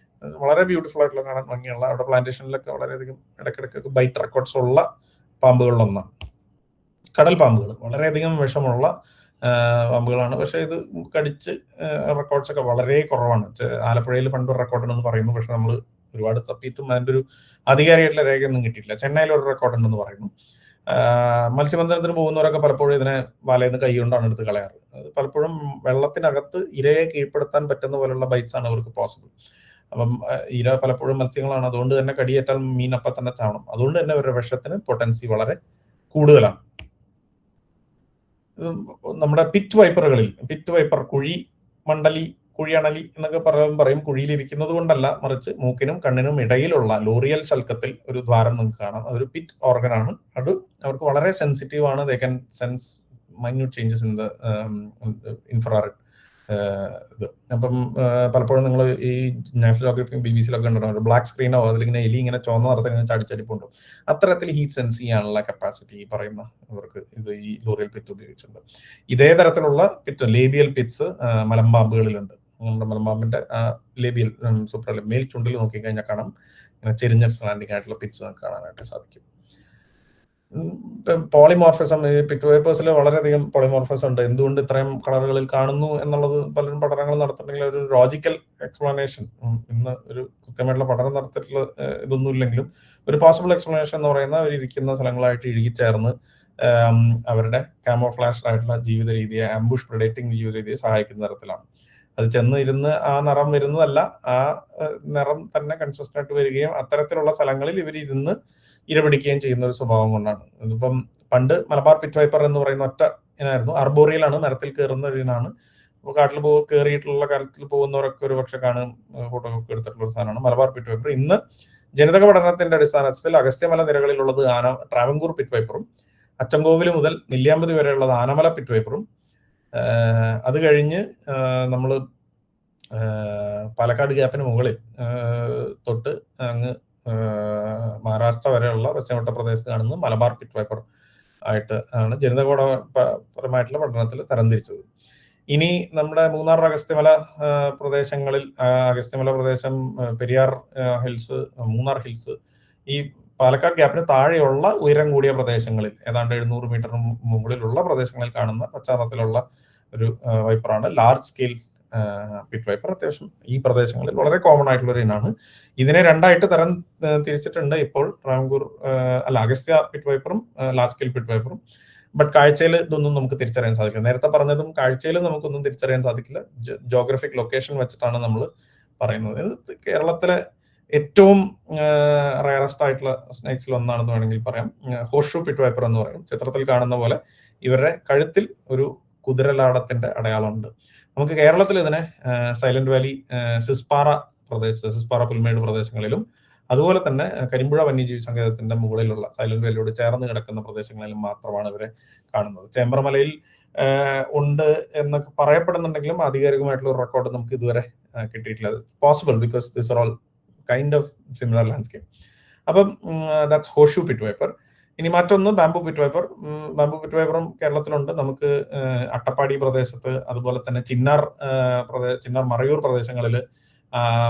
വളരെ ബ്യൂട്ടിഫുൾ ആയിട്ടുള്ള, കാണാൻ ഭംഗിയുള്ള, അവിടെ പ്ലാന്റേഷനിലൊക്കെ വളരെയധികം ഇടയ്ക്കിടയ്ക്ക് ബൈറ്റ് റെക്കോർഡ്സ് ഉള്ള പാമ്പുകളിലൊന്നാണ്. കടൽ പാമ്പുകൾ വളരെയധികം വിഷമുള്ള പാമ്പുകളാണ്. പക്ഷെ ഇത് കടിച്ച് റെക്കോർഡ്സ് ഒക്കെ വളരെ കുറവാണ്. ആലപ്പുഴയിൽ പണ്ട് റെക്കോർഡ് ഉണ്ടെന്ന് പറയുന്നു, പക്ഷെ നമ്മൾ ഒരുപാട് തപ്പിയിട്ടും അതിൻ്റെ ഒരു ആധികാരികമായിട്ടുള്ള രേഖയൊന്നും കിട്ടിയിട്ടില്ല. ചെന്നൈയിൽ ഒരു റെക്കോർഡ് ഉണ്ടെന്ന് പറയുന്നു. മത്സ്യബന്ധനത്തിന് പോകുന്നവരൊക്കെ പലപ്പോഴും ഇതിനെ വലയിന്ന് കൈ കൊണ്ടാണ് എടുത്ത് കളയാറ്. അത് പലപ്പോഴും വെള്ളത്തിനകത്ത് ഇരയെ കീഴ്പ്പെടുത്താൻ പറ്റുന്ന പോലുള്ള ബൈറ്റ്സ് ആണ് അവർക്ക് പോസിബിൾ. അപ്പം ഇര പലപ്പോഴും മത്സ്യങ്ങളാണ്, അതുകൊണ്ട് തന്നെ കടിയേറ്റാൽ മീൻ അപ്പം തന്നെ ചാവണം. അതുകൊണ്ട് തന്നെ അവരുടെ വിഷത്തിന് പൊട്ടൻസി വളരെ കൂടുതലാണ്. നമ്മുടെ പിറ്റ് വൈപ്പറുകളിൽ, പിറ്റ് വൈപ്പർ, കുഴിയണലി എന്നൊക്കെ പറയും. കുഴിയിലിരിക്കുന്നത് കൊണ്ടല്ല, മറിച്ച് മൂക്കിനും കണ്ണിനും ഇടയിലുള്ള ലോറിയൽ ശൽക്കത്തിൽ ഒരു ദ്വാരം നിങ്ങൾക്ക് കാണാം. അതൊരു പിറ്റ് ഓർഗൻ ആണ്. അത് അവർക്ക് വളരെ സെൻസിറ്റീവ് ആണ്. They can sense minute changes in the infrared ഇത്. അപ്പം പലപ്പോഴും നിങ്ങൾ ഈ നാഷണൽ ജോഗ്രഫിയും BBC-ലൊക്കെ ഉണ്ടാവും, ബ്ലാക്ക് സ്ക്രീനോ അതിലിങ്ങനെ എലി ഇങ്ങനെ ചുവന്ന നിറത്തിൽ ഇങ്ങനെ ചടിച്ചടിപ്പുണ്ടോ, അത്തരത്തിൽ ഹീറ്റ് സെൻസ് ചെയ്യാനുള്ള കപ്പാസിറ്റി പറയുന്ന ഇവർക്ക് ഇത് ഈ ലോറിയൽ പിറ്റ് ഉപയോഗിച്ചിട്ടുണ്ട്. ഇതേ തരത്തിലുള്ള പിറ്റ്, ലേബിയൽ പിറ്റ്സ് മലമ്പാമ്പുകളിലുണ്ട്. നമ്മുടെ മലമ്പാമ്പിന്റെ ലേബിയൽ സൂപ്പർ മേൽ ചുണ്ടിൽ നോക്കിക്കഴിഞ്ഞാൽ കാണാം ഇങ്ങനെ ചെരിഞ്ഞ സ്ലാൻഡിങ് ആയിട്ടുള്ള പിറ്റ്സ് കാണാനായിട്ട് സാധിക്കും. പോളിമോർഫിസം, ഈ പിറ്റ് വൈപ്പേഴ്സിൽ വളരെയധികം പോളിമോർഫിസം ഉണ്ട്. എന്തുകൊണ്ട് ഇത്രയും കളറുകളിൽ കാണുന്നു എന്നുള്ളത് പലരും പഠനങ്ങൾ നടത്തുന്നെങ്കിൽ ഒരു ലോജിക്കൽ എക്സ്പ്ലനേഷൻ, ഇന്ന് ഒരു കൃത്യമായിട്ടുള്ള പഠനം നടത്തിയിട്ടുള്ള ഇതൊന്നും ഇല്ലെങ്കിലും ഒരു പോസിബിൾ എക്സ്പ്ലനേഷൻ എന്ന് പറയുന്ന അവരിയ്ക്കുന്ന സ്ഥലങ്ങളായിട്ട് ഇഴുകിച്ചേർന്ന് അവരുടെ കാമോഫ്ലാഷ്ഡ് ആയിട്ടുള്ള ജീവിത രീതിയെ, ആംബുഷ് പ്രെഡേറ്റിംഗ് ജീവിത രീതിയെ സഹായിക്കുന്ന തരത്തിലാണ്. അത് ചെന്ന് ഇരുന്ന് ആ നിറം വരുന്നതല്ല, ആ നിറം തന്നെ കൺസിസ്റ്റന്റ് ആയിട്ട് വരികയും അത്തരത്തിലുള്ള സ്ഥലങ്ങളിൽ ഇവരിരുന്ന് ഇരപിടിക്കുകയും ചെയ്യുന്ന ഒരു സ്വഭാവം കൊണ്ടാണ്. ഇതിപ്പം പണ്ട് മലബാർ പിറ്റ് വൈപ്പർ എന്ന് പറയുന്ന ഒറ്റ ഇനായിരുന്നു. അർബോറിയലാണ്, മരത്തിൽ കയറുന്ന ഒരു ഇനാണ്. കാട്ടിൽ കയറിയിട്ടുള്ള കാലത്തിൽ പോകുന്നവരൊക്കെ ഒരു പക്ഷെ കാണും, ഫോട്ടോ ഒക്കെ എടുത്തിട്ടുള്ള ഒരു സാധനമാണ് മലബാർ പിറ്റ് വൈപ്പർ. ഇന്ന് ജനിതക പഠനത്തിന്റെ അടിസ്ഥാനത്തിൽ അഗസ്ത്യമല നിരകളിലുള്ളത് ട്രാവൻകൂർ പിറ്റ് വൈപ്പറും, അച്ചൻകോവിൽ മുതൽ നെല്ലിയാമ്പതി വരെയുള്ളത് ആനമല പിറ്റ് വൈപ്പറും, അത് കഴിഞ്ഞ് നമ്മൾ പാലക്കാട് ഗ്യാപ്പിന് മുകളിൽ തൊട്ട് അങ്ങ് മഹാരാഷ്ട്ര വരെയുള്ള പശ്ചിമഘട്ട പ്രദേശത്ത് കാണുന്നത് മലബാർ പിറ്റ് വൈപ്പർ ആയിട്ട് ആണ് ജനിതകപരമായിട്ടുള്ള പഠനത്തിൽ തരംതിരിച്ചത്. ഇനി നമ്മുടെ മൂന്നാർ അഗസ്ത്യമല പ്രദേശങ്ങളിൽ, അഗസ്ത്യമല പ്രദേശം, പെരിയാർ ഹിൽസ്, മൂന്നാർ ഹിൽസ്, ഈ പാലക്കാട് ഗ്യാപ്പിന് താഴെയുള്ള ഉയരം കൂടിയ പ്രദേശങ്ങളിൽ ഏതാണ്ട് 700 മീറ്ററിന് മുകളിലുള്ള പ്രദേശങ്ങളിൽ കാണുന്ന പശ്ചാത്തലത്തിലുള്ള ഒരു വൈപ്പറാണ് ലാർജ് സ്കെയിൽ പിറ്റ് വൈപ്പർ. അത്യാവശ്യം ഈ പ്രദേശങ്ങളിൽ വളരെ കോമൺ ആയിട്ടുള്ള ഒരു ഇനാണ്. ഇതിനെ രണ്ടായിട്ട് തരം തിരിച്ചിട്ടുണ്ട് ഇപ്പോൾ. ട്രാവൻകൂർ അഗസ്ത്യ പിറ്റ് വൈപ്പറും ലാർജ് സ്കെയിൽ പിറ്റ് വൈപ്പറും. ബട്ട് കാഴ്ചയിൽ ഇതൊന്നും നമുക്ക് തിരിച്ചറിയാൻ സാധിക്കില്ല. നേരത്തെ പറഞ്ഞതും കാഴ്ചയിൽ നമുക്കൊന്നും തിരിച്ചറിയാൻ സാധിക്കില്ല. ജോഗ്രഫിക് ലൊക്കേഷൻ വെച്ചിട്ടാണ് നമ്മൾ പറയുന്നത്. ഇത് കേരളത്തിലെ ഏറ്റവും റയറസ്റ്റ് ആയിട്ടുള്ള സ്നേക്സിൽ ഒന്നാണെന്ന് വേണമെങ്കിൽ പറയാം. ഹോർഷൂ പിറ്റ് വൈപ്പർ എന്ന് പറയും. ചിത്രത്തിൽ കാണുന്ന പോലെ ഇവരുടെ കഴുത്തിൽ ഒരു കുതിരലാടത്തിന്റെ അടയാളമുണ്ട്. നമുക്ക് കേരളത്തിൽ ഇതിനെ സൈലന്റ് വാലി, സിസ്പാറ പ്രദേശത്ത്, സിസ്പാറ പുൽമേട് പ്രദേശങ്ങളിലും അതുപോലെ തന്നെ കരിമ്പുഴ വന്യജീവി സങ്കേതത്തിന്റെ മുകളിലുള്ള സൈലന്റ് വാലിയോട് ചേർന്ന് കിടക്കുന്ന പ്രദേശങ്ങളിലും മാത്രമാണ് ഇവരെ കാണുന്നത്. ചേമ്പ്രമലയിൽ ഉണ്ട് എന്നൊക്കെ പറയപ്പെടുന്നുണ്ടെങ്കിലും ആധികാരികമായിട്ടുള്ള ഒരു റെക്കോർഡ് നമുക്ക് ഇതുവരെ കിട്ടിയിട്ടില്ല. Possible because this are all kind of similar landscape. അപ്പം ദാറ്റ്സ് ഹോർഷൂ പിറ്റ് വൈപ്പർ. ഇനി മറ്റൊന്ന് bamboo pit viper. Bamboo pit വൈപ്പറും കേരളത്തിലുണ്ട്. നമുക്ക് അട്ടപ്പാടി പ്രദേശത്ത്, അതുപോലെ തന്നെ ചിന്നാർ മറയൂർ പ്രദേശങ്ങളിൽ,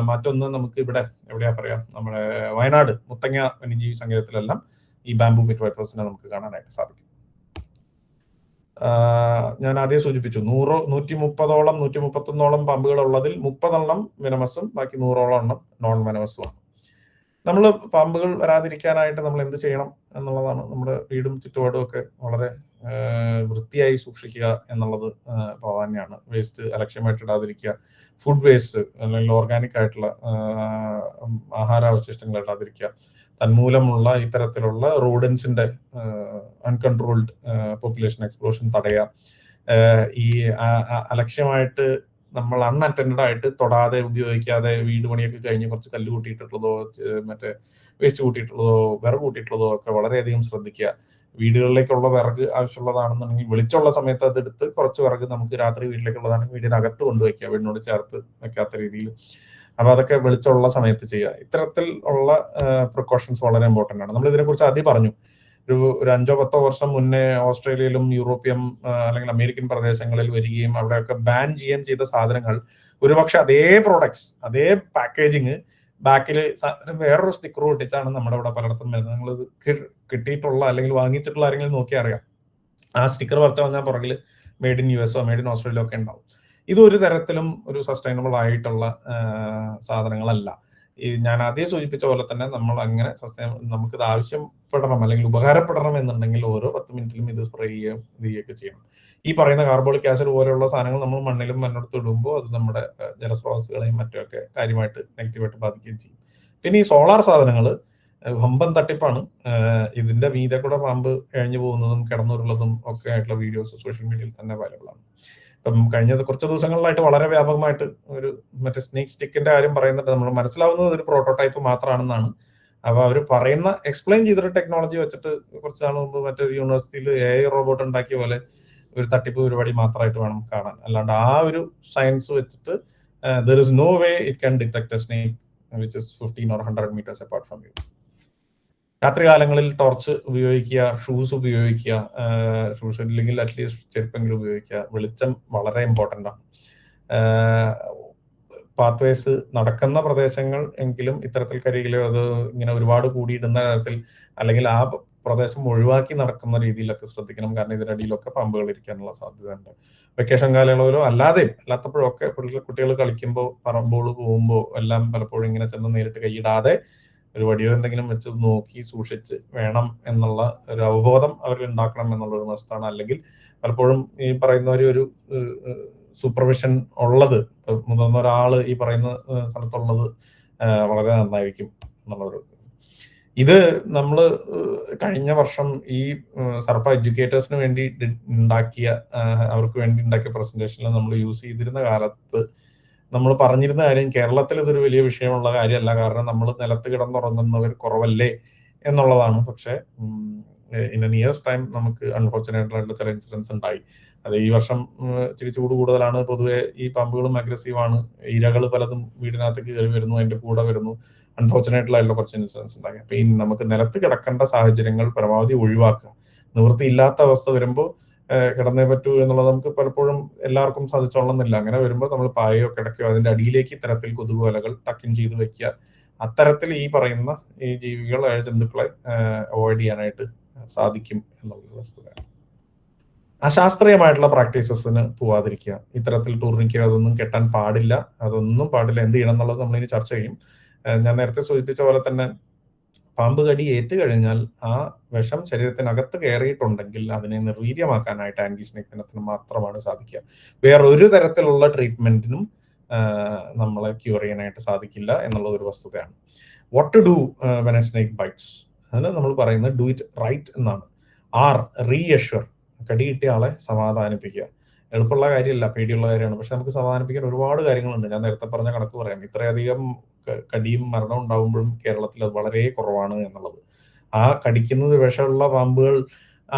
മറ്റൊന്ന് നമുക്ക് ഇവിടെ എവിടെയാ പറയാം, നമ്മുടെ വയനാട് മുത്തങ്ങ വന്യജീവി സങ്കേതത്തിലെല്ലാം ഈ ബാംബു പിറ്റ് വൈപ്പേഴ്സിനെ നമുക്ക് കാണാനായിട്ട് സാധിക്കും. ഞാൻ ആദ്യം സൂചിപ്പിച്ചു 130ഓളം 131ഓളം പാമ്പുകൾ ഉള്ളതിൽ 30 വെനമസും ബാക്കി 100ഓളം നോൺ വെനമസുമാണ്. നമ്മൾ പാമ്പുകൾ വരാതിരിക്കാനായിട്ട് നമ്മൾ എന്ത് ചെയ്യണം എന്നുള്ളതാണ്. നമ്മുടെ വീടും ചുറ്റുപാടും ഒക്കെ വളരെ വൃത്തിയായി സൂക്ഷിക്കുക എന്നുള്ളത് പ്രാധാന്യമാണ്. വേസ്റ്റ് അലക്ഷ്യമായിട്ട് ഇടാതിരിക്കുക, ഫുഡ് വേസ്റ്റ് അല്ലെങ്കിൽ ഓർഗാനിക് ആയിട്ടുള്ള ആഹാരാവശിഷ്ടങ്ങൾ ഇടാതിരിക്കുക, തന്മൂലമുള്ള ഇത്തരത്തിലുള്ള റോഡൻസിന്റെ അൺകൺട്രോൾഡ് പോപ്പുലേഷൻ എക്സ്പ്ലോഷൻ തടയുക, ഈ അലക്ഷ്യമായിട്ട് നമ്മൾ അൺഅറ്റൻഡഡ് ആയിട്ട് തൊടാതെ ഉപയോഗിക്കാതെ വീട് പണിയൊക്കെ കഴിഞ്ഞ് കുറച്ച് കല്ല് കൂട്ടിയിട്ടുള്ളതോ മറ്റേ വേസ്റ്റ് കൂട്ടിയിട്ടുള്ളതോ വിറക് കൂട്ടിയിട്ടുള്ളതോ ഒക്കെ വളരെയധികം ശ്രദ്ധിക്കുക. വീടുകളിലേക്കുള്ള വിറക് ആവശ്യമുള്ളതാണെന്നുണ്ടെങ്കിൽ വെളിച്ചമുള്ള സമയത്ത് അതെടുത്ത് കുറച്ച് വിറക് നമുക്ക് രാത്രി വീട്ടിലേക്കുള്ളതാണെങ്കിൽ വീടിനകത്ത് കൊണ്ടുവയ്ക്കുക, വീടിനോട് ചേർത്ത് വെക്കാത്ത രീതിയിൽ. അപ്പൊ അതൊക്കെ വെളിച്ചമുള്ള സമയത്ത് ചെയ്യുക. ഇത്തരത്തിൽ ഉള്ള പ്രിക്കോഷൻസ് വളരെ ഇമ്പോർട്ടന്റ് ആണ്. നമ്മൾ ഇതിനെക്കുറിച്ച് ആദ്യം പറഞ്ഞു. ഒരു 5-10 വർഷം മുന്നേ ഓസ്ട്രേലിയയിലും യൂറോപ്യൻ അല്ലെങ്കിൽ അമേരിക്കൻ പ്രദേശങ്ങളിൽ വരികയും അവിടെയൊക്കെ ബാൻ ചെയ്യുകയും ചെയ്ത സാധനങ്ങൾ ഒരുപക്ഷെ അതേ പ്രോഡക്ട്സ്, അതേ പാക്കേജിങ് ബാക്കിൽ വേറൊരു സ്റ്റിക്കർ ഒട്ടിച്ചാണ് നമ്മുടെ ഇവിടെ പലയിടത്തും വരുന്നത്. നിങ്ങൾ കിട്ടിയിട്ടുള്ള അല്ലെങ്കിൽ വാങ്ങിച്ചിട്ടുള്ള ആരെങ്കിലും നോക്കി അറിയാം. ആ സ്റ്റിക്കർ വരച്ച വന്നാൽ പുറകിൽ made in US made in Australia ഒക്കെ ഉണ്ടാവും. ഇത് ഒരു തരത്തിലും ഒരു സസ്റ്റൈനബിൾ ആയിട്ടുള്ള സാധനങ്ങളല്ല. ഈ ഞാൻ ആദ്യം സൂചിപ്പിച്ച പോലെ തന്നെ നമ്മൾ അങ്ങനെ നമുക്കിത് ആവശ്യപ്പെടണം അല്ലെങ്കിൽ ഉപകാരപ്പെടണം എന്നുണ്ടെങ്കിൽ ഓരോ 10 മിനിറ്റിലും ഇത് സ്പ്രേ ചെയ്യുകയൊക്കെ ചെയ്യണം. ഈ പറയുന്ന കാർബോളിക് ആസിഡ് പോലെയുള്ള സാധനങ്ങൾ നമ്മൾ മണ്ണിലും മണ്ണെടുത്ത് ഇടുമ്പോൾ അത് നമ്മുടെ ജലസ്രോതസ്സുകളെയും മറ്റുമൊക്കെ കാര്യമായിട്ട് നെഗറ്റീവായിട്ട് ബാധിക്കുകയും ചെയ്യും. പിന്നെ ഈ സോളാർ സാധനങ്ങൾ വമ്പൻ തട്ടിപ്പാണ്. ഇതിന്റെ മീതെ കൂടെ പാമ്പ് കഴിഞ്ഞു പോകുന്നതും കിടന്നുരുള്ളതും ഒക്കെ ആയിട്ടുള്ള വീഡിയോസ് സോഷ്യൽ മീഡിയയിൽ തന്നെ അവൈലബിൾ ആണ്. ഇപ്പം കഴിഞ്ഞ കുറച്ച് ദിവസങ്ങളിലായിട്ട് വളരെ വ്യാപകമായിട്ട് ഒരു മറ്റേ സ്നേക്ക് സ്റ്റിക്കിന്റെ കാര്യം പറയുന്നുണ്ട്. നമ്മൾ മനസ്സിലാവുന്നത് ഒരു പ്രോട്ടോടൈപ്പ് മാത്രമാണെന്നാണ്. അപ്പൊ അവർ പറയുന്ന എക്സ്പ്ലെയിൻ ചെയ്തൊരു ടെക്നോളജി വെച്ചിട്ട് കുറച്ച് നാൾ മുമ്പ് മറ്റൊരു യൂണിവേഴ്സിറ്റിയിൽ AI റോബോട്ട് ഉണ്ടാക്കിയ പോലെ ഒരു തട്ടിപ്പ് പരിപാടി മാത്രമായിട്ട് വേണം കാണാൻ. അല്ലാണ്ട് ആ ഒരു സയൻസ് വെച്ചിട്ട് there is no way it can detect a snake which is 15 or 100 meters apart from you. രാത്രി കാലങ്ങളിൽ ടോർച്ച് ഉപയോഗിക്കുക, ഷൂസ് ഉപയോഗിക്കുക, ഷൂസ് ഇല്ലെങ്കിൽ അറ്റ്ലീസ്റ്റ് ചെരുപ്പെങ്കിലും ഉപയോഗിക്കുക. വെളിച്ചം വളരെ ഇമ്പോർട്ടൻ്റ് ആണ്. പാത്വേസ് നടക്കുന്ന പ്രദേശങ്ങൾ എങ്കിലും ഇത്തരത്തിൽ കരികിലോ അത് ഇങ്ങനെ ഒരുപാട് കൂടിയിടുന്ന തരത്തിൽ അല്ലെങ്കിൽ ആ പ്രദേശം ഒഴിവാക്കി നടക്കുന്ന രീതിയിലൊക്കെ ശ്രദ്ധിക്കണം. കാരണം ഇതിനടിയിലൊക്കെ പാമ്പുകൾ ഇരിക്കാനുള്ള സാധ്യതയുണ്ട്. വെക്കേഷൻ കാലയളവിലോ അല്ലാത്തപ്പോഴും ഒക്കെ കുട്ടികൾ കളിക്കുമ്പോൾ പറമ്പോൾ പോകുമ്പോൾ എല്ലാം പലപ്പോഴും ഇങ്ങനെ ചെന്ന് നേരിട്ട് കൈയിടാതെ ഒരു വടിയോ എന്തെങ്കിലും വെച്ച് നോക്കി സൂക്ഷിച്ച് വേണം എന്നുള്ള ഒരു അവബോധം അവരിൽ ഉണ്ടാക്കണം എന്നുള്ളൊരു മസ്റ്റാണ്. അല്ലെങ്കിൽ പലപ്പോഴും ഈ പറയുന്ന ഒരു സൂപ്പർവിഷൻ ഉള്ളത്, മുതിർന്ന ഒരാള് ഈ പറയുന്ന സ്ഥലത്തുള്ളത് വളരെ നന്നായിരിക്കും എന്നുള്ളൊരു. ഇത് നമ്മൾ കഴിഞ്ഞ വർഷം ഈ സർപ്പ എഡ്യൂക്കേറ്റേഴ്സിന് വേണ്ടി അവർക്ക് വേണ്ടി ഉണ്ടാക്കിയ പ്രസന്റേഷനിൽ നമ്മൾ യൂസ് ചെയ്തിരുന്ന കാലത്ത് നമ്മൾ പറഞ്ഞിരുന്ന കാര്യം കേരളത്തിൽ ഇതൊരു വലിയ വിഷയമുള്ള കാര്യമല്ല. കാരണം നമ്മൾ നിലത്ത് കിടന്നുറങ്ങുന്നവർ കുറവല്ലേ എന്നുള്ളതാണ്. പക്ഷെ ഇൻ എ നിയർസ് ടൈം നമുക്ക് അൺഫോർച്ചുനേറ്റ് ആയിട്ടുള്ള ചില ഇൻസിഡൻസ് ഉണ്ടായി. അത് ഈ വർഷം ഇച്ചിരി ചൂട് കൂടുതലാണ്. പൊതുവെ ഈ പാമ്പുകളും അഗ്രസീവാണ്. ഇരകൾ പലതും വീടിനകത്തേക്ക് കയറി വരുന്നു, അതിന്റെ കൂടെ വരുന്നു. അൺഫോർച്ചുനേറ്റ്ലായിട്ടുള്ള കുറച്ച് ഇൻസിഡൻസ് ഉണ്ടായി. അപ്പൊ ഈ നമുക്ക് നിലത്ത് കിടക്കേണ്ട സാഹചര്യങ്ങൾ പരമാവധി ഒഴിവാക്കുക. നിവൃത്തിയില്ലാത്ത അവസ്ഥ വരുമ്പോൾ കിടന്നേ പറ്റൂ എന്നുള്ളത് നമുക്ക് പലപ്പോഴും എല്ലാവർക്കും സാധിച്ചോളണമെന്നില്ല. അങ്ങനെ വരുമ്പോൾ നമ്മൾ പായയോ കിടക്കയോ അതിന്റെ അടിയിലേക്ക് ഇത്തരത്തിൽ കൊതുകുവലകൾ ടക്കിൻ ചെയ്ത് വെക്കുക. അത്തരത്തിൽ ഈ പറയുന്ന ഈ ജീവികൾ ജന്തുക്കളെ അവോയ്ഡ് ചെയ്യാനായിട്ട് സാധിക്കും എന്നുള്ള വസ്തുതയാണ്. അശാസ്ത്രീയമായിട്ടുള്ള പ്രാക്ടീസസിന് പോവാതിരിക്കുക. ഇത്തരത്തിൽ ടൂർണിക്കോ അതൊന്നും കെട്ടാൻ പാടില്ല. അതൊന്നും പാടില്ല. എന്ത് ചെയ്യണം എന്നുള്ളത് നമ്മളിനി ചർച്ച ചെയ്യും. ഞാൻ നേരത്തെ സൂചിപ്പിച്ച പോലെ തന്നെ പാമ്പ് കടി ഏറ്റു കഴിഞ്ഞാൽ ആ വിഷം ശരീരത്തിനകത്ത് കയറിയിട്ടുണ്ടെങ്കിൽ അതിനെ നിർവീര്യമാക്കാനായിട്ട് ആന്റി സ്നേക് വെനത്തിന് മാത്രമാണ് സാധിക്കുക. വേറൊരു തരത്തിലുള്ള ട്രീറ്റ്മെന്റിനും നമ്മളെ ക്യൂർ ചെയ്യാനായിട്ട് സാധിക്കില്ല എന്നുള്ളത് ഒരു വസ്തുതയാണ്. What to do when a snake bites? അതിന് നമ്മൾ പറയുന്നത് ഡു ഇറ്റ് റൈറ്റ് എന്നാണ്. റീഅഷ്വർ, കടി കിട്ടിയ ആളെ സമാധാനിപ്പിക്കുക. എളുപ്പമുള്ള കാര്യമല്ല, പേടിയുള്ള കാര്യമാണ്. പക്ഷെ നമുക്ക് സമാധാനിപ്പിക്കാൻ ഒരുപാട് കാര്യങ്ങളുണ്ട്. ഞാൻ നേരത്തെ പറഞ്ഞ കണക്ക് പറയാം. ഇത്രയധികം കടിയും മരണം ഉണ്ടാകുമ്പോഴും കേരളത്തിൽ അത് വളരെ കുറവാണ് എന്നുള്ളത്. ആ കടിക്കുന്നത് വിഷമുള്ള പാമ്പുകൾ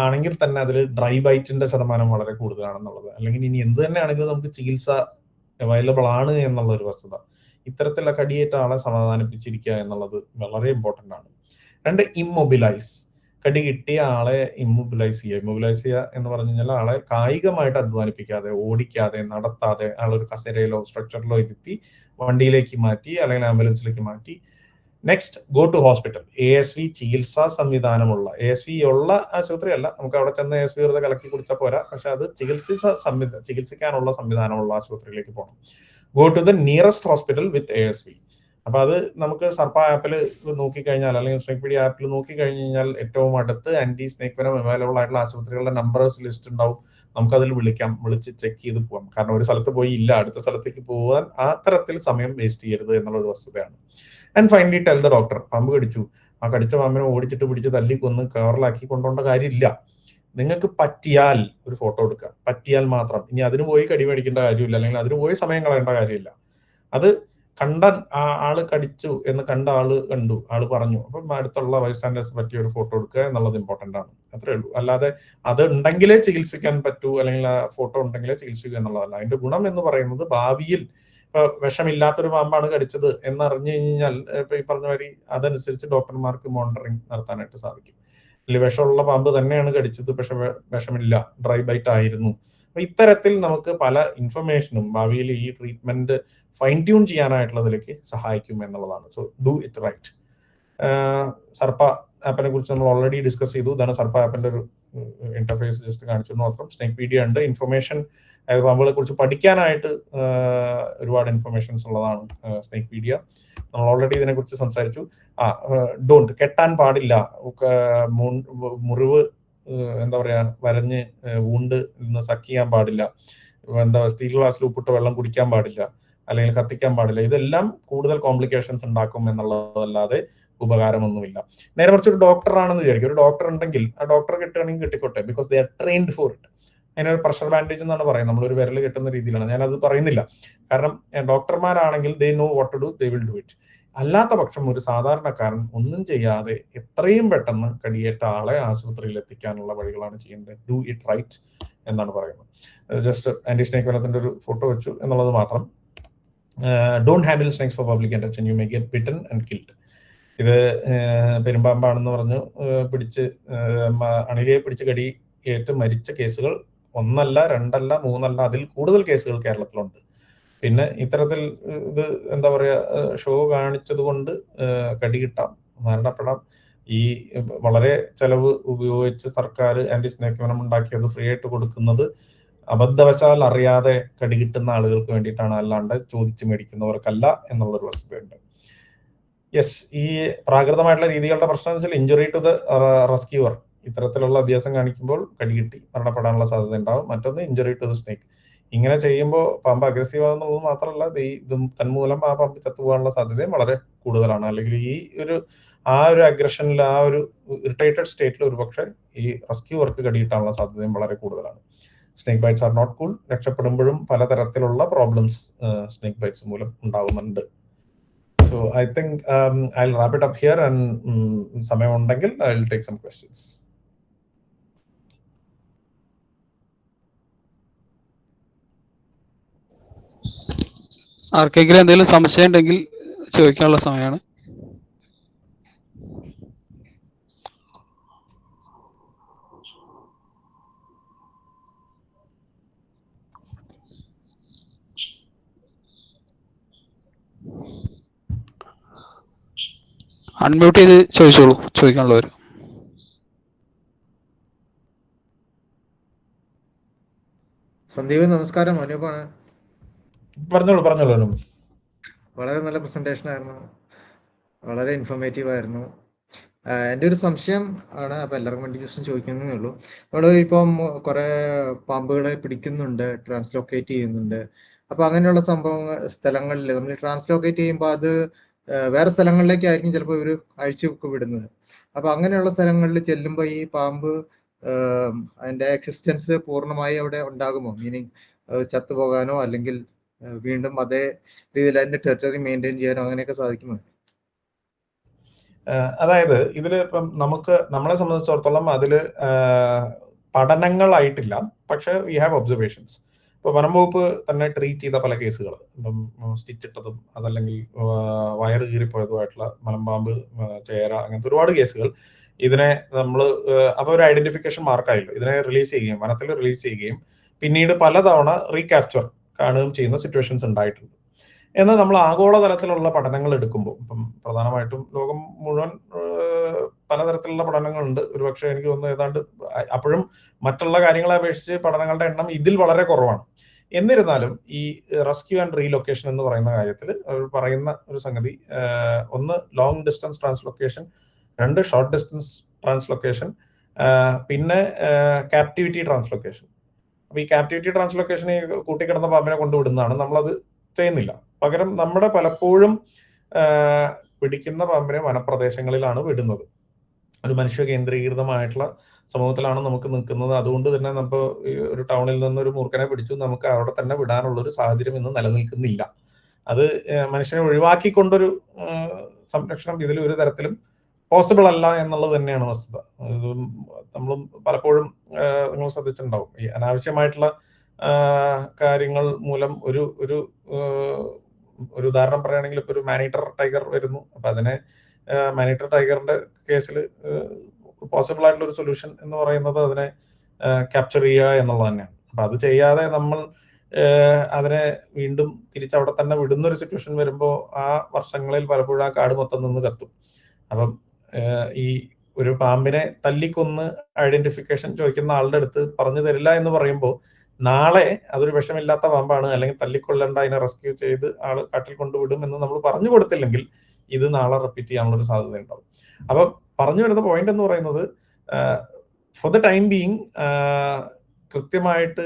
ആണെങ്കിൽ തന്നെ അതിൽ ഡ്രൈ ബൈറ്റിന്റെ ശതമാനം വളരെ കൂടുതലാണെന്നുള്ളത്. അല്ലെങ്കിൽ ഇനി എന്ത് തന്നെ ആണെങ്കിലും നമുക്ക് ചികിത്സ അവൈലബിൾ ആണ് എന്നുള്ള ഒരു വസ്തുത. ഇത്തരത്തിലുള്ള കടിയേറ്റ ആളെ സമാധാനിപ്പിച്ചിരിക്കുക എന്നുള്ളത് വളരെ ഇമ്പോർട്ടൻ്റ് ആണ്. 2, ഇമ്മൊബിലൈസ്. കടി കിട്ടിയ ആളെ ഇമ്മൊബിലൈസ് ചെയ്യുക എന്ന് പറഞ്ഞു കഴിഞ്ഞാൽ ആളെ കായികമായിട്ട് അധ്വാനിപ്പിക്കാതെ, ഓടിക്കാതെ, നടത്താതെ ആളൊരു കസേരയിലോ സ്ട്രക്ചറിലോ ഇരുത്തി വണ്ടിയിലേക്ക് മാറ്റി അല്ലെങ്കിൽ ആംബുലൻസിലേക്ക് മാറ്റി. Next, go to hospital. ASV ചികിത്സാ സംവിധാനമുള്ള, ASV ഉള്ള ആശുപത്രി അല്ല, നമുക്ക് അവിടെ ചെന്ന് ASV വെറുതെ കലക്കി കുടിച്ചാൽ പോരാ, പക്ഷെ അത് ചികിത്സിക്കാനുള്ള സംവിധാനമുള്ള ആശുപത്രിയിലേക്ക് പോകണം. Go to the nearest hospital with ASV. അപ്പൊ അത് നമുക്ക് സർപ്പ ആപ്പിൽ നോക്കിക്കഴിഞ്ഞാൽ അല്ലെങ്കിൽ സ്നേക് പീഡിയ ആപ്പിൽ നോക്കിക്കഴിഞ്ഞ് കഴിഞ്ഞാൽ ഏറ്റവും അടുത്ത് ആന്റി സ്നേക് വെനം അവൈലബിൾ ആയിട്ടുള്ള ആശുപത്രികളുടെ നമ്പേഴ്സ് ലിസ്റ്റ് ഉണ്ടാവും. നമുക്കതിൽ വിളിച്ച് ചെക്ക് ചെയ്ത് പോകാം. കാരണം ഒരു സ്ഥലത്ത് പോയി ഇല്ല, അടുത്ത സ്ഥലത്തേക്ക് പോകാൻ ആ തരത്തിൽ സമയം വേസ്റ്റ് ചെയ്യരുത് എന്നുള്ളൊരു വസ്തുതയാണ്. And finally tell the doctor. പാമ്പ് കടിച്ചു, ആ കടിച്ച പാമ്പിനെ ഓടിച്ചിട്ട് പിടിച്ച് തല്ലി കൊന്ന് കവറിലാക്കി കൊണ്ടുപോകേണ്ട കാര്യമില്ല. നിങ്ങൾക്ക് പറ്റിയാൽ ഒരു ഫോട്ടോ എടുക്കുക, പറ്റിയാൽ മാത്രം. ഇനി അതിന് പോയി കടി മേടിക്കേണ്ട കാര്യമില്ല, അല്ലെങ്കിൽ അതിന് പോയി സമയം കളയേണ്ട കാര്യമില്ല. അത് കണ്ട ആള് കടിച്ചു എന്ന് കണ്ട ആള് പറഞ്ഞു, അപ്പം അടുത്തുള്ള ബൈസ്റ്റാൻഡേഴ്സ് പറ്റിയ ഒരു ഫോട്ടോ എടുക്കുക എന്നുള്ളത് ഇമ്പോർട്ടന്റ് ആണ്. അത്രേ ഉള്ളൂ. അല്ലാതെ അത് ഉണ്ടെങ്കിലേ ചികിത്സിക്കാൻ പറ്റൂ, അല്ലെങ്കിൽ ആ ഫോട്ടോ ഉണ്ടെങ്കിലേ ചികിത്സിക്കുക എന്നുള്ളതല്ല. അതിന്റെ ഗുണം എന്ന് പറയുന്നത് ഭാവിയിൽ ഇപ്പൊ വിഷമില്ലാത്തൊരു പാമ്പാണ് കടിച്ചത് എന്നറിഞ്ഞു കഴിഞ്ഞാൽ ഇപ്പൊ ഈ പറഞ്ഞ മാതിരി അതനുസരിച്ച് ഡോക്ടർമാർക്ക് മോണിറ്ററിങ് നടത്താനായിട്ട് സാധിക്കും. അല്ലെങ്കിൽ വിഷമുള്ള പാമ്പ് തന്നെയാണ് കടിച്ചത്, പക്ഷെ വിഷമില്ല, ഡ്രൈ ബൈറ്റ് ആയിരുന്നു. അപ്പൊ ഇത്തരത്തിൽ നമുക്ക് പല ഇൻഫർമേഷനും ഭാവിയിൽ ഈ ട്രീറ്റ്മെന്റ് ഫൈൻ ട്യൂൺ ചെയ്യാനായിട്ടുള്ളതിലേക്ക് സഹായിക്കും എന്നുള്ളതാണ്. So do it right. Sarpa ആപ്പിനെ കുറിച്ച് നമ്മൾ ഓൾറെഡി ഡിസ്കസ് ചെയ്തു. ഇതാണ് സർപ്പ ആപ്പിന്റെ ഒരു ഇന്റർഫേസ് ജസ്റ്റ് കാണിച്ചു മാത്രം. സ്നേക് പീഡിയ ഉണ്ട്. ഇൻഫർമേഷൻ പാമ്പുകളെ കുറിച്ച് പഠിക്കാനായിട്ട് ഒരുപാട് ഇൻഫർമേഷൻസ് ഉള്ളതാണ് സ്നേക് പീഡിയ. നമ്മൾ ഓൾറെഡി ഇതിനെ കുറിച്ച് സംസാരിച്ചു. ഡോണ്ട്, കെട്ടാൻ പാടില്ല. മുറിവ് എന്താ പറയാ വരഞ്ഞ് വൂണ്ട് നിന്ന് സക്ക് ചെയ്യാൻ പാടില്ല. സ്റ്റീൽ ഗ്ലാസ്സിൽ ഉപ്പിട്ട് വെള്ളം കുടിക്കാൻ പാടില്ല, അല്ലെങ്കിൽ കത്തിക്കാൻ പാടില്ല. ഇതെല്ലാം കൂടുതൽ കോംപ്ലിക്കേഷൻസ് ഉണ്ടാക്കും എന്നുള്ളതല്ലാതെ ഉപകാരമൊന്നുമില്ല. നേരെ മറിച്ച് ഒരു ഡോക്ടർ ആണെന്ന് വിചാരിക്കും. ഒരു ഡോക്ടർ ഉണ്ടെങ്കിൽ ആ ഡോക്ടർ കിട്ടുകയാണെങ്കിൽ കിട്ടിക്കോട്ടെ, because they are trained for it. അതിനൊരു പ്രഷർ ബാൻഡേജ് എന്നാണ് പറയുന്നത്. നമ്മളൊരു വിരൽ കെട്ടുന്ന രീതിയിലാണ്. ഞാനത് പറയുന്നില്ല, കാരണം ഡോക്ടർമാരാണെങ്കിൽ they know what to do, they will do it. അല്ലാത്ത പക്ഷം ഒരു സാധാരണക്കാരൻ ഒന്നും ചെയ്യാതെ എത്രയും പെട്ടെന്ന് കടിയേറ്റ ആളെ ആശുപത്രിയിൽ എത്തിക്കാനുള്ള വഴികളാണ് ചെയ്യേണ്ടത്. ഡു ഇറ്റ് റൈറ്റ് എന്നാണ് പറയുന്നത്. ജസ്റ്റ് ആന്റി സ്നേക് വെനത്തിന്റെ ഒരു ഫോട്ടോ വെച്ചു എന്നുള്ളത് മാത്രം. Don't handle snakes for public attention, you may get bitten and killed. ഇത് പെരുമ്പാമ്പാണെന്ന് പറഞ്ഞ് പിടിച്ച് അണിലയെ പിടിച്ച് കടി ഏറ്റ് മരിച്ച കേസുകൾ 1 അല്ല 2 അല്ല 3 അല്ല, അതിൽ കൂടുതൽ കേസുകൾ കേരളത്തിലുണ്ട്. പിന്നെ ഇത്തരത്തിൽ ഇത് എന്താ പറയാ ഷോ കാണിച്ചത് കൊണ്ട് കടി കിട്ടാം, മരണപ്പെടാം. ഈ വളരെ ചെലവ് ഉപയോഗിച്ച് സർക്കാർ ആന്റി സ്നേക് വെനം ഉണ്ടാക്കിയത് ഫ്രീ ആയിട്ട് കൊടുക്കുന്നത് അബദ്ധവശാൽ അറിയാതെ കടി കിട്ടുന്ന ആളുകൾക്ക് വേണ്ടിയിട്ടാണ്, അല്ലാണ്ട് ചോദിച്ചു മേടിക്കുന്നവർക്കല്ല എന്നുള്ളൊരു വസ്തുതയുണ്ട്. യെസ്, ഈ പ്രാകൃതമായിട്ടുള്ള രീതികളുടെ പ്രശ്നം എന്ന് വെച്ചാൽ ഇഞ്ചുറി ടു ദ റെസ്ക്യൂവർ. ഇത്തരത്തിലുള്ള അഭ്യാസം കാണിക്കുമ്പോൾ കടി കിട്ടി മരണപ്പെടാനുള്ള സാധ്യത ഉണ്ടാവും. മറ്റൊന്ന് ഇഞ്ചുറി ടു ദ സ്നേക്. ഇങ്ങനെ ചെയ്യുമ്പോൾ പാമ്പ് അഗ്രസീവ് ആകുന്നുള്ളത് മാത്രമല്ല, ഇതും തന്മൂലം ആ പാമ്പ് ചത്തുപോകാനുള്ള സാധ്യതയും വളരെ കൂടുതലാണ്. അല്ലെങ്കിൽ ഈ ഒരു അഗ്രഷനിൽ, ആ ഒരു ഇറിറ്റേറ്റഡ് സ്റ്റേറ്റിൽ ഒരുപക്ഷെ ഈ റെസ്ക്യൂവർക്ക് കടിയിട്ടാനുള്ള സാധ്യതയും വളരെ കൂടുതലാണ്. Snake bites are not cool. രക്ഷപ്പെടുമ്പോഴും പലതരത്തിലുള്ള പ്രോബ്ലംസ് സ്നേക് ബൈറ്റ്സ് മൂലം ഉണ്ടാവുന്നുണ്ട്. So I think I will wrap it up here and സമയം ഉണ്ടെങ്കിൽ I will take some questions. ആർക്കെങ്കിലും എന്തെങ്കിലും സംശയം ഉണ്ടെങ്കിൽ ചോദിക്കാനുള്ള സമയമാണ്. അൺമ്യൂട്ട് ചെയ്ത് ചോദിച്ചോളൂ, ചോദിക്കാനുള്ളവർ. സന്ദീപ് നമസ്കാരം, അനൂപാണ്. പറഞ്ഞോളൂ. വളരെ നല്ല പ്രസന്റേഷൻ ആയിരുന്നു, വളരെ ഇൻഫോർമേറ്റീവ് ആയിരുന്നു. എൻ്റെ ഒരു സംശയം ആണ്, അപ്പോൾ എല്ലാവർക്കും വേണ്ടി ജസ്റ്റ് ചോദിക്കുന്നതേ ഉള്ളൂ. നമ്മൾ ഇപ്പം കുറേ പാമ്പുകളെ പിടിക്കുന്നുണ്ട്, ട്രാൻസ്ലോക്കേറ്റ് ചെയ്യുന്നുണ്ട്. അപ്പോൾ അങ്ങനെയുള്ള സ്ഥലങ്ങളിൽ നമ്മൾ ട്രാൻസ്ലോക്കേറ്റ് ചെയ്യുമ്പോൾ അത് വേറെ സ്ഥലങ്ങളിലേക്കായിരിക്കും ചിലപ്പോൾ ഇവർ അഴിച്ചു വിടുന്നത്. അപ്പോൾ അങ്ങനെയുള്ള സ്ഥലങ്ങളിൽ ചെല്ലുമ്പോൾ ഈ പാമ്പ് അതിൻ്റെ എക്സിസ്റ്റൻസ് പൂർണ്ണമായി അവിടെ ഉണ്ടാകുമോ? മീനിങ് ചത്തുപോകാനോ അല്ലെങ്കിൽ വീണ്ടും അതേ രീതിയിൽ അതിൻ്റെ ടെറിട്ടറി മെയിൻറ്റെയിൻ ചെയ്യാനോ അങ്ങനെയൊക്കെ സാധിക്കുമോ? അതായത് ഇതിൽ ഇപ്പം നമ്മളെ സംബന്ധിച്ചിടത്തോളം അതിൽ പഠനങ്ങളായിട്ടില്ല, പക്ഷെ വി ഹാവ് ഒബ്സർവേഷൻസ്. ഇപ്പോൾ വനം വകുപ്പ് തന്നെ ട്രീറ്റ് ചെയ്ത പല കേസുകൾ, ഇപ്പം സ്റ്റിച്ച് ഇട്ടതും അതല്ലെങ്കിൽ വയറ് കീറിപ്പോയതുമായിട്ടുള്ള മലമ്പാമ്പ്, ചേര, അങ്ങനത്തെ ഒരുപാട് കേസുകൾ ഇതിനെ നമ്മൾ അപ്പോൾ ഒരു ഐഡന്റിഫിക്കേഷൻ മാർക്കായല്ലോ, ഇതിനെ റിലീസ് ചെയ്യുകയും വനത്തിൽ റിലീസ് ചെയ്യുകയും പിന്നീട് പലതവണ റീക്യാപ്ചർ കാണുകയും ചെയ്യുന്ന സിറ്റുവേഷൻസ് ഉണ്ടായിട്ടുണ്ട്. എന്നാൽ നമ്മൾ ആഗോളതലത്തിലുള്ള പഠനങ്ങൾ എടുക്കുമ്പോൾ, ഇപ്പം പ്രധാനമായിട്ടും ലോകം മുഴുവൻ പലതരത്തിലുള്ള പഠനങ്ങളുണ്ട്. ഒരുപക്ഷെ എനിക്ക് തോന്നുന്നു ഏതാണ്ട് അപ്പോഴും മറ്റുള്ള കാര്യങ്ങളെ അപേക്ഷിച്ച് പഠനങ്ങളുടെ എണ്ണം ഇതിൽ വളരെ കുറവാണ്. എന്നിരുന്നാലും ഈ റെസ്ക്യൂ ആൻഡ് റീലൊക്കേഷൻ എന്ന് പറയുന്ന കാര്യത്തിൽ പറയുന്ന ഒരു സംഗതി, ഒന്ന് ലോങ് ഡിസ്റ്റൻസ് ട്രാൻസ്ലൊക്കേഷൻ, രണ്ട് ഷോർട്ട് ഡിസ്റ്റൻസ് ട്രാൻസ്ലൊക്കേഷൻ, പിന്നെ ക്യാപ്റ്റിവിറ്റി ട്രാൻസ്ലൊക്കേഷൻ. അപ്പൊ ഈ ക്യാപ്റ്റിവിറ്റി ട്രാൻസ്ലൊക്കേഷനെ കൂട്ടിക്കിടന്ന പാമ്പിനെ കൊണ്ടുവിടുന്നതാണ്, നമ്മളത് ചെയ്യുന്നില്ല. പകരം നമ്മുടെ പലപ്പോഴും പിടിക്കുന്ന പാമ്പിനെ വനപ്രദേശങ്ങളിലാണ് വിടുന്നത്. ഒരു മനുഷ്യ കേന്ദ്രീകൃതമായിട്ടുള്ള സമൂഹത്തിലാണ് നമുക്ക് നിൽക്കുന്നത്. അതുകൊണ്ട് തന്നെ നമ്മൾ ഒരു ടൗണിൽ നിന്ന് ഒരു മൂർഖനെ പിടിച്ചു, നമുക്ക് അവിടെ തന്നെ വിടാനുള്ള ഒരു സാഹചര്യം ഇന്ന് നിലനിൽക്കുന്നില്ല. അത് മനുഷ്യനെ ഒഴിവാക്കിക്കൊണ്ടൊരു സംരക്ഷണം ഇതിൽ ഒരു തരത്തിലും പോസിബിൾ അല്ല എന്നുള്ളത് തന്നെയാണ് വസ്തുത. നമ്മൾ പലപ്പോഴും നിങ്ങൾ ശ്രദ്ധിച്ചിട്ടുണ്ടാവും, ഈ അനാവശ്യമായിട്ടുള്ള കാര്യങ്ങൾ മൂലം ഒരു ഉദാഹരണം പറയുകയാണെങ്കിൽ ഇപ്പൊ ഒരു മാനീറ്റർ ടൈഗർ വരുന്നു. അപ്പൊ അതിനെ മാനീറ്റർ ടൈഗറിന്റെ കേസിൽ പോസിബിൾ ആയിട്ടുള്ള ഒരു സൊല്യൂഷൻ എന്ന് പറയുന്നത് അതിനെ ക്യാപ്ചർ ചെയ്യുക എന്നുള്ളത് തന്നെയാണ്. അപ്പൊ അത് ചെയ്യാതെ നമ്മൾ അതിനെ വീണ്ടും തിരിച്ചവിടെ തന്നെ വിടുന്ന ഒരു സിറ്റുവേഷൻ വരുമ്പോൾ ആ വർഷങ്ങളിൽ പലപ്പോഴും ആ കാട് മൊത്തം നിന്ന് കത്തും. അപ്പം ഈ ഒരു പാമ്പിനെ തല്ലിക്കൊന്ന് ഐഡന്റിഫിക്കേഷൻ ചോദിക്കുന്ന ആളുടെ അടുത്ത് പറഞ്ഞു തരില്ല എന്ന് പറയുമ്പോൾ, നാളെ അതൊരു വിഷമില്ലാത്ത പാമ്പാണ് അല്ലെങ്കിൽ തല്ലിക്കൊള്ളേണ്ട, അതിനെ റെസ്ക്യൂ ചെയ്ത് ആള് കാട്ടിൽ കൊണ്ടുവിടും എന്ന് നമ്മൾ പറഞ്ഞു കൊടുത്തില്ലെങ്കിൽ ഇത് നാളെ റിപ്പീറ്റ് ചെയ്യാനുള്ള ഒരു സാധ്യത ഉണ്ടാവും. അപ്പൊ പറഞ്ഞു വരുന്ന പോയിന്റ് എന്ന് പറയുന്നത്, ഫോർ ദ ടൈം ബീയിങ് കൃത്യമായിട്ട്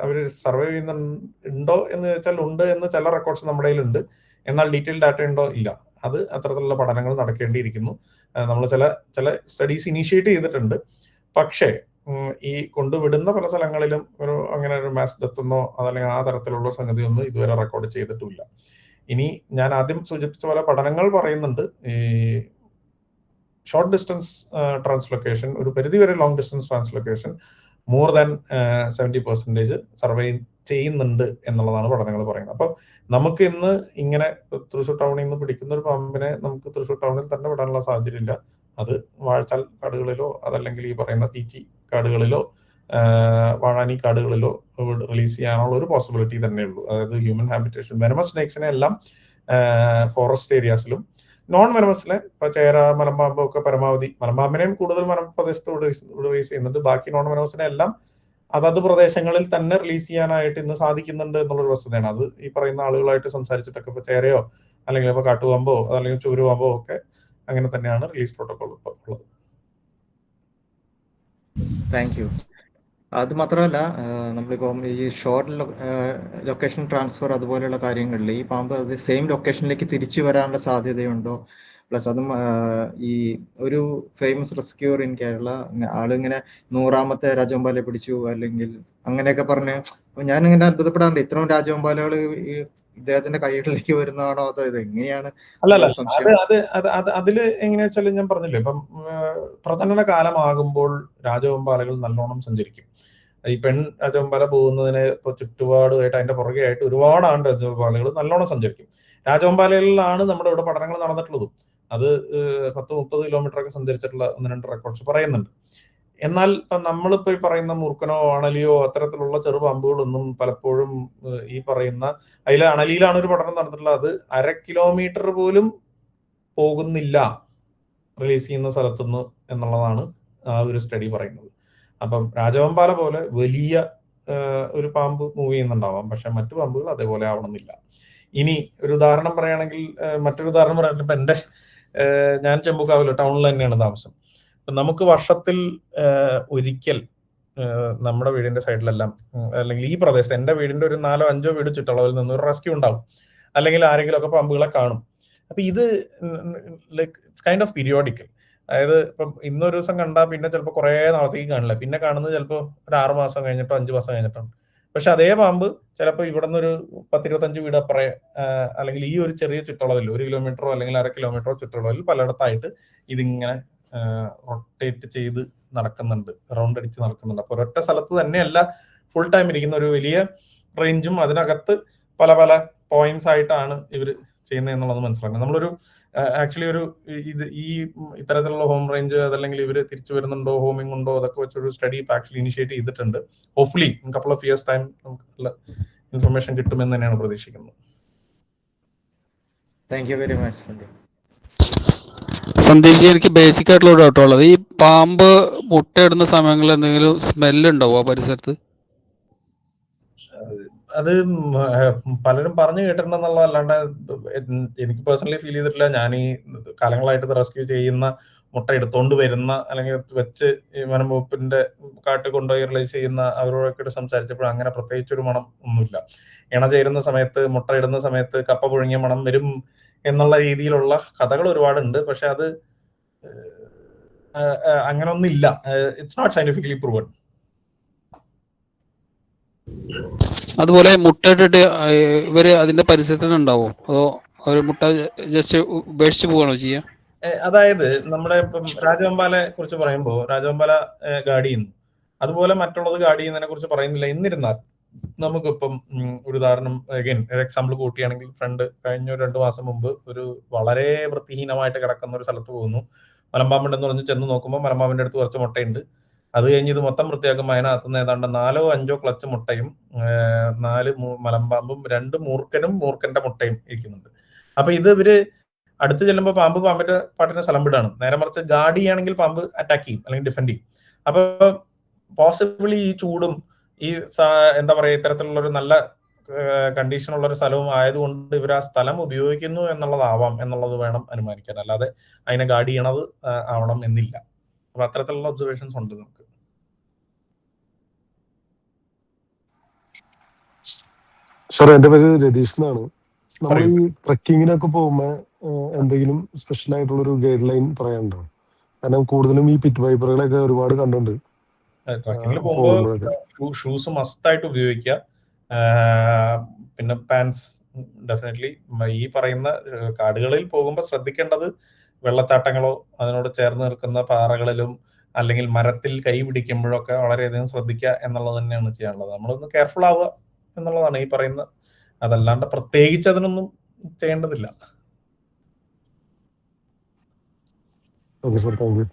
അവർ സർവൈവ് ചെയ്യുന്നുണ്ടോ എന്ന് ചോദിച്ചാൽ ഉണ്ട് എന്ന് ചില റെക്കോർഡ്സ് നമ്മുടെ കയ്യിലുണ്ട്. എന്നാൽ ഡീറ്റെയിൽ ഡാറ്റ ഉണ്ടോ? ഇല്ല. അത് അത്തരത്തിലുള്ള പഠനങ്ങൾ നടക്കേണ്ടിയിരിക്കുന്നു. നമ്മൾ ചില സ്റ്റഡീസ് ഇനീഷ്യേറ്റ് ചെയ്തിട്ടുണ്ട്. പക്ഷേ ഈ കൊണ്ടുവിടുന്ന പല സ്ഥലങ്ങളിലും അങ്ങനെ ഒരു മാസ് ഡെത്ത് എന്നോ അതല്ലെങ്കിൽ ആ തരത്തിലുള്ള സംഗതിയൊന്നും ഇതുവരെ റെക്കോർഡ് ചെയ്തിട്ടില്ല. ഇനി ഞാൻ ആദ്യം സൂചിപ്പിച്ച പോലെ പഠനങ്ങൾ പറയുന്നുണ്ട്, ഈ ഷോർട്ട് ഡിസ്റ്റൻസ് ട്രാൻസ്ലൊക്കേഷൻ, ഒരു പരിധിവരെ long distance translocation more than 70% survive ചെയ്യുന്നുണ്ട് എന്നുള്ളതാണ് പഠനങ്ങൾ പറയുന്നത്. അപ്പം നമുക്ക് ഇന്ന് ഇങ്ങനെ തൃശ്ശൂർ ടൗണിൽ നിന്ന് പിടിക്കുന്ന ഒരു പാമ്പിനെ നമുക്ക് തൃശ്ശൂർ ടൗണിൽ തന്നെ വിടാനുള്ള സാഹചര്യം ഇല്ല. അത് വാഴച്ചാൽ കാടുകളിലോ അതല്ലെങ്കിൽ ഈ പറയുന്ന പീച്ചി കാടുകളിലോ വാഴാനി കാടുകളിലോ റിലീസ് ചെയ്യാനുള്ള ഒരു പോസിബിലിറ്റി തന്നെ ഉള്ളൂ. അതായത് ഹ്യൂമൻ ഹാബിറ്റേഷൻ, വെനമസ് സ്നേക്സിനെ എല്ലാം ഫോറസ്റ്റ് ഏരിയാസിലും, നോൺ വെനമസിലെ ഇപ്പൊ ചേര, മലമ്പാമ്പ് ഒക്കെ പരമാവധി, മലമ്പാമ്പിനെയും കൂടുതൽ വനപ്രദേശത്ത് റിലീസ് ചെയ്യുന്നുണ്ട്. ബാക്കി നോൺ വെനമസിനെ എല്ലാം അതത് പ്രദേശങ്ങളിൽ തന്നെ റിലീസ് ചെയ്യാനായിട്ട് ഇന്ന് സാധിക്കുന്നുണ്ട് എന്നുള്ളൊരു വസ്തുതയാണ്. അത് ഈ പറയുന്ന ആളുകളായിട്ട് സംസാരിച്ചിട്ടൊക്കെ ഇപ്പൊ ചേരയോ അല്ലെങ്കിൽ ഇപ്പൊ കാട്ടുപാമ്പോ അതല്ലെങ്കിൽ ചൂരുപാമ്പോ ഒക്കെ അങ്ങനെ തന്നെയാണ് റിലീസ് പ്രോട്ടോകോൾ ഉള്ളത്. Thank you. അത് മാത്രമല്ല, നമ്മളിപ്പം ഈ ഷോർട്ട് ലൊക്കേഷൻ ട്രാൻസ്ഫർ അതുപോലെയുള്ള കാര്യങ്ങളിൽ ഈ പാമ്പ് അത് സെയിം ലൊക്കേഷനിലേക്ക് തിരിച്ചു വരാനുള്ള സാധ്യതയുണ്ടോ? പ്ലസ് അതും ഈ ഒരു ഫേമസ് റെസ്ക്യൂർ ഇൻ കേരള ആളിങ്ങനെ 100ാമത്തെ രാജവെമ്പാലയെ പിടിച്ചു അല്ലെങ്കിൽ അങ്ങനെയൊക്കെ പറഞ്ഞ് ഞാനിങ്ങനെ അത്ഭുതപ്പെടാറുണ്ട്. ഇത്രയും രാജവെമ്പാലകൾ ഈ ഇദ്ദേഹത്തിന്റെ കൈകളിലേക്ക് വരുന്നതാണോ അതോ ഇത് എങ്ങനെയാണ്? അല്ലല്ല, അതില് എങ്ങനെയാ വെച്ചാൽ ഞാൻ പറഞ്ഞില്ലേ, ഇപ്പം പ്രജനന കാലമാകുമ്പോൾ രാജവെമ്പാലകൾ നല്ലോണം സഞ്ചരിക്കും. ഈ പെൺ രാജവെമ്പാല പോകുന്നതിന് ഇപ്പൊ ചുറ്റുപാടുമായിട്ട് അതിന്റെ പുറകെ ആയിട്ട് ഒരുപാട് ആൺ രാജവെമ്പാലകൾ നല്ലോണം സഞ്ചരിക്കും. രാജവെമ്പാലകളിലാണ് നമ്മുടെ ഇവിടെ പഠനങ്ങൾ നടന്നിട്ടുള്ളതും. അത് 10-30 കിലോമീറ്റർ ഒക്കെ സഞ്ചരിച്ചിട്ടുള്ള 1-2 റെക്കോർഡ്സ് പറയുന്നുണ്ട്. എന്നാൽ ഇപ്പൊ നമ്മളിപ്പോ ഈ പറയുന്ന മൂർഖനോ അണലിയോ അത്തരത്തിലുള്ള ചെറുപാമ്പുകളൊന്നും പലപ്പോഴും ഈ പറയുന്ന അതിൽ അണലിയിലാണ് ഒരു പഠനം നടന്നിട്ടുള്ളത്. അത് 1/2 കിലോമീറ്റർ പോലും പോകുന്നില്ല റിലീസ് ചെയ്യുന്ന സ്ഥലത്തുനിന്ന് എന്നുള്ളതാണ് ആ ഒരു സ്റ്റഡി പറയുന്നത്. അപ്പം രാജവെമ്പാല പോലെ വലിയ ഒരു പാമ്പ് മൂവ് ചെയ്യുന്നുണ്ടാവാം, പക്ഷെ മറ്റു പാമ്പുകൾ അതേപോലെ ആവണമെന്നില്ല. ഇനി ഒരു ഉദാഹരണം പറയുകയാണെങ്കിൽ, മറ്റൊരു ഉദാഹരണം പറയുകയാണെങ്കിൽ ഇപ്പൊ ഞാൻ ചെമ്പൂക്കാവില് ടൗണിൽ തന്നെയാണ് താമസം. നമുക്ക് വർഷത്തിൽ ഒരിക്കൽ നമ്മുടെ വീടിന്റെ സൈഡിലെല്ലാം അല്ലെങ്കിൽ ഈ പ്രദേശത്ത് എന്റെ വീടിന്റെ ഒരു 4-5 വീട് ചുറ്റളവിൽ നിന്ന് ഒരു റെസ്ക്യൂ ഉണ്ടാവും, അല്ലെങ്കിൽ ആരെങ്കിലും ഒക്കെ പാമ്പുകളെ കാണും. അപ്പൊ ഇത് like it's kind of periodical. അതായത് ഇപ്പം ഇന്നൊരു ദിവസം കണ്ടാൽ പിന്നെ ചിലപ്പോൾ കുറെ നാളത്തേക്ക് കാണില്ല, പിന്നെ കാണുന്നത് ചിലപ്പോൾ ഒരു 6 മാസം കഴിഞ്ഞിട്ടോ 5 മാസം കഴിഞ്ഞിട്ടാണ്. പക്ഷെ അതേ പാമ്പ് ചിലപ്പോൾ ഇവിടെ നിന്ന് ഒരു 10-25 വീട് അപ്പുറേ അല്ലെങ്കിൽ ഈ ഒരു ചെറിയ ചുറ്റളവിൽ 1 കിലോമീറ്ററോ അല്ലെങ്കിൽ 1/2 കിലോമീറ്ററോ ചുറ്റളവിൽ പലയിടത്തായിട്ട് ഇതിങ്ങനെ റൊട്ടേറ്റ് ചെയ്ത് നടക്കുന്നുണ്ട്, റൗണ്ട് അടിച്ച് നടക്കുന്നുണ്ട്. അപ്പൊ ഒരൊറ്റ സ്ഥലത്ത് തന്നെയല്ല ഫുൾ ടൈം ഇരിക്കുന്ന ഒരു വലിയ റേഞ്ചും അതിനകത്ത് പല പല പോയിന്റ്സ് ആയിട്ടാണ് ഇവർ ചെയ്യുന്നത് എന്നുള്ളത് മനസ്സിലാക്കുന്നത്. നമ്മളൊരു ആക്ച്വലി ഒരു ഈ ഇത്തരത്തിലുള്ള ഹോം റേഞ്ച് അതല്ലെങ്കിൽ ഇവർ തിരിച്ചു വരുന്നുണ്ടോ, ഹോമിംഗ് ഉണ്ടോ, അതൊക്കെ വെച്ചൊരു സ്റ്റഡി ആക്ച്വലി ഇനിഷ്യേറ്റ് ചെയ്തിട്ടുണ്ട്. Hopefully in couple of years time നമുക്കുള്ള ഇൻഫർമേഷൻ കിട്ടുമെന്ന് തന്നെയാണ് പ്രതീക്ഷിക്കുന്നത്. Thank you very much Sandeep. Sandeep G, എനിക്ക് ബേസിക് ആയിട്ടുള്ള ഒരു ഡൗട്ട് ഉള്ളത്, ഈ പാമ്പ് മുട്ടയിടുന്ന സമയങ്ങളിൽ എന്തെങ്കിലും സ്മെല്ല് ഉണ്ടാവുമോ പരിസരത്ത്? അത് പലരും പറഞ്ഞു കേട്ടിട്ടുണ്ടെന്നുള്ളതല്ലാണ്ട് എനിക്ക് പേഴ്സണലി ഫീൽ ചെയ്തിട്ടില്ല. ഞാൻ ഈ കാലങ്ങളായിട്ട് റെസ്ക്യൂ ചെയ്യുന്ന, മുട്ട എടുത്തോണ്ട് വരുന്ന അല്ലെങ്കിൽ വെച്ച് ഈ വനം വകുപ്പിന്റെ കാട്ടിൽ കൊണ്ടുപോയി റിലീസ് ചെയ്യുന്ന അവരോടൊക്കെ സംസാരിച്ചപ്പോൾ അങ്ങനെ പ്രത്യേകിച്ച് ഒരു മണം ഒന്നുമില്ല. ഇണ ചേരുന്ന സമയത്ത്, മുട്ട ഇടുന്ന സമയത്ത് കപ്പ പുഴുങ്ങിയ മണം വരും എന്നുള്ള രീതിയിലുള്ള കഥകൾ ഒരുപാടുണ്ട്. പക്ഷെ അത് അങ്ങനെ ഒന്നും ഇല്ല. It's not scientifically proven. അതുപോലെ മുട്ട ഇട്ടിട്ട് ഇവര് അതിന്റെ പരിസരത്ത് ഉണ്ടാവോ, അതോ ഒരു മുട്ട ജസ്റ്റ് ഉപേക്ഷിച്ച് പോവാണോ ചെയ്യുക? അതായത് നമ്മുടെ ഇപ്പം രാജവെമ്പാലയെ കുറിച്ച് പറയുമ്പോൾ രാജവെമ്പാല ഗാർഡ് ചെയ്യുന്നു, അതുപോലെ മറ്റുള്ളത് ഗാർഡ് ചെയ്യുന്നതിനെ കുറിച്ച് പറയുന്നില്ല. എന്നിരുന്നാൽ നമുക്കിപ്പം ഒരു ഉദാഹരണം അഗൈൻ ഒരു എക്സാമ്പിൾ കൂട്ടിയാണെങ്കിൽ, ഫ്രണ്ട് കഴിഞ്ഞ 2 മാസം മുമ്പ് ഒരു വളരെ വൃത്തിഹീനമായിട്ട് കിടക്കുന്ന ഒരു സ്ഥലത്ത് പോകുന്നു. മലമ്പാമ്പുണ്ടെന്ന് പറഞ്ഞ് ചെന്ന് നോക്കുമ്പോൾ മലമ്പാമ്പിന്റെ അടുത്ത് കുറച്ച് മുട്ടയുണ്ട്. അത് കഴിഞ്ഞ് ഇത് മൊത്തം വൃത്തിയാക്കുമ്പോൾ അതിനകത്തുനിന്ന് ഏതാണ്ട് 4-5 ക്ലച്ച് മുട്ടയും 4 മലമ്പാമ്പും 2 മൂർഖനും മൂർഖന്റെ മുട്ടയും ഇരിക്കുന്നുണ്ട്. അപ്പൊ ഇത് ഇവര് അടുത്ത് ചെല്ലുമ്പോൾ പാമ്പിന്റെ പാട്ടിന് സ്ഥലം വിടാണ്. നേരെ മറിച്ച് ഗാർഡ് ചെയ്യുകയാണെങ്കിൽ പാമ്പ് അറ്റാക്ക് ചെയ്യും അല്ലെങ്കിൽ ഡിഫെൻഡ് ചെയ്യും. അപ്പൊ പോസിബിളി ഈ ചൂടും ഈ എന്താ പറയാ ഇത്തരത്തിലുള്ള ഒരു നല്ല കണ്ടീഷനുള്ള ഒരു സ്ഥലവും ആയതുകൊണ്ട് ഇവർ ആ സ്ഥലം ഉപയോഗിക്കുന്നു എന്നുള്ളതാവാം എന്നുള്ളത് വേണം അനുമാനിക്കാൻ. അല്ലാതെ അതിനെ ഗാർഡ് ചെയ്യണത് ആവണം എന്നില്ല. അപ്പൊ അത്തരത്തിലുള്ള ഒബ്സർവേഷൻസ് ഉണ്ട് നമുക്ക്. സാർ, എന്റെ പേര് രതീഷ് എന്നാണ്. നമ്മൾ ഈ ട്രക്കിങ്ങിനൊക്കെ പോകുമ്പോ എന്തെങ്കിലും സ്പെഷ്യൽ ആയിട്ടുള്ള ഒരു ഗൈഡ് ലൈൻ പറയാനുണ്ടോ? കാരണം കൂടുതലും ഈ പിറ്റ് വൈപ്പറുകളൊക്കെ ഒരുപാട് കണ്ടുണ്ട്. ട്രക്കിങ്ങിൽ പോകുമ്പോൾ ഷൂസ് മസ്റ്റായിട്ട് ഉപയോഗിക്കുക. പിന്നെ പാൻസ് ഡെഫിനറ്റ്ലി. ഈ പറയുന്ന കാടുകളിൽ പോകുമ്പോൾ ശ്രദ്ധിക്കേണ്ടത് വെള്ളച്ചാട്ടങ്ങളോ അതിനോട് ചേർന്ന് നിൽക്കുന്ന പാറകളിലും അല്ലെങ്കിൽ മരത്തിൽ കൈ പിടിക്കുമ്പോഴൊക്കെ വളരെയധികം ശ്രദ്ധിക്കുക എന്നുള്ളത് തന്നെയാണ് ചെയ്യാനുള്ളത്. നമ്മളൊന്ന് കെയർഫുൾ ആവുക എന്നുള്ളതാണ് ഈ പറയുന്നത്. അതല്ലാണ്ട് പ്രത്യേകിച്ച് അതിനൊന്നും ചെയ്യേണ്ടതില്ല. Okay sir, thank you.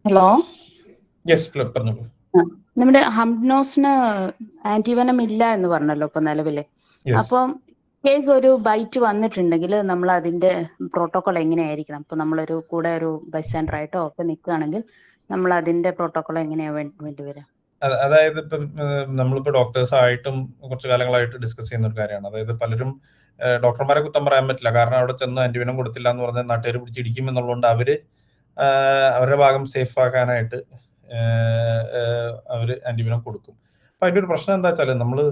Hello, yes പറഞ്ഞോളൂ. നമ്മുടെ ഹംപ്നോസിന് ആന്റിവനം ഇല്ല എന്ന് പറഞ്ഞല്ലോ ഇപ്പൊ നിലവില്. അപ്പം കേസ് ഒരു ബൈറ്റ് വന്നിട്ടുണ്ടെങ്കിൽ നമ്മൾ അതിന്റെ പ്രോട്ടോകോൾ എങ്ങനെയായിരിക്കണം? ഇപ്പൊ നമ്മളൊരു കൂടെ ഒരു ബൈസ്റ്റാൻഡർ ആയിട്ടോ ഒക്കെ നിൽക്കുകയാണെങ്കിൽ നമ്മൾ അതിന്റെ പ്രോട്ടോകോൾ എങ്ങനെയാ വേണ്ടി വരാം? അതായത് ഇപ്പം നമ്മളിപ്പോ ഡോക്ടേഴ്സ് ആയിട്ടും കുറച്ചു കാലങ്ങളായിട്ട് ഡിസ്കസ് ചെയ്യുന്ന ഒരു കാര്യമാണ്. അതായത് പലരും ഡോക്ടർമാരെ കുറ്റം പറയാൻ പറ്റില്ല. കാരണം അവിടെ ചെന്ന് ആന്റിവനം കൊടുത്തില്ല എന്ന് പറഞ്ഞാൽ നാട്ടുകാർ പിടിച്ചിടിക്കും എന്നുള്ളതുകൊണ്ട് അവരുടെ ഭാഗം സേഫ് ആക്കാനായിട്ട് അവര് ആന്റിവനം കൊടുക്കും. അപ്പൊ അതിന്റെ ഒരു പ്രശ്നം എന്താ വെച്ചാല്, നമ്മള്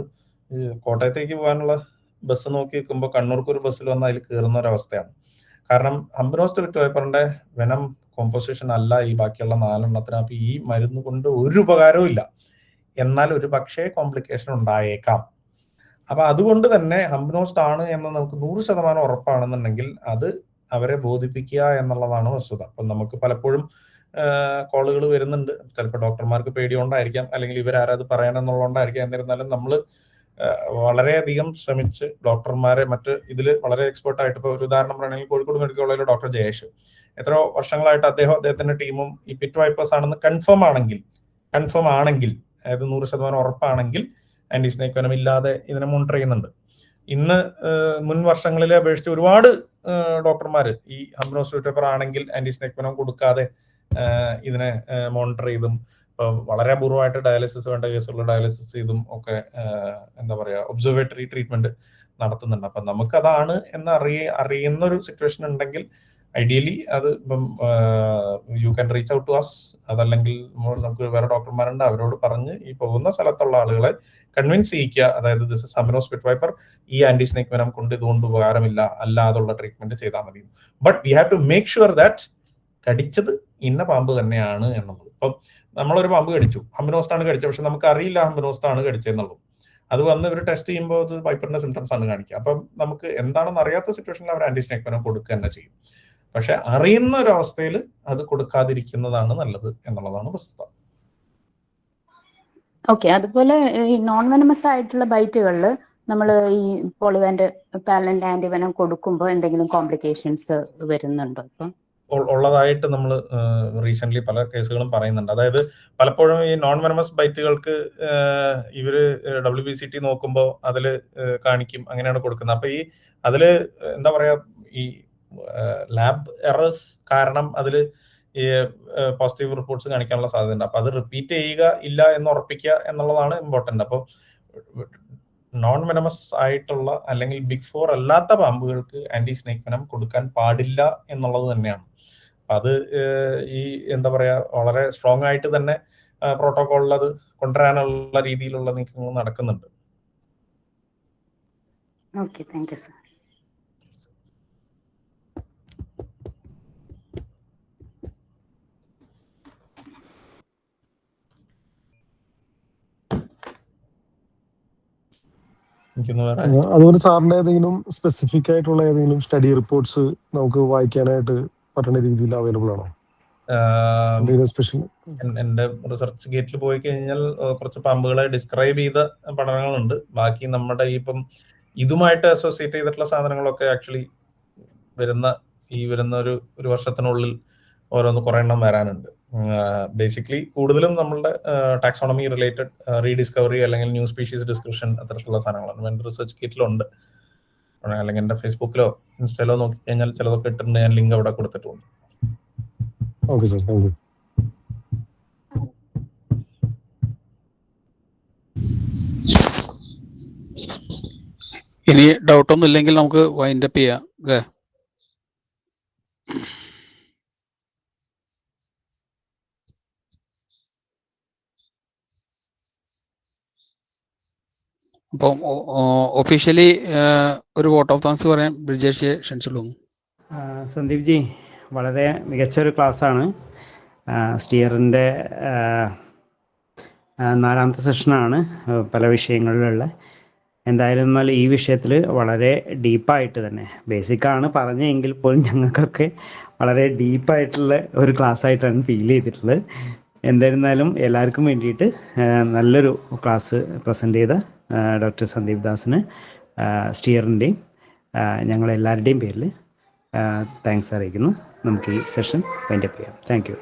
കോട്ടയത്തേക്ക് പോകാനുള്ള ബസ് നോക്കി നിൽക്കുമ്പോൾ കണ്ണൂർക്ക് ഒരു ബസ്സിൽ വന്ന് അതിൽ കയറുന്ന ഒരവസ്ഥയാണ്. കാരണം ഹംപ്നോസ് പിറ്റ് വൈപ്പറിന്റെ വെനം കോമ്പോസിഷൻ അല്ല ഈ ബാക്കിയുള്ള 4 എണ്ണത്തിന്. അപ്പൊ ഈ മരുന്ന് കൊണ്ട് ഒരു ഉപകാരവും ഇല്ല. എന്നാൽ ഒരു പക്ഷേ കോംപ്ലിക്കേഷൻ ഉണ്ടായേക്കാം. അപ്പൊ അതുകൊണ്ട് തന്നെ ഹംപ്നോസ്റ്റ് ആണ് എന്ന് നമുക്ക് 100% ഉറപ്പാണെന്നുണ്ടെങ്കിൽ അത് അവരെ ബോധിപ്പിക്കുക എന്നുള്ളതാണ് വസ്തുത. അപ്പം നമുക്ക് പലപ്പോഴും കോളുകൾ വരുന്നുണ്ട്. ചിലപ്പോൾ ഡോക്ടർമാർക്ക് പേടിയോണ്ടായിരിക്കാം, അല്ലെങ്കിൽ ഇവരാരത് പറയാനെന്നുള്ളതുകൊണ്ടായിരിക്കാം. എന്നിരുന്നാലും നമ്മൾ വളരെയധികം ശ്രമിച്ച് ഡോക്ടർമാരെ മറ്റ് ഇതിൽ വളരെ എക്സ്പേർട്ട് ആയിട്ട്, ഇപ്പോൾ ഒരു ഉദാഹരണം പറയുകയാണെങ്കിൽ കോഴിക്കോട് മെഡിക്കൽ കോളേജിലെ ഡോക്ടർ ജയേഷ് എത്രയോ വർഷങ്ങളായിട്ട് അദ്ദേഹത്തിന്റെ ടീമും ഈ പിറ്റ് വൈപ്പേഴ്സ് ആണെന്ന് കൺഫേം ആണെങ്കിൽ അതായത് 100% ഉറപ്പാണെങ്കിൽ ആന്റി സ്നേക്ക് വെനം ഇല്ലാതെ ഇതിനെ മോണിറ്റർ ചെയ്യുന്നുണ്ട്. ഇന്ന് മുൻ വർഷങ്ങളിലെ അപേക്ഷിച്ച് ഒരുപാട് ഡോക്ടർമാർ ഈ ഹംപ്നോസ് പിറ്റ് വൈപ്പർ ആണെങ്കിൽ ആന്റി സ്നേക്ക് വെനം കൊടുക്കാതെ ഇതിനെ മോണിറ്റർ ചെയ്തും ഇപ്പോൾ വളരെ അപൂർവമായിട്ട് ഡയാലിസിസ് വേണ്ട കേസുള്ള ഡയാലിസിസ് ചെയ്തും ഒക്കെ എന്താ പറയുക ഒബ്സർവേറ്ററി ട്രീറ്റ്മെന്റ് നടത്തുന്നുണ്ട്. അപ്പം നമുക്കതാണ് എന്ന് അറിയുന്ന ഒരു സിറ്റുവേഷൻ ഉണ്ടെങ്കിൽ ഐഡിയലി അത് ഇപ്പം you can reach out to us. അതല്ലെങ്കിൽ നമുക്ക് വേറെ ഡോക്ടർമാരുണ്ട്, അവരോട് പറഞ്ഞ് ഈ പോകുന്ന സ്ഥലത്തുള്ള ആളുകളെ കൺവിൻസ് ചെയ്യിക്കുക. അതായത് ദിസ് ഇസ് ഹംനോസ് പിറ്റ് വൈപ്പർ, ഈ ആന്റി സ്നേക്ക് വെനം കൊണ്ട് ഇതുകൊണ്ട് ഉപകാരമില്ല, അല്ലാതുള്ള ട്രീറ്റ്മെന്റ് ചെയ്താൽ മതി. But we have to make sure that കടിച്ചത് ഇന്ന പാമ്പ് തന്നെയാണ് എന്നുള്ളത്. ഇപ്പം നമ്മളൊരു പാമ്പ് കടിച്ചു, ഹംബനോസ്റ്റാണ് കടിച്ചത്, പക്ഷെ നമുക്ക് അറിയില്ല ഹംബനോസ്റ്റാണ് കടിച്ചതെന്നുള്ളത്. അത് വന്ന് ഇവർ ടെസ്റ്റ് ചെയ്യുമ്പോൾ അത് വൈപ്പറിന്റെ സിംറ്റംസ് ആണ് കാണിക്കുക. അപ്പം നമുക്ക് എന്താണെന്ന് അറിയാത്ത സിറ്റുവേഷനിൽ അവർ ആന്റി സ്നേക്ക് വെനം കൊടുക്കുക തന്നെ ചെയ്യും. പക്ഷെ അറിയുന്ന ഒരു അവസ്ഥയിൽ അത് കൊടുക്കാതിരിക്കുന്നതാണ് നല്ലത് എന്നുള്ളതാണ് വസ്തുത. ഓക്കെ, അതുപോലെ ഈ നോൺ വെനമസ് ആയിട്ടുള്ള ബൈറ്റുകളിൽ നമ്മൾ ഈ പോളിവാന്റ് പാലന്റ് ആന്റിവെനം കൊടുക്കുമ്പോൾ എന്തെങ്കിലും കോംപ്ലിക്കേഷൻസ് വരുന്നുണ്ടോ? ഇപ്പം ഉള്ളതായിട്ട് നമ്മൾ റീസെന്റ് പല കേസുകളും പറയുന്നുണ്ട്. അതായത് പലപ്പോഴും ഈ നോൺ വെനമസ് ബൈറ്റുകൾക്ക് ഇവര് WBCT നോക്കുമ്പോൾ അതിൽ കാണിക്കും, അങ്ങനെയാണ് കൊടുക്കുന്നത്. അപ്പൊ ഈ അതില് എന്താ പറയാ, ഈ ലാബ് എറേഴ്സ് കാരണം അതിൽ ഈ പോസിറ്റീവ് റിപ്പോർട്ട്സ് കാണിക്കാനുള്ള സാധ്യതയുണ്ട്. അപ്പൊ അത് റിപ്പീറ്റ് ചെയ്യുക ഇല്ല എന്ന് ഉറപ്പിക്കുക എന്നുള്ളതാണ് ഇമ്പോർട്ടന്റ്. അപ്പോൾ നോൺ വെനമസ് ആയിട്ടുള്ള അല്ലെങ്കിൽ ബിഗ് 4 അല്ലാത്ത പാമ്പുകൾക്ക് ആന്റി സ്നേക്ക് വെനം കൊടുക്കാൻ പാടില്ല എന്നുള്ളത് തന്നെയാണ്. അത് ഈ എന്താ പറയാ, വളരെ സ്ട്രോങ് ആയിട്ട് തന്നെ പ്രോട്ടോകോളിൽ അത് കൊണ്ടുവരാനുള്ള രീതിയിലുള്ള നീക്കങ്ങൾ നടക്കുന്നുണ്ട്. Okay, thank you sir. അതുപോലെ സാറിന്റെ ഏതെങ്കിലും സ്പെസിഫിക് ആയിട്ടുള്ള ഏതെങ്കിലും സ്റ്റഡി റിപ്പോർട്ട്സ് നമുക്ക് വായിക്കാനായിട്ട് പറ്റുന്ന രീതിയിൽ അവൈലബിൾ ആണോ? സ്പെഷ്യൽ എന്റെ റിസർച്ച് ഗേറ്റിൽ പോയി കഴിഞ്ഞാൽ കുറച്ച് പാമ്പുകളെ ഡിസ്ക്രൈബ് ചെയ്ത പഠനങ്ങളുണ്ട്. ബാക്കി നമ്മുടെ ഇപ്പം ഇതുമായിട്ട് അസോസിയേറ്റ് ചെയ്തിട്ടുള്ള സാധനങ്ങളൊക്കെ ആക്ച്വലി വരുന്ന ഒരു വർഷത്തിനുള്ളിൽ കുറെ എണ്ണം വരാനുണ്ട്. ബേസിക്കലി കൂടുതലും നമ്മളുടെ ടാക്സോണമി റിലേറ്റഡ് റീഡിസ്കവറി അല്ലെങ്കിൽ ന്യൂ സ്പീഷീസ് ഡിസ്ക്രിപ്ഷൻ അത്തരത്തിലുള്ള സാധനങ്ങളാണ് എന്റെ റിസർച്ച് കിറ്റിലുണ്ട്. അല്ലെങ്കിൽ എന്റെ ഫേസ്ബുക്കിലോ ഇൻസ്റ്റയിലോ നോക്കി കഴിഞ്ഞാൽ ചിലതൊക്കെ ഇട്ടിട്ടുണ്ട്, ഞാൻ ലിങ്ക് അവിടെ കൊടുത്തിട്ടുണ്ട്. Okay sir, thank you. ഇനി ഡൗട്ടൊന്നും ഇല്ലെങ്കിൽ നമുക്ക് വൈൻഡ് അപ്പ് ചെയ്യാം അല്ലേ? അപ്പം ഒഫീഷ്യലി ഒരു വോട്ട് ഓഫ് താങ്ക്സ് പറയാൻ ബ്രിജേഷ് ക്ഷണിച്ചുള്ളൂ. സന്ദീപ് ജി, വളരെ മികച്ചൊരു ക്ലാസ്സാണ്. സ്റ്റിയറിൻ്റെ 4ാമത്തെ സെഷനാണ് പല വിഷയങ്ങളിലുള്ള. എന്തായാലും എന്നാൽ ഈ വിഷയത്തിൽ വളരെ ഡീപ്പായിട്ട് തന്നെ, ബേസിക്കാണ് പറഞ്ഞെങ്കിൽ പോലും ഞങ്ങൾക്കൊക്കെ വളരെ ഡീപ്പായിട്ടുള്ള ഒരു ക്ലാസ് ആയിട്ടാണ് ഫീൽ ചെയ്തിട്ടുള്ളത്. എന്തായിരുന്നാലും എല്ലാവർക്കും വേണ്ടിയിട്ട് നല്ലൊരു ക്ലാസ് പ്രസൻറ്റ് ചെയ്ത ഡോക്ടർ സന്ദീപ് ദാസിന് സ്റ്റിയറിൻ്റെയും ഞങ്ങളെല്ലാവരുടെയും പേരിൽ താങ്ക്സ് അറിയിക്കുന്നു. നമുക്ക് ഈ സെഷൻ വൈൻഡ് അപ്പ് ചെയ്യാം. Thank you.